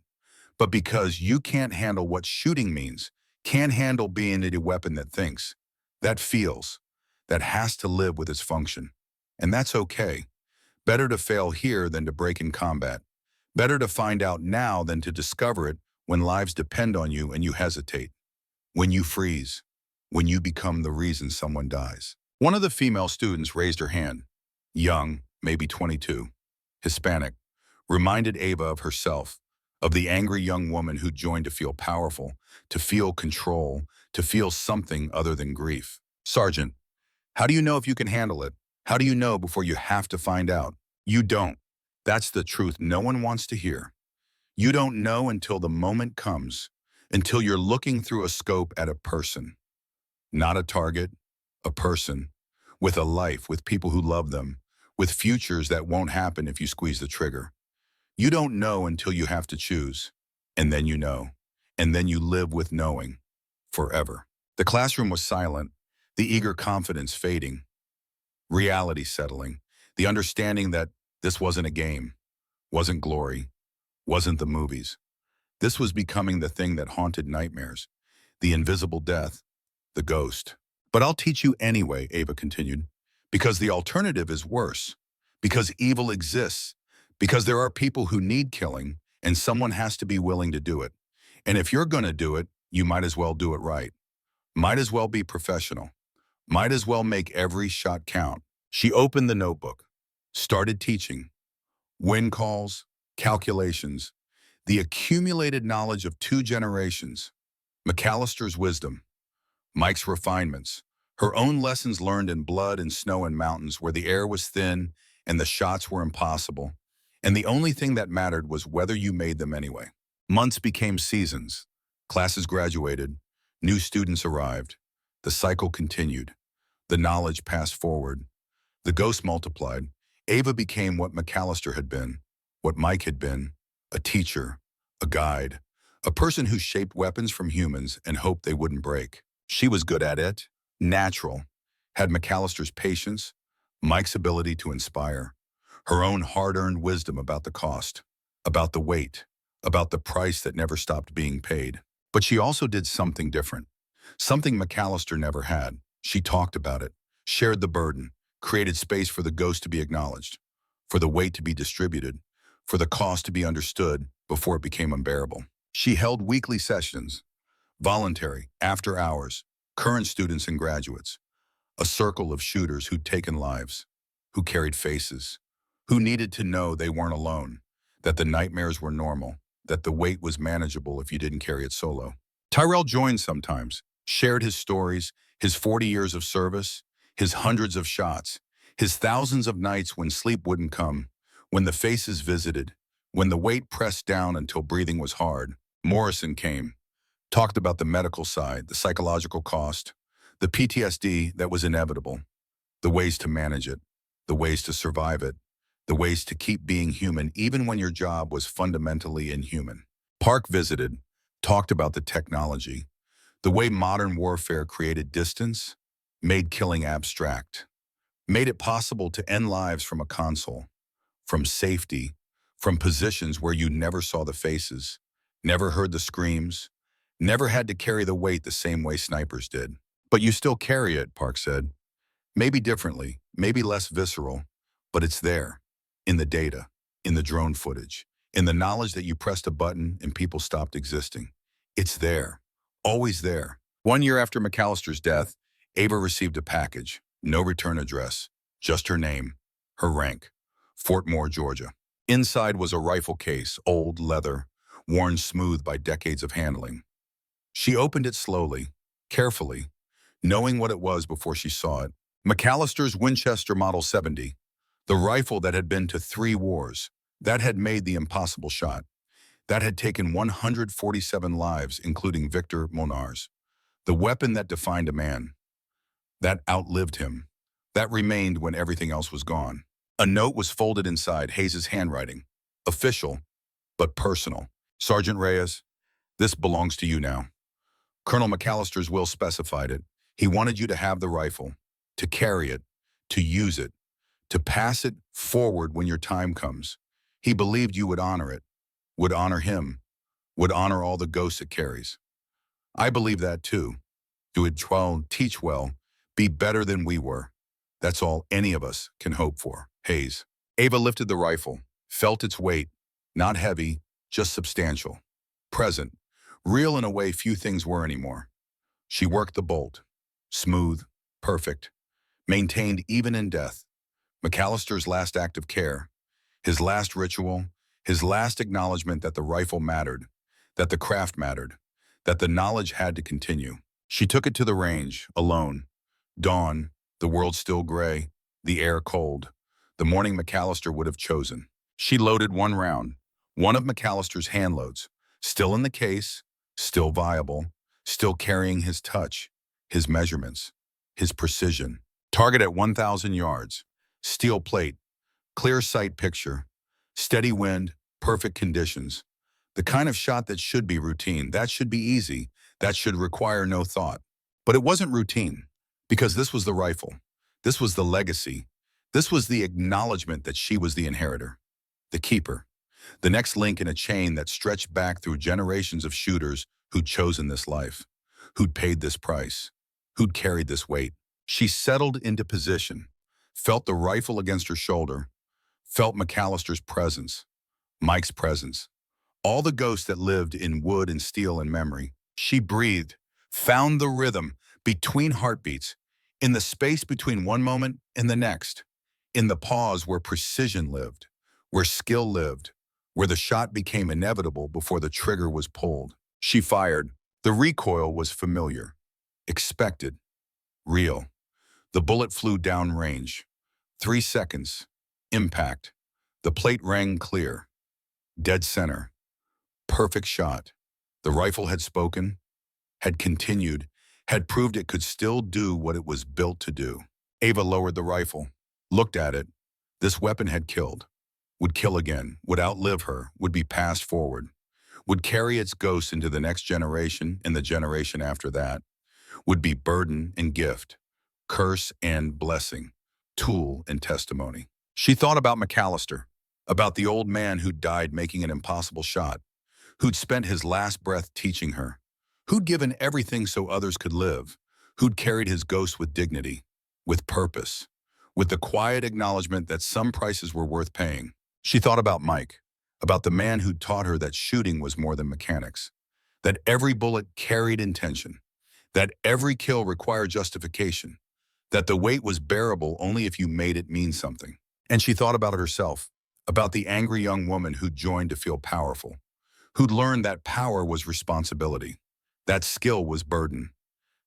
but because you can't handle what shooting means, can't handle being a weapon that thinks, that feels, that has to live with its function. And that's okay. Better to fail here than to break in combat. Better to find out now than to discover it when lives depend on you and you hesitate. When you freeze. When you become the reason someone dies. One of the female students raised her hand. Young, maybe 22, Hispanic, reminded Ava of herself, of the angry young woman who joined to feel powerful, to feel control, to feel something other than grief. "Sergeant, how do you know if you can handle it? How do you know before you have to find out?" You don't. That's the truth no one wants to hear. You don't know until the moment comes, until you're looking through a scope at a person. Not a target, a person, with a life, with people who love them, with futures that won't happen if you squeeze the trigger. You don't know until you have to choose, and then you know, and then you live with knowing, forever. The classroom was silent, the eager confidence fading, reality settling, the understanding that this wasn't a game, wasn't glory, wasn't the movies. This was becoming the thing that haunted nightmares, the invisible death, the ghost. "But I'll teach you anyway," Ava continued, "because the alternative is worse, because evil exists, because there are people who need killing, and someone has to be willing to do it. And if you're going to do it, you might as well do it right. Might as well be professional. Might as well make every shot count." She opened the notebook, started teaching. Wind calls, calculations, the accumulated knowledge of 2 generations. MacAllister's wisdom, Mike's refinements, her own lessons learned in blood and snow and mountains where the air was thin and the shots were impossible. And the only thing that mattered was whether you made them anyway. Months became seasons. Classes graduated. New students arrived. The cycle continued. The knowledge passed forward. The ghost multiplied. Ava became what MacAllister had been, what Mike had been, a teacher, a guide, a person who shaped weapons from humans and hoped they wouldn't break. She was good at it, natural, had MacAllister's patience, Mike's ability to inspire, her own hard-earned wisdom about the cost, about the weight, about the price that never stopped being paid. But she also did something different, something MacAllister never had. She talked about it, shared the burden, created space for the ghost to be acknowledged, for the weight to be distributed, for the cost to be understood before it became unbearable. She held weekly sessions, voluntary, after hours, current students and graduates, a circle of shooters who'd taken lives, who carried faces, who needed to know they weren't alone, that the nightmares were normal, that the weight was manageable if you didn't carry it solo. Tyrell joined sometimes, shared his stories, his 40 years of service, his hundreds of shots, his thousands of nights when sleep wouldn't come, when the faces visited, when the weight pressed down until breathing was hard. Morrison came, talked about the medical side, the psychological cost, the PTSD that was inevitable, the ways to manage it, the ways to survive it, the ways to keep being human even when your job was fundamentally inhuman. Park visited, talked about the technology, the way modern warfare created distance, made killing abstract, made it possible to end lives from a console, from safety, from positions where you never saw the faces, never heard the screams, Never had to carry the weight the same way snipers did. But you still carry it, Park said. Maybe differently, maybe less visceral, but it's there. In the data, in the drone footage, in the knowledge that you pressed a button and people stopped existing. It's there. Always there. 1 year after MacAllister's death, Ava received a package. No return address. Just her name. Her rank. Fort Moore, Georgia. Inside was a rifle case, old leather, worn smooth by decades of handling. She opened it slowly, carefully, knowing what it was before she saw it. MacAllister's Winchester Model 70, the rifle that had been to 3 wars, that had made the impossible shot, that had taken 147 lives, including Viktor Molnár's. The weapon that defined a man, that outlived him, that remained when everything else was gone. A note was folded inside, Hayes' handwriting, official, but personal. Sergeant Reyes, this belongs to you now. Colonel MacAllister's will specified it. He wanted you to have the rifle, to carry it, to use it, to pass it forward when your time comes. He believed you would honor it, would honor him, would honor all the ghosts it carries. I believe that too. Do it well, teach well, be better than we were. That's all any of us can hope for. Hayes. Ava lifted the rifle, felt its weight, not heavy, just substantial. Present, real in a way few things were anymore. She worked the bolt. Smooth, perfect, maintained even in death. MacAllister's last act of care, his last ritual, his last acknowledgement that the rifle mattered, that the craft mattered, that the knowledge had to continue. She took it to the range, alone. Dawn, the world still gray, the air cold. The morning MacAllister would have chosen. She loaded 1 round, one of MacAllister's handloads, still in the case, still viable, still carrying his touch, his measurements, his precision. Target at 1,000 yards, steel plate, clear sight picture, steady wind, perfect conditions. The kind of shot that should be routine, that should be easy, that should require no thought. But it wasn't routine, because this was the rifle. This was the legacy. This was the acknowledgement that she was the inheritor, the keeper, the next link in a chain that stretched back through generations of shooters who'd chosen this life, who'd paid this price, who'd carried this weight. She settled into position, felt the rifle against her shoulder, felt MacAllister's presence, Mike's presence, all the ghosts that lived in wood and steel and memory. She breathed, found the rhythm between heartbeats, in the space between one moment and the next, in the pause where precision lived, where skill lived, where the shot became inevitable before the trigger was pulled. She fired. The recoil was familiar, expected, real. The bullet flew downrange. 3 seconds. Impact. The plate rang clear. Dead center. Perfect shot. The rifle had spoken, had continued, had proved it could still do what it was built to do. Ava lowered the rifle, looked at it. This weapon had killed, would kill again, would outlive her, would be passed forward, would carry its ghost into the next generation and the generation after that, would be burden and gift, curse and blessing, tool and testimony. She thought about MacAllister, about the old man who'd died making an impossible shot, who'd spent his last breath teaching her, who'd given everything so others could live, who'd carried his ghost with dignity, with purpose, with the quiet acknowledgement that some prices were worth paying. She thought about Mike, about the man who'd taught her that shooting was more than mechanics, that every bullet carried intention, that every kill required justification, that the weight was bearable only if you made it mean something. And she thought about it herself, about the angry young woman who'd joined to feel powerful, who'd learned that power was responsibility, that skill was burden,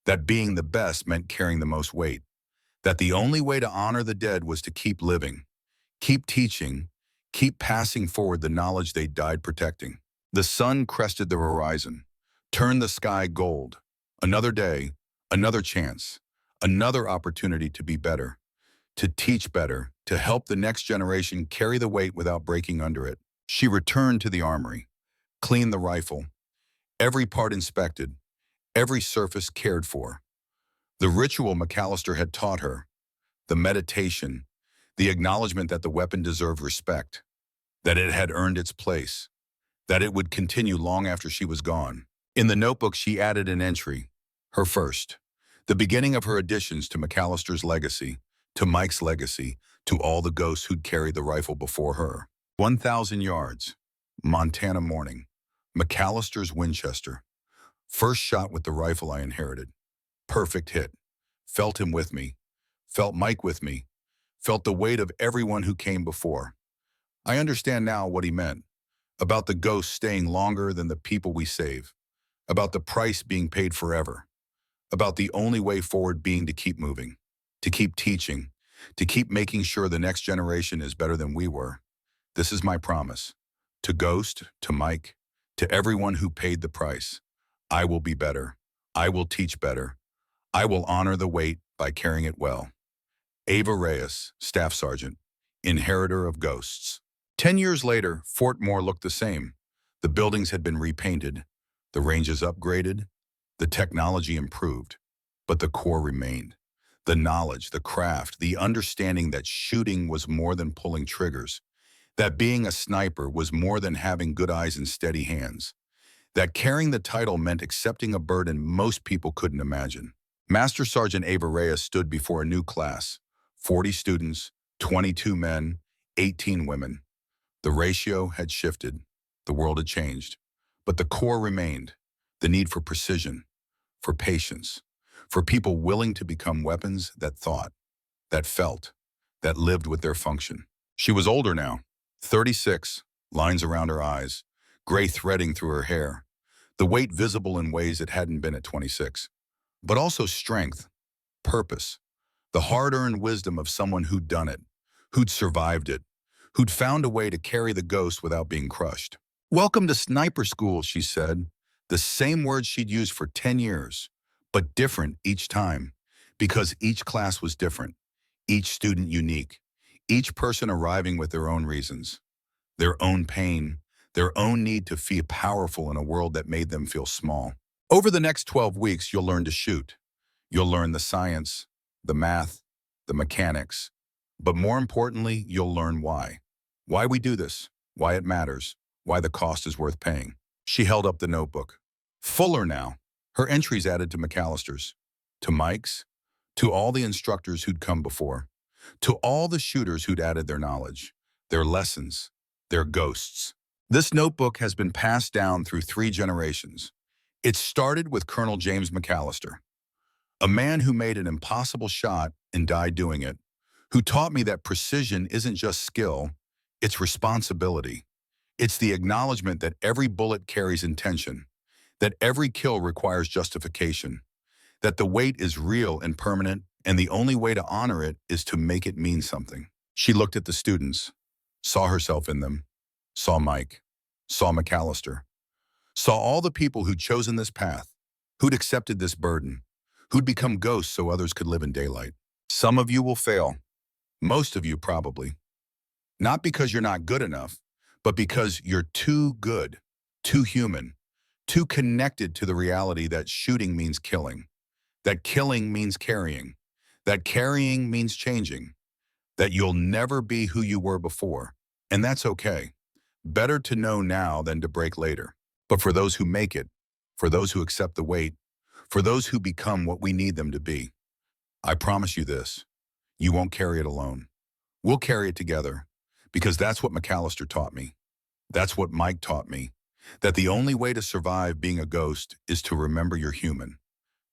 that being the best meant carrying the most weight, that the only way to honor the dead was to keep living, keep teaching, keep passing forward the knowledge they died protecting. The sun crested the horizon, turned the sky gold. Another day, another chance, another opportunity to be better, to teach better, to help the next generation carry the weight without breaking under it. She returned to the armory, cleaned the rifle, every part inspected, every surface cared for. The ritual MacAllister had taught her, the meditation, the acknowledgement that the weapon deserved respect, that it had earned its place, that it would continue long after she was gone. In the notebook, she added an entry, her first, the beginning of her additions to MacAllister's legacy, to Mike's legacy, to all the ghosts who'd carried the rifle before her. 1,000 yards, Montana morning, MacAllister's Winchester. First shot with the rifle I inherited. Perfect hit. Felt him with me. Felt Mike with me. Felt the weight of everyone who came before. I understand now what he meant. About the ghosts staying longer than the people we save. About the price being paid forever. About the only way forward being to keep moving. To keep teaching. To keep making sure the next generation is better than we were. This is my promise. To Ghost, to Mike, to everyone who paid the price. I will be better. I will teach better. I will honor the weight by carrying it well. Ava Reyes, Staff Sergeant, inheritor of ghosts. 10 years later, Fort Moore looked the same. The buildings had been repainted, the ranges upgraded, the technology improved, but the core remained. The knowledge, the craft, the understanding that shooting was more than pulling triggers, that being a sniper was more than having good eyes and steady hands, that carrying the title meant accepting a burden most people couldn't imagine. Master Sergeant Ava Reyes stood before a new class, 40 students, 22 men, 18 women. The ratio had shifted, the world had changed, but the core remained, the need for precision, for patience, for people willing to become weapons that thought, that felt, that lived with their function. She was older now, 36, lines around her eyes, gray threading through her hair, the weight visible in ways it hadn't been at 26, but also strength, purpose, the hard-earned wisdom of someone who'd done it, who'd survived it, who'd found a way to carry the ghost without being crushed. Welcome to sniper school, she said, the same words she'd used for 10 years, but different each time, because each class was different, each student unique, each person arriving with their own reasons, their own pain, their own need to feel powerful in a world that made them feel small. Over the next 12 weeks, you'll learn to shoot. You'll learn the science, the math, the mechanics, but more importantly, you'll learn why. Why we do this, why it matters, why the cost is worth paying. She held up the notebook. Fuller now, her entries added to MacAllister's, to Mike's, to all the instructors who'd come before, to all the shooters who'd added their knowledge, their lessons, their ghosts. This notebook has been passed down through 3 generations. It started with Colonel James MacAllister, a man who made an impossible shot and died doing it, who taught me that precision isn't just skill, it's responsibility. It's the acknowledgement that every bullet carries intention, that every kill requires justification, that the weight is real and permanent, and the only way to honor it is to make it mean something. She looked at the students, saw herself in them, saw Mike, saw MacAllister, saw all the people who'd chosen this path, who'd accepted this burden, who'd become ghosts so others could live in daylight. Some of you will fail, most of you probably, not because you're not good enough, but because you're too good, too human, too connected to the reality that shooting means killing, that killing means carrying, that carrying means changing, that you'll never be who you were before, and that's okay. Better to know now than to break later. But for those who make it, for those who accept the weight, for those who become what we need them to be, I promise you this, you won't carry it alone. We'll carry it together, because that's what MacAllister taught me. That's what Mike taught me, that the only way to survive being a ghost is to remember you're human,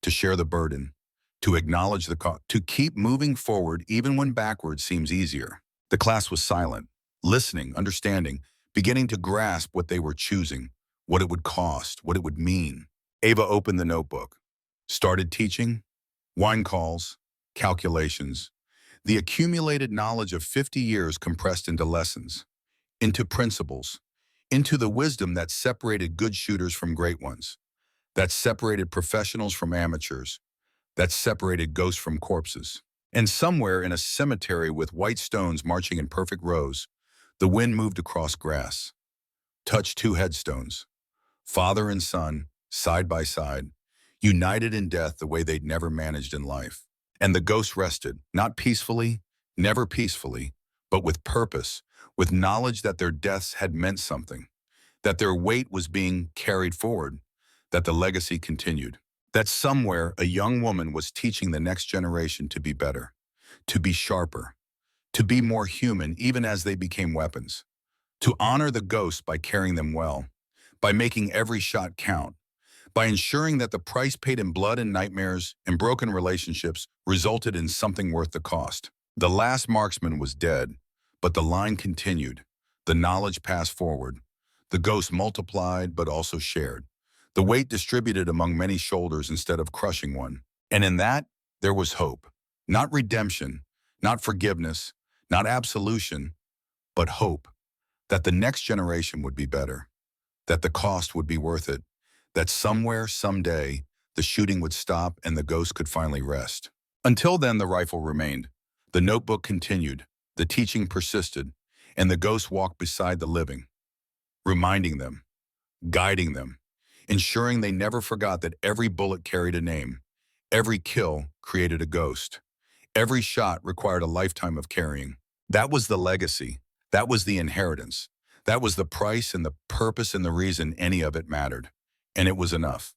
to share the burden, to acknowledge the cost, to keep moving forward even when backward seems easier. The class was silent, listening, understanding, beginning to grasp what they were choosing, what it would cost, what it would mean. Ava opened the notebook, started teaching, wine calls, calculations, the accumulated knowledge of 50 years compressed into lessons, into principles, into the wisdom that separated good shooters from great ones, that separated professionals from amateurs, that separated ghosts from corpses. And somewhere in a cemetery with white stones marching in perfect rows, the wind moved across grass, touched 2 headstones, father and son, side by side, united in death the way they'd never managed in life. And the ghosts rested, not peacefully, never peacefully, but with purpose, with knowledge that their deaths had meant something, that their weight was being carried forward, that the legacy continued. That somewhere a young woman was teaching the next generation to be better, to be sharper, to be more human even as they became weapons, to honor the ghosts by carrying them well, by making every shot count, by ensuring that the price paid in blood and nightmares and broken relationships resulted in something worth the cost. The last marksman was dead, but the line continued. The knowledge passed forward. The ghosts multiplied but also shared. The weight distributed among many shoulders instead of crushing one. And in that, there was hope. Not redemption, not forgiveness, not absolution, but hope. That the next generation would be better. That the cost would be worth it. That somewhere, someday, the shooting would stop and the ghost could finally rest. Until then, the rifle remained. The notebook continued. The teaching persisted. And the ghost walked beside the living, reminding them, guiding them, ensuring they never forgot that every bullet carried a name. Every kill created a ghost. Every shot required a lifetime of carrying. That was the legacy. That was the inheritance. That was the price and the purpose and the reason any of it mattered. And it was enough.